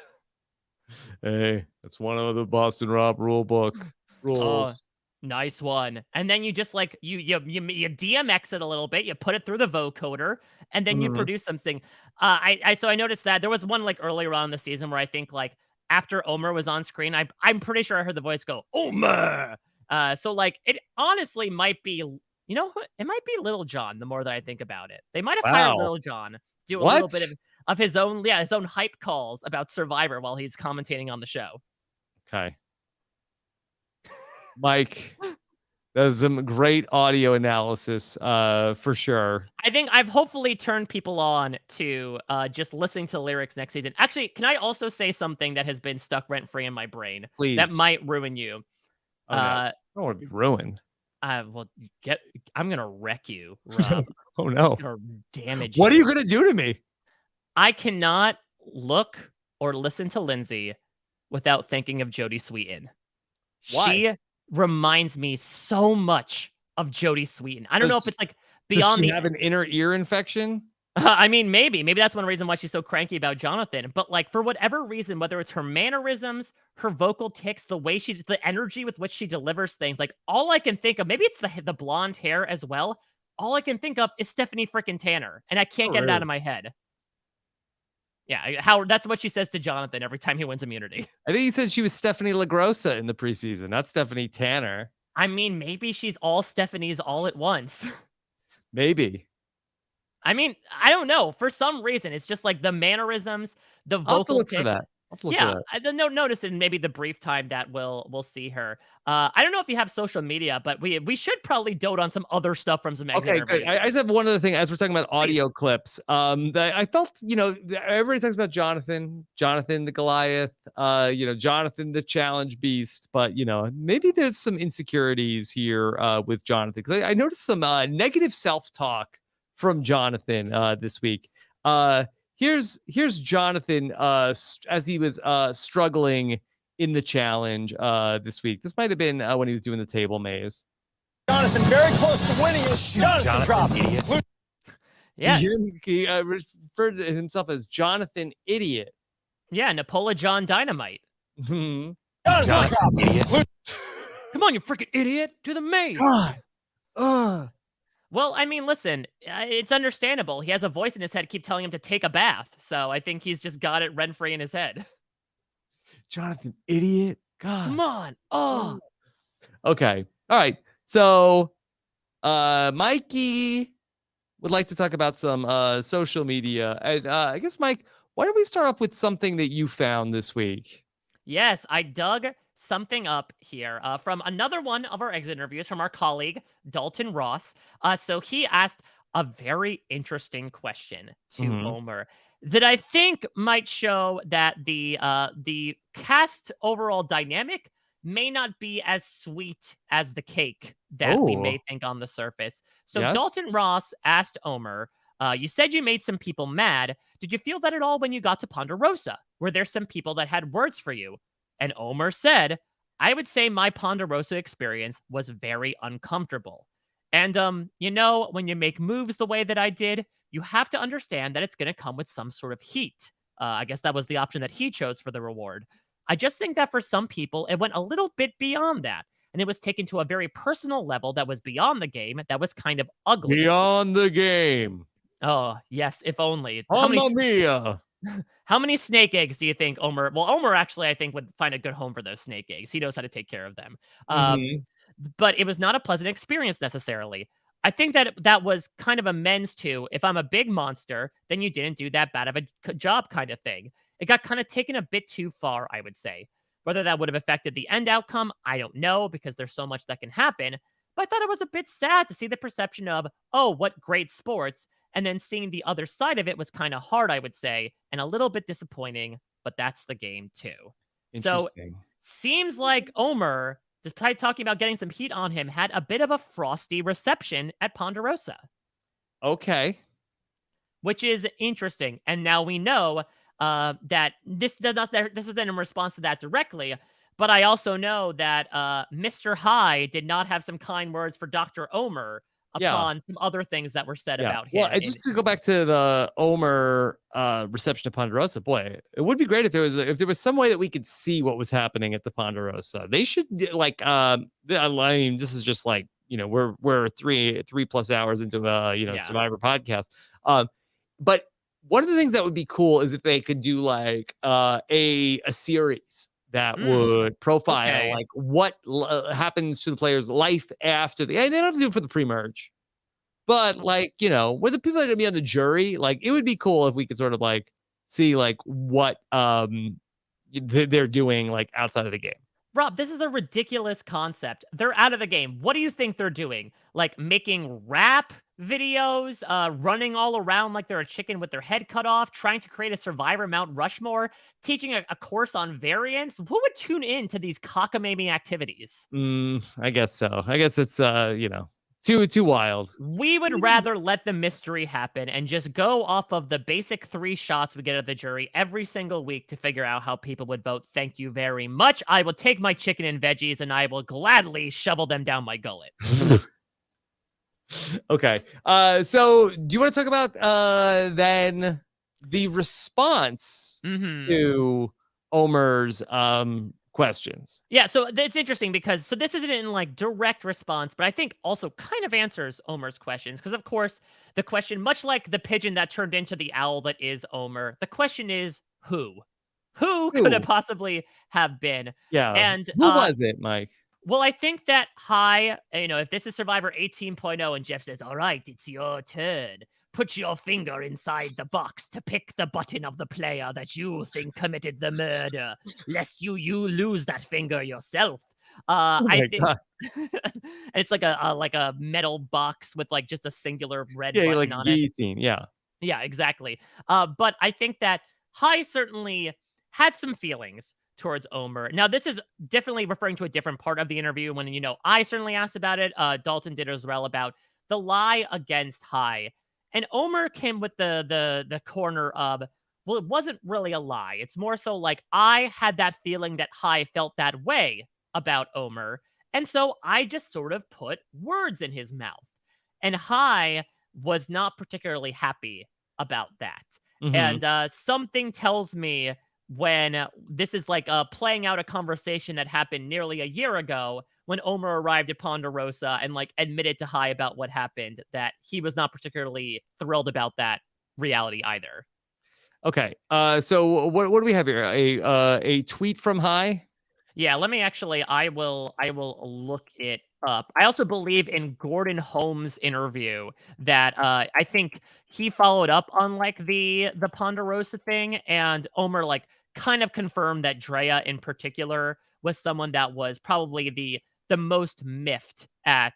Hey, that's one of the Boston Rob rule book rules. Nice one. And then you just like you DMX it a little bit, you put it through the vocoder, and then you produce something. So I noticed that there was one like earlier on in the season where I think like after Omar was on screen, I'm pretty sure I heard the voice go, Omar. So like it honestly might be, it might be Little John the more that I think about it. They might have hired Little John to do a little bit of his own hype calls about Survivor while he's commentating on the show. Okay. Mike, that was some great audio analysis, for sure. I think I've hopefully turned people on to just listening to the lyrics next season. Actually, can I also say something that has been stuck rent-free in my brain? Please. That might ruin you. Oh, no. I don't want to be ruined. I'm gonna wreck you, Rob. Oh no. I'm gonna damage What you. are you gonna do to me? I cannot look or listen to Lindsay without thinking of Jodie Sweetin. Why? She reminds me so much of Jodie Sweetin. I don't know if it's like beyond Does she have an inner ear infection? I mean, maybe that's one reason why she's so cranky about Jonathan. But like, for whatever reason, whether it's her mannerisms, her vocal tics, the energy with which she delivers things, like all I can think of, maybe it's the blonde hair as well. All I can think of is Stephanie frickin' Tanner, and I can't get it out of my head. Yeah, Howard, that's what she says to Jonathan every time he wins immunity. I think he said she was Stephanie LaGrossa in the preseason, not Stephanie Tanner. I mean, maybe she's all Stephanie's all at once. Maybe. I mean, I don't know. For some reason, it's just like the mannerisms, the vocal I'll have to look tics. for that. I don't notice in maybe the brief time that we'll see her. I don't know if you have social media, but we should probably dote on some other stuff from some exit Okay, good. I just have one other thing as we're talking about audio clips. That I felt, everybody talks about Jonathan the Goliath, Jonathan the challenge beast, but maybe there's some insecurities here with Jonathan, because I noticed some negative self-talk from Jonathan this week. Here's Jonathan as he was struggling in the challenge this week. This might have been when he was doing the table maze. Jonathan very close to winning it. Jonathan dropped. Idiot. Yeah. He referred to himself as Jonathan Idiot. Yeah, Napola John Dynamite. Jonathan Idiot. Come on, you freaking idiot. Do the maze. God. Well, I mean, listen, it's understandable. He has a voice in his head keep telling him to take a bath. So I think he's just got it rent-free in his head. Jonathan Idiot. God. Come on. Oh. Okay. All right. So Mikey would like to talk about some social media. And I guess, Mike, why don't we start off with something that you found this week? Yes, I dug something up here from another one of our exit interviews from our colleague, Dalton Ross. So he asked a very interesting question to Omar that I think might show that the cast overall dynamic may not be as sweet as the cake that we may think on the surface. So Dalton Ross asked Omar, you said you made some people mad. Did you feel that at all when you got to Ponderosa? Were there some people that had words for you? And Omar said, I would say my Ponderosa experience was very uncomfortable. And, when you make moves the way that I did, you have to understand that it's going to come with some sort of heat. I guess that was the option that he chose for the reward. I just think that for some people, it went a little bit beyond that. And it was taken to a very personal level that was beyond the game, that was kind of ugly. Beyond the game. Oh, yes, if only. Mamma mia. How many snake eggs do you think Omar? Well, Omar actually, I think, would find a good home for those snake eggs. He knows how to take care of them. But it was not a pleasant experience necessarily. I think that was kind of amends to, if I'm a big monster, then you didn't do that bad of a job kind of thing. It got kind of taken a bit too far, I would say. Whether that would have affected the end outcome, I don't know, because there's so much that can happen. But I thought it was a bit sad to see the perception of, oh, what great sports. And then seeing the other side of it was kind of hard, I would say, and a little bit disappointing, but that's the game too. So Interesting. seems like Omar, despite talking about getting some heat on him, had a bit of a frosty reception at Ponderosa. Okay. Which is interesting. And now we know that this isn't in response to that directly, but I also know that Mr. High did not have some kind words for Dr. Omar upon some other things that were said about him. Well, just to go back to the Omar reception of Ponderosa, boy, it would be great if there was some way that we could see what was happening at the Ponderosa. They should I mean, this is just like, we're 3+ hours into a Survivor podcast. But one of the things that would be cool is if they could do like a series that would profile like what happens to the player's life after they don't have to do it for the pre-merge, but like, with the people that are gonna be on the jury, like it would be cool if we could sort of like see like what they're doing like outside of the game. Rob, this is a ridiculous concept. They're out of the game. What do you think they're doing? Like making RHAP videos, running all around like they're a chicken with their head cut off, trying to create a Survivor Mount Rushmore, teaching a course on variance? Who would tune in to these cockamamie activities? I guess so. I guess it's too wild. We would rather let the mystery happen and just go off of the basic 3 shots we get at the jury every single week to figure out how people would vote. Thank you very much. I will take my chicken and veggies and I will gladly shovel them down my gullet. Okay. So do you want to talk about then the response to Omar's questions? Yeah, so it's interesting because this isn't in like direct response, but I think also kind of answers Omar's questions. Because of course, the question, much like the pigeon that turned into the owl that is Omar, the question is who? Who could it possibly have been? Yeah. And who was it, Mike? Well, I think that if this is Survivor 18.0 and Jeff says, all right, it's your turn. Put your finger inside the box to pick the button of the player that you think committed the murder, lest you lose that finger yourself. I think it's like a metal box with like just a singular red button like on guillotine. it. Yeah, exactly. But I think that High certainly had some feelings towards Omar. Now, this is definitely referring to a different part of the interview when, I certainly asked about it. Dalton did as well about the lie against High. And Omar came with the corner of, well, it wasn't really a lie. It's more so like I had that feeling that High felt that way about Omar. And so I just sort of put words in his mouth. And High was not particularly happy about that. And something tells me when this is like playing out a conversation that happened nearly a year ago when Omar arrived at Ponderosa and like admitted to High about what happened, that he was not particularly thrilled about that reality either. Okay. So what do we have here? A tweet from High? Yeah, let me actually, I will look it up. I also believe in Gordon Holmes' interview that I think he followed up on like the Ponderosa thing, and Omar like kind of confirmed that Drea in particular was someone that was probably the most miffed at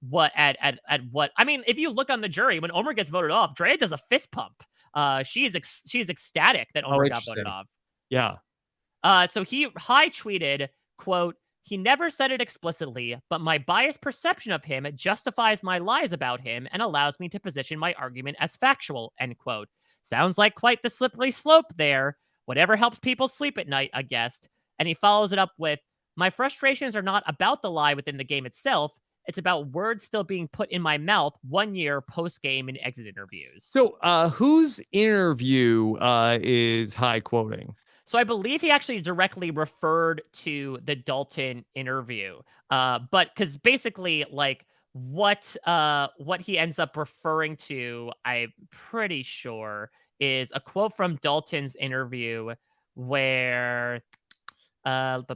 what I mean, if you look on the jury, when Omar gets voted off, Drea does a fist pump. She's ecstatic that Omar got voted off. Yeah. So High tweeted, quote, "He never said it explicitly, but my biased perception of him justifies my lies about him and allows me to position my argument as factual," end quote. Sounds like quite the slippery slope there. Whatever helps people sleep at night, I guess. And he follows it up with, "My frustrations are not about the lie within the game itself. It's about words still being put in my mouth 1 year post-game and exit interviews." So whose interview is High quoting? So I believe he actually directly referred to the Dalton interview. But because basically like what he ends up referring to, I'm pretty sure, is a quote from Dalton's interview where I'm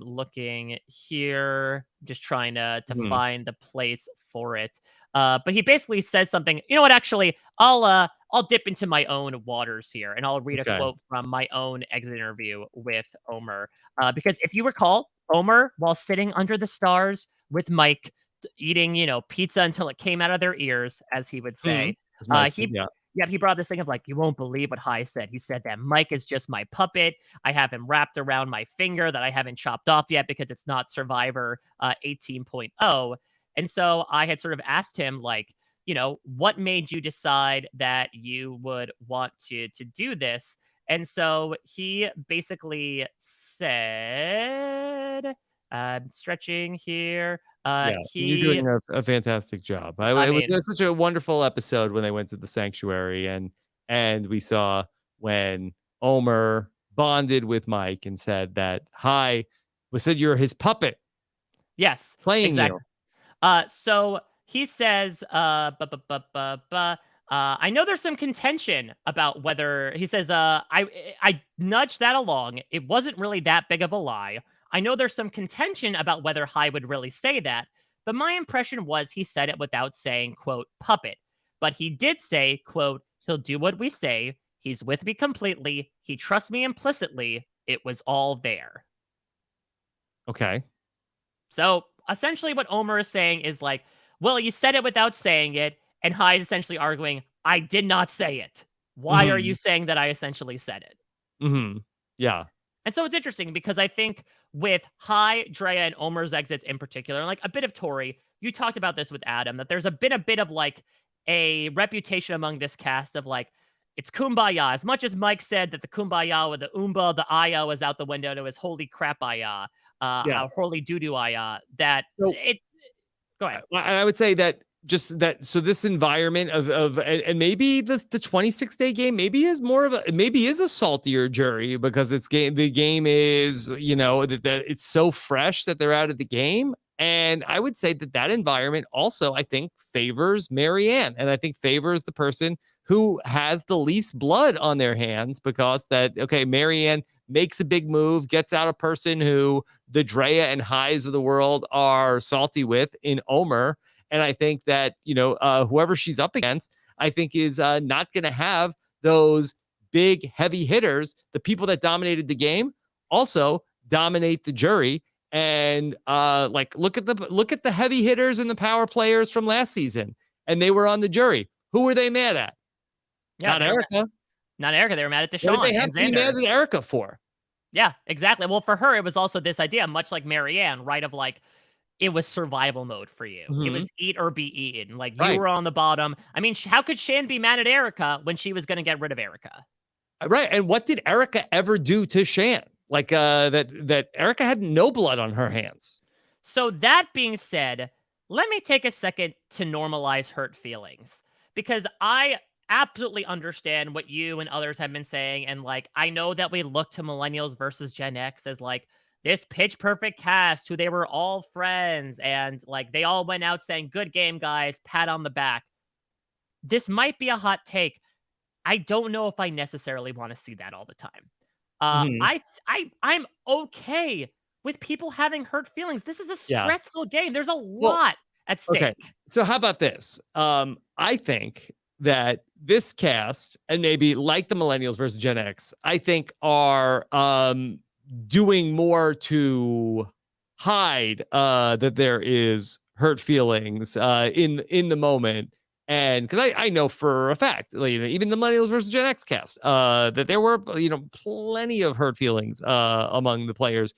looking here, just trying to find the place for it. But he basically says something. You know what? Actually, I'll I'll dip into my own waters here, and I'll read a Okay. quote from my own exit interview with Omar. Because if you recall, Omar, while sitting under the stars with Mike, eating, pizza until it came out of their ears, as he would say, As Mike said, he yeah. yeah, he brought up this thing of like, you won't believe what Hai said. He said that Mike is just my puppet. I have him wrapped around my finger that I haven't chopped off yet because it's not Survivor 18.0. And so I had sort of asked him, like, what made you decide that you would want to do this? And so he basically said, stretching here. Yeah, you're doing a fantastic job. It was such a wonderful episode when they went to the sanctuary, and we saw when Omar bonded with Mike and said that said you're his puppet. Yes, playing exactly. you. So he says, I know there's some contention about whether he says, I nudged that along. It wasn't really that big of a lie. I know there's some contention about whether Hai would really say that, but my impression was he said it without saying, quote, puppet. But he did say, quote, he'll do what we say. He's with me completely. He trusts me implicitly. It was all there. Okay. So essentially what Omar is saying is like, well, you said it without saying it. And Hai is essentially arguing, I did not say it. Why are you saying that I essentially said it? Yeah. And so it's interesting because I think with Hai, Drea, and Omar's exits in particular, and like a bit of Tori, you talked about this with Adam, that there's been a bit of like a reputation among this cast of like, it's kumbaya. As much as Mike said that the kumbaya with the Oomba, the Aya was out the window to his holy crap Aya, holy doo-doo Aya, that So- it... Go ahead. I would say that so this environment of and maybe the 26-day game maybe is a saltier jury because the game is that it's so fresh that they're out of the game. And I would say that environment also, I think, favors Marianne, and I think favors the person who has the least blood on their hands, because Marianne makes a big move, gets out a person who the Drea and Hais of the world are salty with in Omar. And I think that, whoever she's up against, I think is not going to have those big, heavy hitters. The people that dominated the game also dominate the jury. And look at the heavy hitters and the power players from last season, and they were on the jury. Who were they mad at? Yeah, Not Erica. Not Erica. They were mad at Deshaun. What did they have to be mad at Erica for? Yeah, exactly. Well, for her, it was also this idea, much like Marianne, right? Of like, it was survival mode for you. It was eat or be eaten. Like, you were on the bottom. I mean, how could Shan be mad at Erica when she was going to get rid of Erica? Right. And what did Erica ever do to Shan? Like that Erica had no blood on her hands. So that being said, let me take a second to normalize hurt feelings, because I absolutely understand what you and others have been saying. And like, I know that we look to millennials versus Gen X as like this pitch perfect cast who they were all friends. And like, they all went out saying, good game, guys, pat on the back. This might be a hot take. I don't know if I necessarily want to see that all the time. I'm okay with people having hurt feelings. This is a stressful game. There's a lot at stake. Okay. So how about this? I think that this cast, and maybe like the millennials versus Gen X, I think are doing more to hide that there is hurt feelings in the moment. And because I know for a fact, even the millennials versus Gen X cast, that there were, plenty of hurt feelings among the players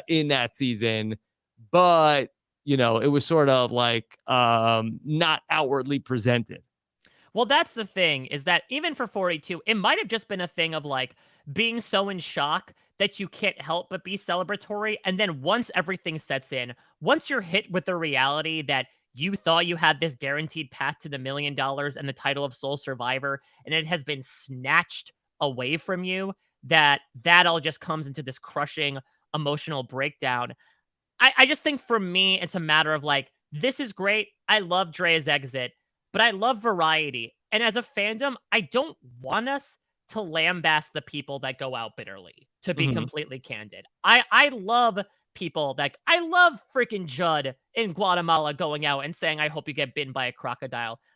in that season. But, it was sort of like not outwardly presented. Well, that's the thing, is that even for 42, it might have just been a thing of like being so in shock that you can't help but be celebratory. And then once everything sets in, once you're hit with the reality that you thought you had this guaranteed path to the $1 million and the title of sole survivor, and it has been snatched away from you, that all just comes into this crushing emotional breakdown. I just think for me, it's a matter of like, this is great. I love Dre's exit, but I love variety. And as a fandom, I don't want us to lambast the people that go out bitterly, to be completely candid. I love people I love freaking Judd in Guatemala going out and saying, I hope you get bitten by a crocodile.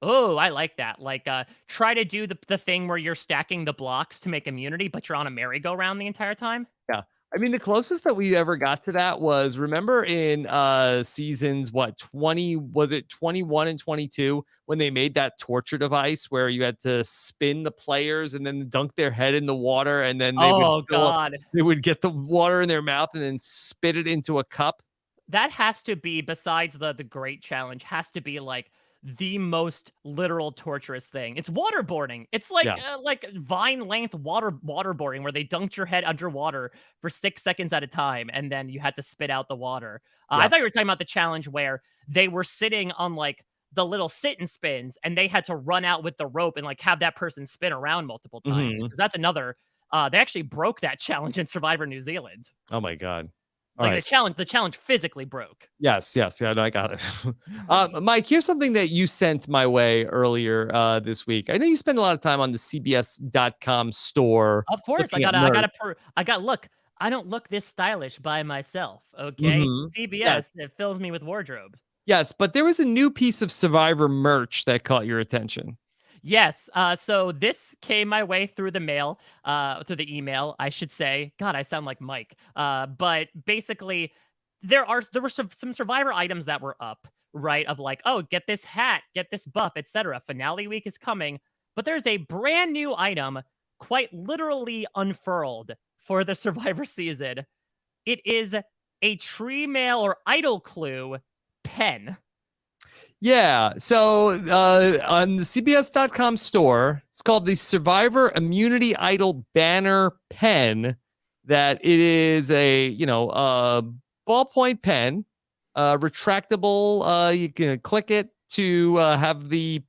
Oh, I like that. Like, try to do the thing where you're stacking the blocks to make immunity, but you're on a merry-go-round the entire time. Yeah. I mean, the closest that we ever got to that was, remember in seasons, what, 20, was it 21 and 22, when they made that torture device where you had to spin the players and then dunk their head in the water, and then Oh, God. they would get the water in their mouth and then spit it into a cup. That has to be, besides the great challenge, has to be like the most literal torturous thing. It's waterboarding. It's Yeah. like vine length waterboarding where they dunked your head underwater for 6 seconds at a time and then you had to spit out the water. I Yeah. thought you were talking about the challenge where they were sitting on like the little sit and spins and they had to run out with the rope and like have that person spin around multiple times. Mhm. Because that's another they actually broke that challenge in Survivor New Zealand. Oh my God. All Like right. the challenge physically broke. Yes, yes, yeah, no, I got it. Mike, here's something that you sent my way earlier this week. I know you spend a lot of time on the CBS.com store. Of course, looking at merch. look, I don't look this stylish by myself, okay? Mhm. CBS, Yes. it fills me with wardrobe. Yes, but there was a new piece of Survivor merch that caught your attention. Yes, so this came my way through the mail, through the email, I should say. God, I sound like Mike. But basically, there were some Survivor items that were up, right? Of like, oh, get this hat, get this buff, etc. Finale week is coming, but there's a brand new item, quite literally unfurled for the Survivor season. It is a tree mail or idol clue pen. Yeah, so on the CBS.com store, it's called the Survivor Immunity Idol Banner Pen. That it is a ballpoint pen, retractable. You can click it to have the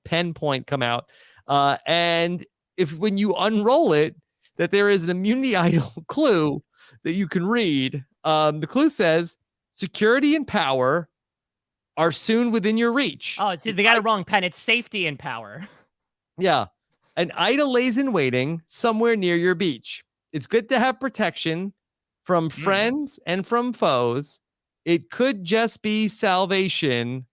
pen point come out, and if when you unroll it, that there is an immunity idol clue that you can read. The clue says, "Security and power are soon within your reach." Oh, see, they got it wrong, pen. It's safety and power. Yeah. An idol lays in waiting somewhere near your beach. It's good to have protection from friends and from foes. It could just be salvation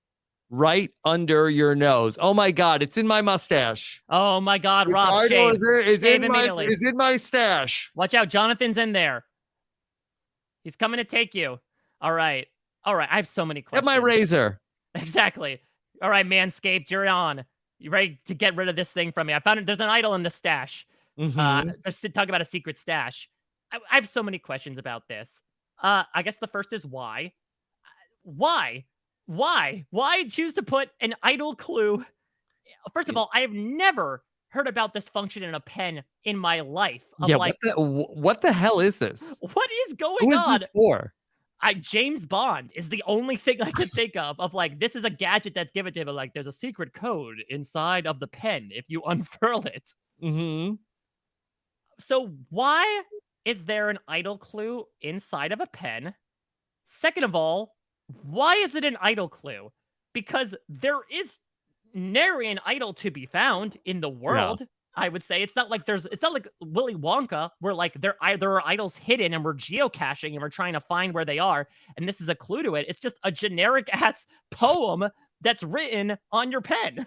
right under your nose. Oh my God, it's in my mustache. Oh my God, The Rob, idol shave. is Shave in immediately. is in my stash. Watch out, Jonathan's in there. He's coming to take you. All right. I have so many questions. Get my razor. Exactly. All right, Manscaped, you're on. You ready to get rid of this thing from me? I found it. There's an idol in the stash. Just to talk about a secret stash. I have so many questions about this. I guess the first is why? Why? Why choose to put an idol clue? First of all, I have never heard about this function in a pen in my life. Yeah, like, what the hell is this? What is going Who on? is this for? James Bond is the only thing I can think of like, this is a gadget that's given to him. Like, there's a secret code inside of the pen if you unfurl it. Mm-hmm. So why is there an idol clue inside of a pen? Second of all, why is it an idol clue? Because there is nary an idol to be found in the world. I would say it's not like Willy Wonka where like there are idols hidden and we're geocaching and we're trying to find where they are, and this is a clue to it. It's just a generic ass poem that's written on your pen.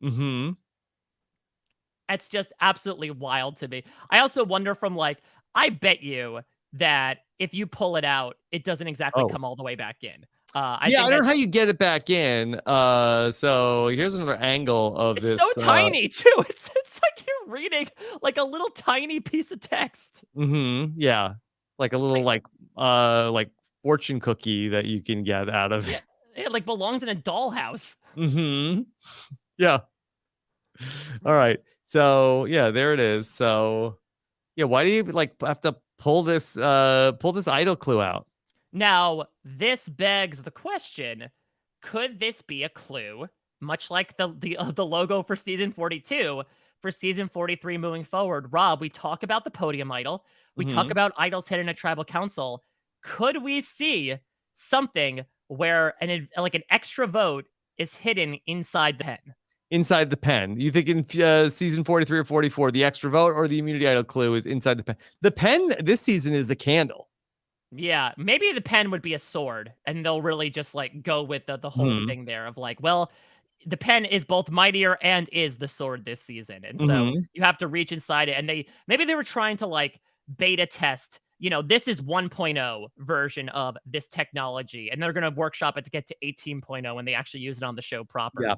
Mm-hmm. It's just absolutely wild to me. I also wonder I bet you that if you pull it out, it doesn't exactly come all the way back in. I don't know how you get it back in. So here's another angle of this. It's so tiny too. It's like you're reading like a little tiny piece of text. Mm-hmm. Yeah, it's like a little like fortune cookie that you can get out of. Yeah, it like belongs in a dollhouse. Mm-hmm. Yeah. All right. So yeah, there it is. So yeah, why do you have to pull this idol clue out? Now, this begs the question, could this be a clue, much like the logo for season 42, for season 43 moving forward? Rob, we talk about the podium idol. We talk about idols hidden at tribal council. Could we see something where an extra vote is hidden inside the pen? Inside the pen. You think in season 43 or 44, the extra vote or the immunity idol clue is inside the pen? The pen this season is the candle. Yeah, maybe the pen would be a sword, and they'll really just go with the whole thing there of well, the pen is both mightier and is the sword this season. And so you have to reach inside it. And maybe they were trying to like beta test, this is 1.0 version of this technology. And they're going to workshop it to get to 18.0 when they actually use it on the show proper. Yeah.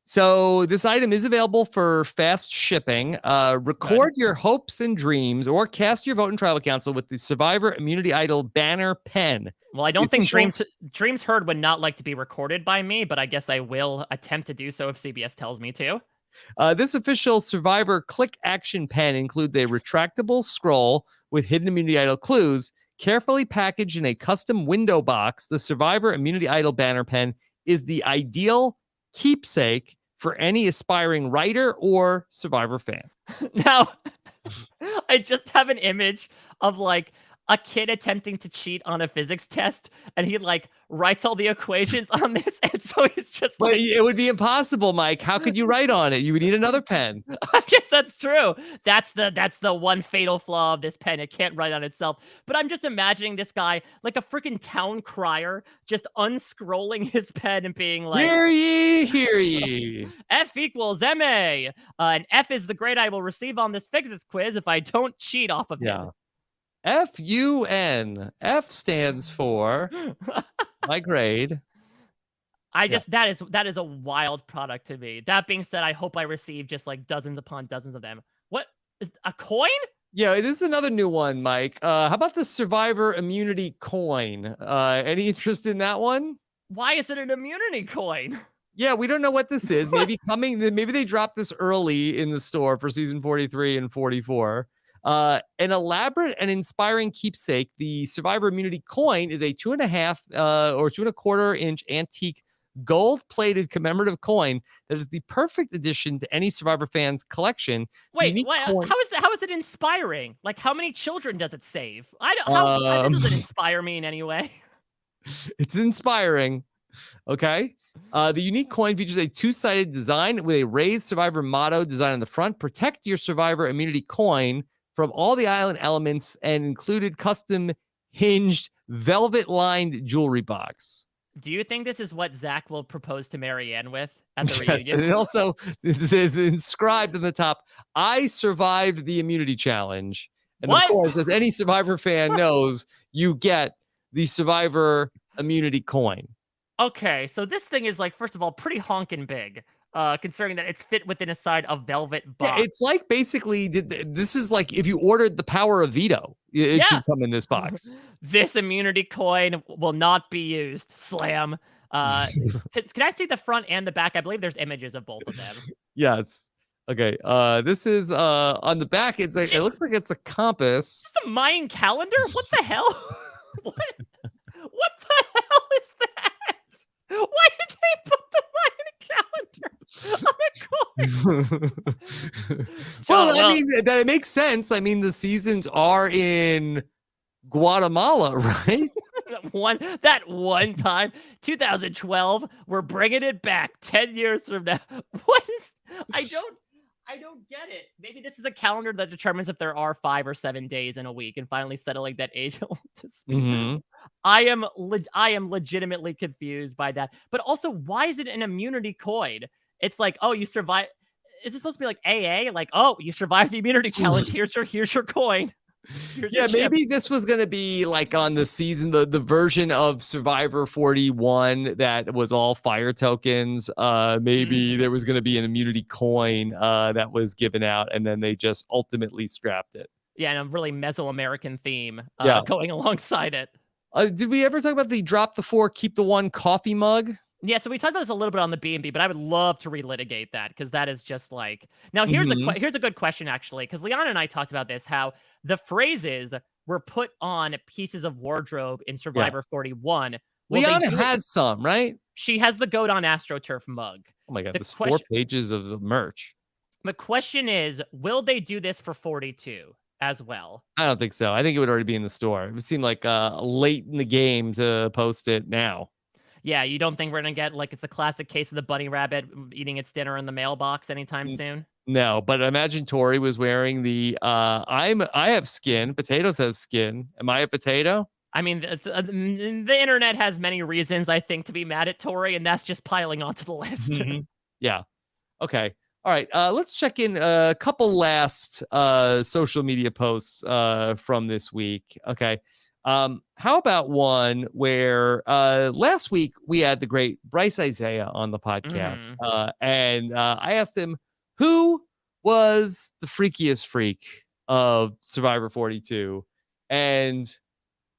So this item is available for fast shipping. Record your hopes and dreams or cast your vote in Tribal Council with the Survivor Immunity Idol banner pen. Well, I don't think Dreams Heard would not like to be recorded by me, but I guess I will attempt to do so if CBS tells me to. This official Survivor click action pen includes a retractable scroll with hidden Immunity Idol clues, carefully packaged in a custom window box. The Survivor Immunity Idol banner pen is the ideal keepsake for any aspiring writer or Survivor fan. Now, I just have an image of like a kid attempting to cheat on a physics test, and he like writes all the equations on this, and so he's just like, it would be impossible, Mike. How could you write on it? You would need another pen. I guess that's true. That's the one fatal flaw of this pen. It can't write on itself. But I'm just imagining this guy like a freaking town crier, just unscrolling his pen and being like, "Hear ye, hear ye. F equals MA, and F is the grade I will receive on this physics quiz if I don't cheat off of him." FUN. F stands for my grade. That is a wild product to me. That being said, I hope I receive just like dozens upon dozens of them. What is a coin? Yeah, this is another new one, Mike. How about the Survivor Immunity coin? Any interest in that one? Why is it an immunity coin? Yeah, we don't know what this is. Maybe they dropped this early in the store for season 43 and 44. An elaborate and inspiring keepsake, the Survivor Immunity coin is a 2.5 or 2.25 inch antique gold-plated commemorative coin that is the perfect addition to any Survivor fan's collection. Wait, how is it inspiring? Like, how many children does it save? How does it inspire me in any way? It's inspiring. Okay. The unique coin features a two-sided design with a raised Survivor motto design on the front. Protect your Survivor Immunity coin from all the island elements and included custom hinged velvet-lined jewelry box. Do you think this is what Zach will propose to Marianne with at the Yes, reunion? and it also is inscribed in the top, "I survived the immunity challenge." And of course, as any Survivor fan knows, you get the Survivor Immunity coin. Okay, so this thing is like, first of all, pretty honking big. Considering that it's fit within a side of velvet box. Yeah, it's like basically, this is like if you ordered the power of veto, it should come in this box. This immunity coin will not be used. Slam. Can I see the front and the back? I believe there's images of both of them. Yes. Okay. This is on the back. It's like, it looks like it's a compass. The Mayan calendar? What the hell? What the hell is that? Why did they put the Mayan calendar on a coin? Well, I mean, that makes sense. I mean, the seasons are in Guatemala, right? that one time, 2012, we're bringing it back 10 years from now. What is? I don't get it. Maybe this is a calendar that determines if there are 5 or 7 days in a week, and finally settling that age. I am legitimately confused by that. But also, why is it an immunity coin? It's like, oh, you survive. Is it supposed to be like AA? Like, oh, you survived the immunity challenge. Here's your coin. Yeah, maybe this was going to be like on the season, the version of Survivor 41 that was all fire tokens. Maybe there was going to be an immunity coin that was given out, and then they just ultimately scrapped it. Yeah, and a really Mesoamerican theme going alongside it. Did we ever talk about the drop the 4, keep the 1 coffee mug? Yeah, so we talked about this a little bit on the B&B, but I would love to relitigate that because that is just like... Now, here's a good question, actually, because Liana and I talked about this, how the phrases were put on pieces of wardrobe in Survivor 41. Liana has some, right? She has the Goat on AstroTurf mug. Oh my God, there's 4 pages of merch. The question is, will they do this for 42 as well? I don't think so. I think it would already be in the store. It would seem like late in the game to post it now. Yeah, you don't think we're going to get, like, it's a classic case of the bunny rabbit eating its dinner in the mailbox anytime soon? No, but imagine Tori was wearing the, I have skin, potatoes have skin. Am I a potato? I mean, the internet has many reasons, I think, to be mad at Tori, and that's just piling onto the list. Yeah. Okay. All right. Let's check in a couple last social media posts from this week. Okay. How about one where last week we had the great Bryce Isaiah on the podcast, and I asked him who was the freakiest freak of Survivor 42, and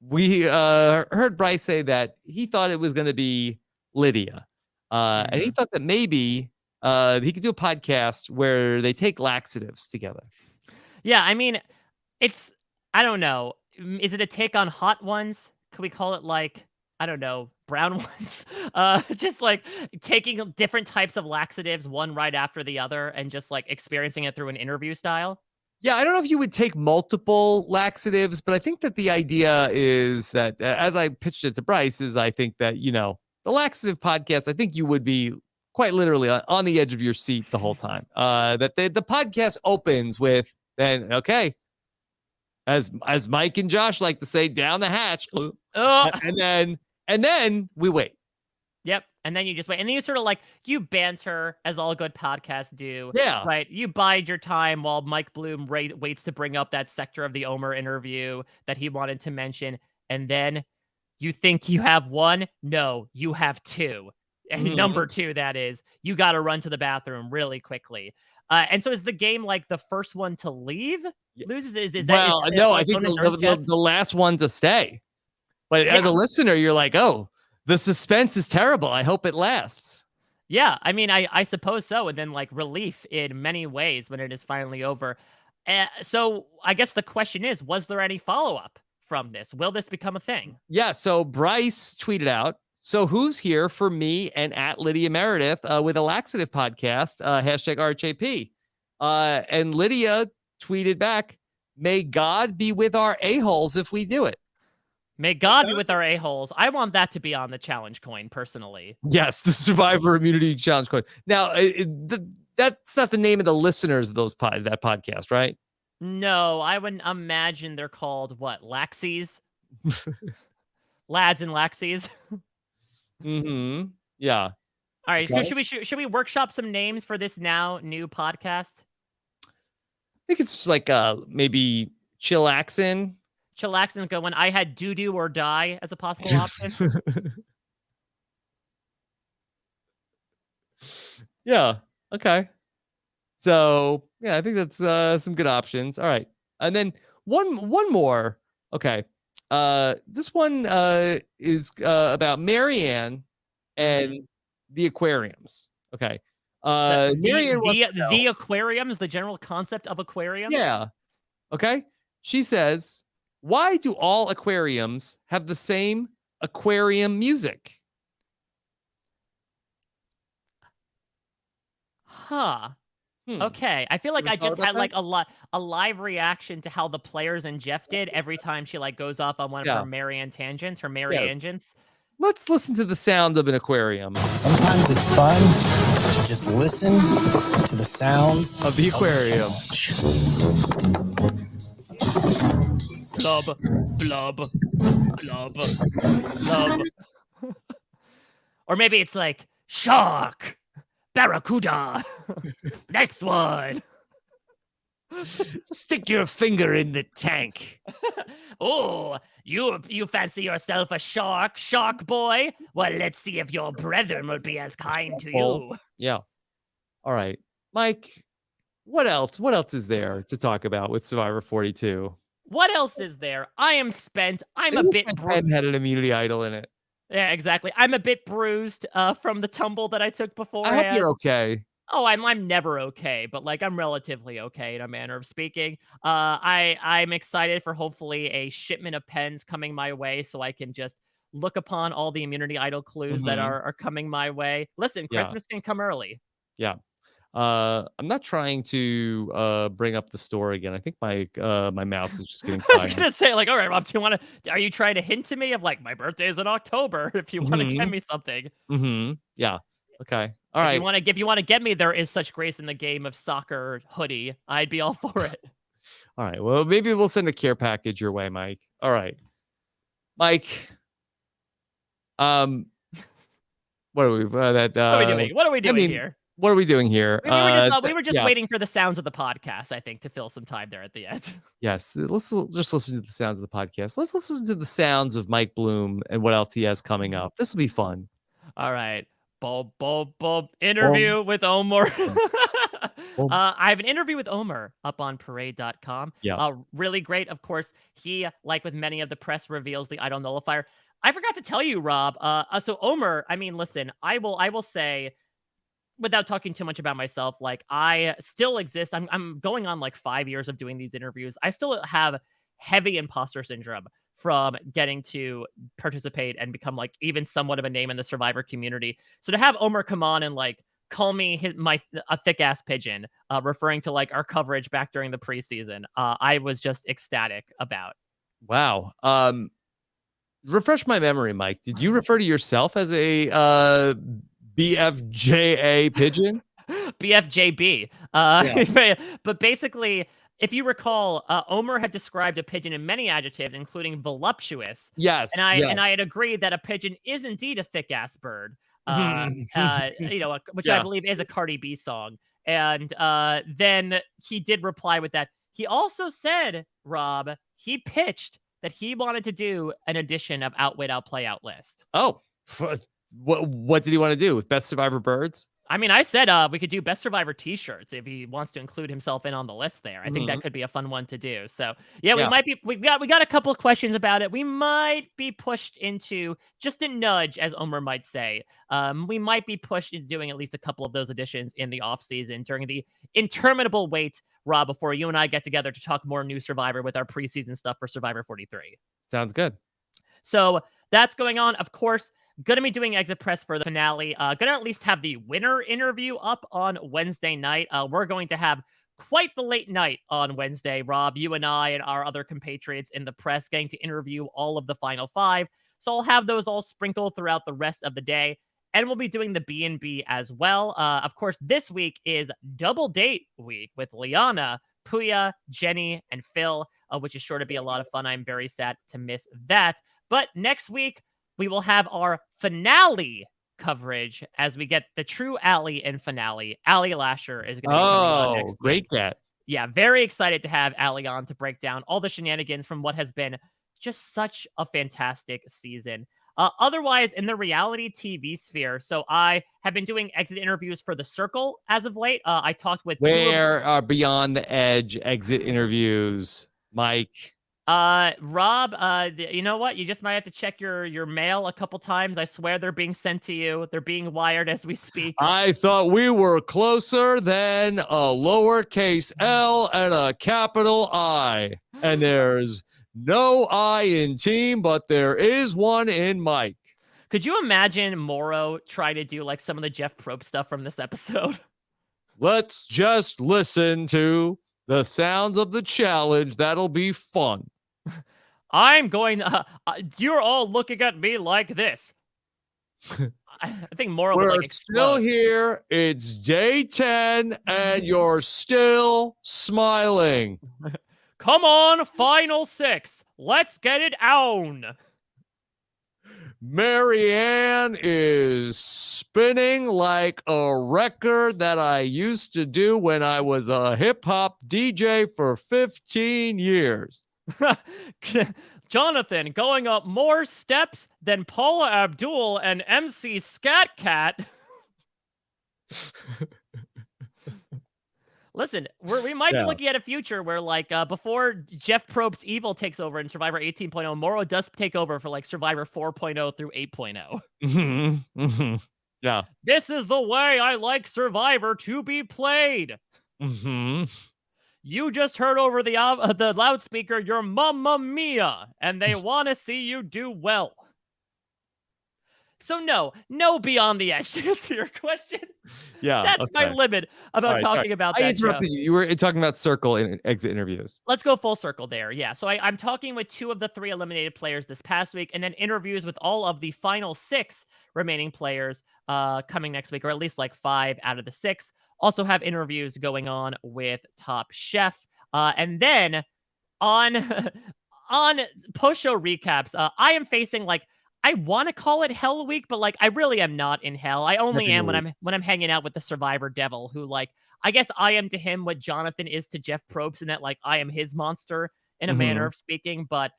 we heard Bryce say that he thought it was going to be Lydia, and he thought that maybe he could do a podcast where they take laxatives together. Yeah, I mean, I don't know. Is it a take on hot ones? Could we call it like, I don't know, brown ones? Just like taking different types of laxatives, one right after the other, and just like experiencing it through an interview style. Yeah, I don't know if you would take multiple laxatives, but I think that the idea is that, as I pitched it to Bryce, is I think that, the laxative podcast, I think you would be quite literally on the edge of your seat the whole time. That the podcast opens with, then, okay, as Mike and Josh like to say, down the hatch, and then we wait. Yep. And then you just wait. And then you sort of like, you banter as all good podcasts do. Yeah. Right. You bide your time while Mike Bloom waits to bring up that sector of the Omar interview that he wanted to mention. And then you think you have one. No, you have two. And number two, that is, you got to run to the bathroom really quickly. And so is the game like the first one to leave loses? Is that? Well, no, I think the last one to stay. But as a listener, you're like, oh, the suspense is terrible. I hope it lasts. Yeah, I mean, I suppose so. And then like relief in many ways when it is finally over. So I guess the question is, was there any follow-up from this? Will this become a thing? Yeah, so Bryce tweeted out, so who's here for me and at Lydia Meredith with a laxative podcast, hashtag RHAP. And Lydia tweeted back, may God be with our a-holes if we do it. May God be with our a-holes. I want that to be on the challenge coin, personally. Yes, the Survivor Immunity Challenge coin. Now, that's not the name of the listeners of that podcast, right? No, I would imagine they're called, what, Laxies? Lads and Laxies? Yeah. All right, Okay. should we workshop some names for this now new podcast? I think it's just like maybe Chillaxin. Chillaxin go when I had doo-doo or die as a possible option. Yeah. Okay. So yeah, I think that's some good options. All right. And then one more. Okay. This one is about Marianne and the aquariums. Okay. The aquariums, the general concept of aquariums. Yeah. Okay. She says, why do all aquariums have the same aquarium music? Huh. Okay. I feel like I just had like a live reaction to how the players and Jeff did every time she like goes off on one of her Marianne tangents, her Mariangents. Let's listen to the sound of an aquarium. Sometimes it's fun to just listen to the sounds of the aquarium. Blub, blub, blub, blub. Or maybe it's like, shark, barracuda, next one. Stick your finger in the tank. Oh, you fancy yourself a shark boy? Well, let's see if your brethren will be as kind to you. Yeah. All right. Mike, what else? What else is there to talk about with Survivor 42? What else is there? I am spent. I'm a bit bruised. Had an immunity idol in it. Yeah, exactly. I'm a bit bruised from the tumble that I took beforehand. I hope you're okay. Oh, I'm never okay, but like I'm relatively okay in a manner of speaking. I'm excited for hopefully a shipment of pens coming my way so I can just look upon all the immunity idol clues that are coming my way. Listen, Christmas can come early. Yeah. I'm not trying to bring up the store again. I think my my mouse is just getting tired. I was gonna say, like, all right, Rob, are you trying to hint to me of like my birthday is in October if you want to get me something? Yeah. Okay. All right. If you want to get me, there is such grace in the game of soccer hoodie. I'd be all for it. All right. Well, maybe we'll send a care package your way, Mike. All right. Mike. What are we? What are we doing? What are we doing here? What are we doing here? We were just waiting for the sounds of the podcast, I think, to fill some time there at the end. Yes, let's just listen to the sounds of the podcast. Let's listen to the sounds of Mike Bloom and what else he has coming up. This will be fun. All right. Interview with Omar. I have an interview with Omar up on parade.com. Yeah. Really great. Of course, he, like with many of the press reveals, the idol nullifier. I forgot to tell you, Rob. So Omar, I mean, listen, I will say, without talking too much about myself, like I still exist. I'm going on like 5 years of doing these interviews. I still have heavy imposter syndrome from getting to participate and become like even somewhat of a name in the Survivor community. So to have Omar come on and like call me a thick ass pigeon, referring to like our coverage back during the preseason, I was just ecstatic about. Wow. Refresh my memory, Mike. Did you refer to yourself as a BFJA pigeon? BFJB. Yeah. But basically, if you recall, Omar had described a pigeon in many adjectives, including voluptuous. Yes. And I had agreed that a pigeon is indeed a thick-ass bird, which I believe is a Cardi B song. And then he did reply with that. He also said, Rob, he pitched that he wanted to do an edition of Outwit, Outplay, Outlist. Oh, what did he want to do with Best Survivor Birds? I mean, I said we could do Best Survivor t-shirts if he wants to include himself in on the list there. I think that could be a fun one to do. So yeah, we got a couple of questions about it. We might be pushed into just a nudge, as Omar might say. We might be pushed into doing at least a couple of those editions in the off season during the interminable wait, Rob, before you and I get together to talk more new Survivor with our preseason stuff for Survivor 43. Sounds good. So that's going on. Of course, going to be doing exit press for the finale. Going to at least have the winner interview up on Wednesday night. We're going to have quite the late night on Wednesday, Rob. You and I and our other compatriots in the press getting to interview all of the final 5. So I'll have those all sprinkled throughout the rest of the day. And we'll be doing the B&B as well. Of course, this week is double date week with Liana, Puya, Jenny, and Phil, which is sure to be a lot of fun. I'm very sad to miss that. But next week, we will have our finale coverage as we get the true Allie in finale. Allie Lasher is going to be coming on next week. Great get. Yeah, very excited to have Allie on to break down all the shenanigans from what has been just such a fantastic season. Otherwise, in the reality TV sphere, so I have been doing exit interviews for The Circle as of late. I talked with Where are Beyond the Edge exit interviews, Mike? Rob, you know what? You just might have to check your mail a couple times. I swear they're being sent to you. They're being wired as we speak. I thought we were closer than a lowercase L and a capital I. And there's no I in team, but there is one in Mike. Could you imagine Morrow trying to do like some of the Jeff Probst stuff from this episode? Let's just listen to the sounds of the challenge. That'll be fun. I'm going. You're all looking at me like this. I think Morrow would like explode. We're still here. It's day 10, and you're still smiling. Come on, final 6. Let's get it on. Marianne is spinning like a record that I used to do when I was a hip-hop DJ for 15 years. Jonathan going up more steps than Paula Abdul and MC Scat Cat. Listen, we might be looking at a future where, like, before Jeff Probst's evil takes over in Survivor 18.0, Morrow does take over for, like, Survivor 4.0 through 8.0. Yeah. This is the way I like Survivor to be played. You just heard over the loudspeaker, your Mamma Mia, and they want to see you do well. So no Beyond the Edge to answer your question. Yeah, that's my limit about talking about that. I interrupted you. You were talking about Circle in exit interviews. Let's go full circle there. Yeah, so I'm talking with 2 of the 3 eliminated players this past week, and then interviews with all of the final 6 remaining players coming next week, or at least like 5 out of the 6. Also have interviews going on with Top Chef, and then on on post-show recaps, I am facing like, I want to call it Hell Week, but like I really am not in hell. I only am when I'm hanging out with the Survivor Devil, who like I guess I am to him what Jonathan is to Jeff Probst, in that like I am his monster in a manner of speaking. But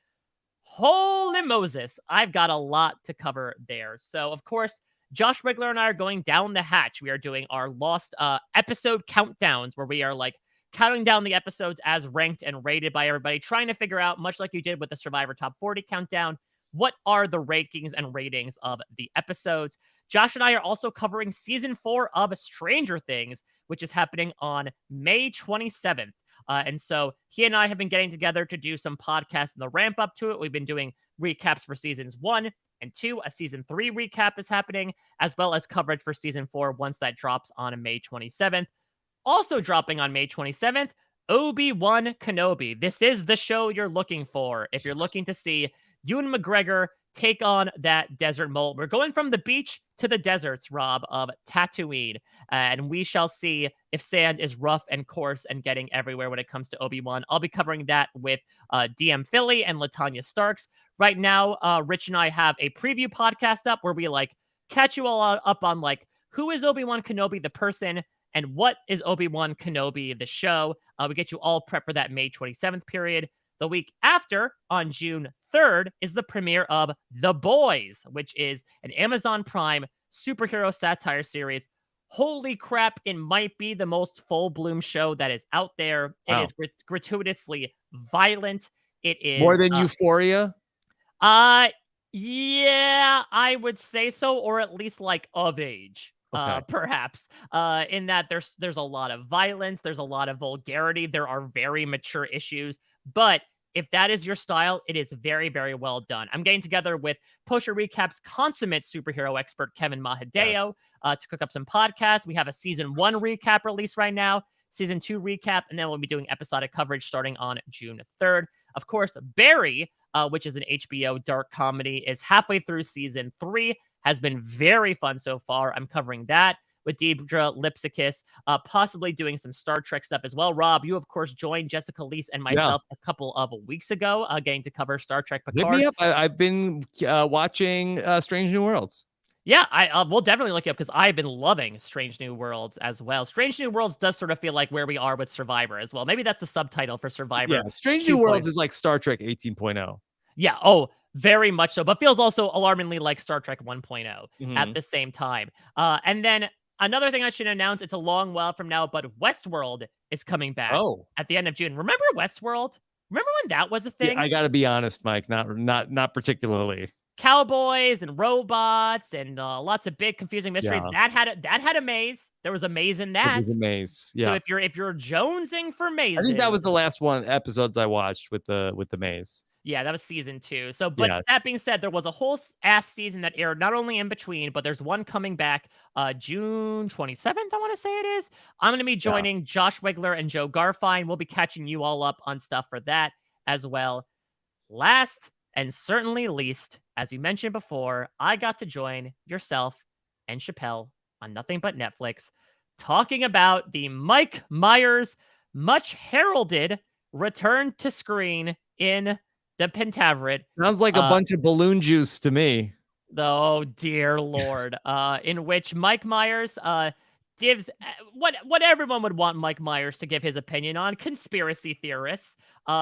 holy Moses, I've got a lot to cover there. So of course, Josh Wigler and I are going down the hatch. We are doing our lost episode countdowns, where we are like counting down the episodes as ranked and rated by everybody, trying to figure out, much like you did with the Survivor Top 40 countdown, what are the rankings and ratings of the episodes. Josh and I are also covering season 4 of Stranger Things, which is happening on May 27th. And so he and I have been getting together to do some podcasts in the ramp up to it. We've been doing recaps for seasons 1 and 2. A season 3 recap is happening, as well as coverage for season 4 once that drops on May 27th. Also dropping on May 27th, Obi-Wan Kenobi. This is the show you're looking for if you're looking to see Ewan McGregor take on that desert mole. We're going from the beach to the deserts, Rob, of Tatooine. And we shall see if sand is rough and coarse and getting everywhere when it comes to Obi-Wan. I'll be covering that with DM Philly and Latanya Starks. Right now, Rich and I have a preview podcast up where we like catch you all up on like who is Obi-Wan Kenobi the person and what is Obi-Wan Kenobi the show. We get you all prepped for that May 27th period. The week after, on June 3rd, is the premiere of The Boys, which is an Amazon Prime superhero satire series. Holy crap, it might be the most full-bloom show that is out there. Wow. It is gratuitously violent. It is... More than Euphoria? Yeah, I would say so, or at least like of age. Perhaps, in that there's a lot of violence, there's a lot of vulgarity, there are very mature issues, but if that is your style, it is very, very well done. I'm getting together with Poster Recap's consummate superhero expert, Kevin Mahadeo, to cook up some podcasts. We have a season 1 recap release right now, season 2 recap, and then we'll be doing episodic coverage starting on June 3rd. Of course, Barry, which is an HBO dark comedy, is halfway through season 3, has been very fun so far. I'm covering that with Deidre Lipsikis, possibly doing some Star Trek stuff as well. Rob, you, of course, joined Jessica Leese and myself a couple of weeks ago, getting to cover Star Trek Picard. Hit me up. I've been watching Strange New Worlds. Yeah, I will definitely look you up because I've been loving Strange New Worlds as well. Strange New Worlds does sort of feel like where we are with Survivor as well. Maybe that's the subtitle for Survivor. Yeah, Strange New Worlds is like Star Trek 18.0. Yeah, very much so, but feels also alarmingly like Star Trek 1.0 at the same time. And then another thing I should announce, it's a long while from now, but Westworld is coming back at the end of June. Remember Westworld? Remember when that was a thing? Yeah, I gotta be honest, Mike, not particularly. Cowboys and robots and lots of big confusing mysteries. Yeah. That had a maze. There was a maze in that. It was a maze. Yeah. So if you're jonesing for mazes, I think that was the last episodes I watched with the maze. Yeah, that was season 2. So, but that being said, there was a whole ass season that aired not only in between, but there's one coming back June 27th, I want to say it is. I'm going to be joining Josh Wigler and Joe Garfine. We'll be catching you all up on stuff for that as well. Last and certainly least, as you mentioned before, I got to join yourself and Chappelle on Nothing But Netflix, talking about the Mike Myers much heralded return to screen in the Pentaveret. Sounds like a bunch of balloon juice to me. Oh, dear Lord. In which Mike Myers gives what everyone would want Mike Myers to give his opinion on, conspiracy theorists,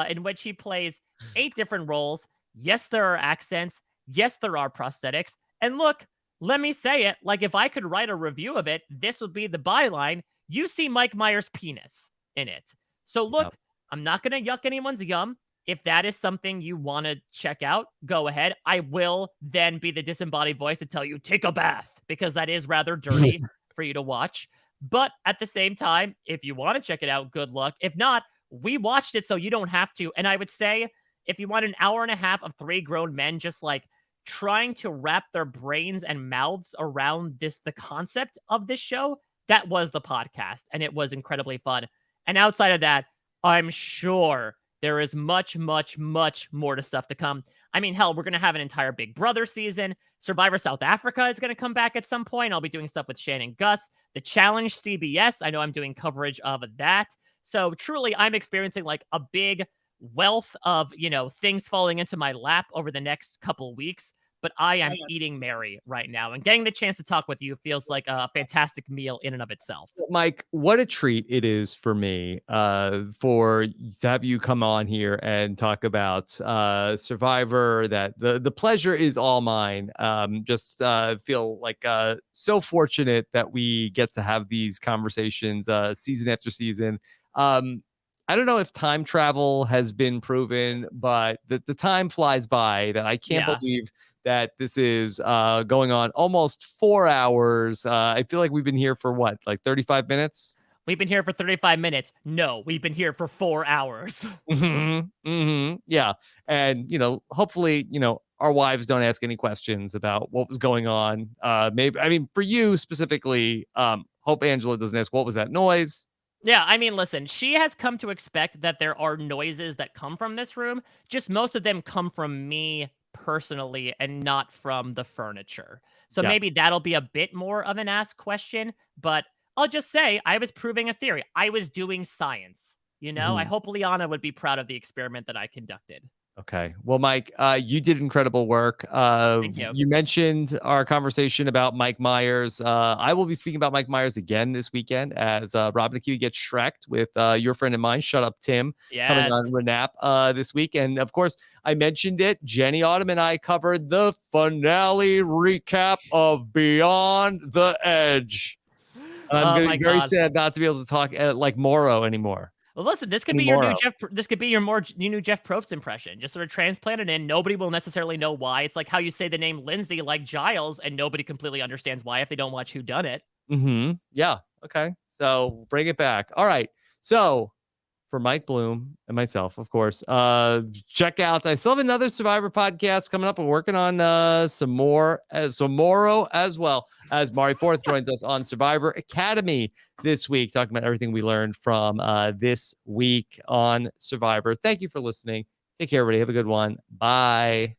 in which he plays 8 different roles. Yes, there are accents. Yes, there are prosthetics. And look, let me say it, like if I could write a review of it, this would be the byline. You see Mike Myers' penis in it. So look, I'm not going to yuck anyone's yum. If that is something you want to check out, go ahead. I will then be the disembodied voice to tell you, take a bath, because that is rather dirty for you to watch. But at the same time, if you want to check it out, good luck. If not, we watched it so you don't have to. And I would say if you want an hour and a half of 3 grown men just like trying to wrap their brains and mouths around the concept of this show, that was the podcast. And it was incredibly fun. And outside of that, I'm sure there is much, much, much more to stuff to come. I mean, hell, we're going to have an entire Big Brother season. Survivor South Africa is going to come back at some point. I'll be doing stuff with Shannon Gus. The Challenge CBS, I know I'm doing coverage of that. So truly, I'm experiencing like a big wealth of, things falling into my lap over the next couple weeks. But I am eating Mary right now, and getting the chance to talk with you feels like a fantastic meal in and of itself. Mike, what a treat it is for me for to have you come on here and talk about Survivor. That the pleasure is all mine. Just feel like so fortunate that we get to have these conversations season after season. I don't know if time travel has been proven, but the time flies by that I can't believe that this is going on almost 4 hours. I feel like we've been here for what, like 35 minutes? We've been here for 35 minutes. No, we've been here for 4 hours. Yeah. And, hopefully, our wives don't ask any questions about what was going on. Maybe, I mean, for you specifically, hope Angela doesn't ask, what was that noise? Yeah, I mean, listen, she has come to expect that there are noises that come from this room. Just most of them come from me personally and not from the furniture. So maybe that'll be a bit more of an ask question, but I'll just say I was proving a theory. I was doing science, I hope Liana would be proud of the experiment that I conducted. Okay. Well, Mike, you did incredible work. Thank you. You mentioned our conversation about Mike Myers. I will be speaking about Mike Myers again this weekend as Rob and Akili get Shrek'd with your friend of mine, Shut Up Tim, coming on RHAP this week. And of course, I mentioned it. Jenny Autumn and I covered the finale recap of Beyond the Edge. I'm going to be very sad not to be able to talk like Morrow anymore. Well, listen, this could be your new Jeff. This could be your new Jeff Probst impression. Just sort of transplant it in. Nobody will necessarily know why. It's like how you say the name Lindsay, like Giles, and nobody completely understands why if they don't watch Who Done It. Yeah. Okay. So bring it back. All right. So for Mike Bloom and myself, of course, check out. I still have another Survivor podcast coming up. We're working on some more tomorrow, as well as Mari Forth joins us on Survivor Academy this week, talking about everything we learned from this week on Survivor. Thank you for listening. Take care, everybody. Have a good one. Bye.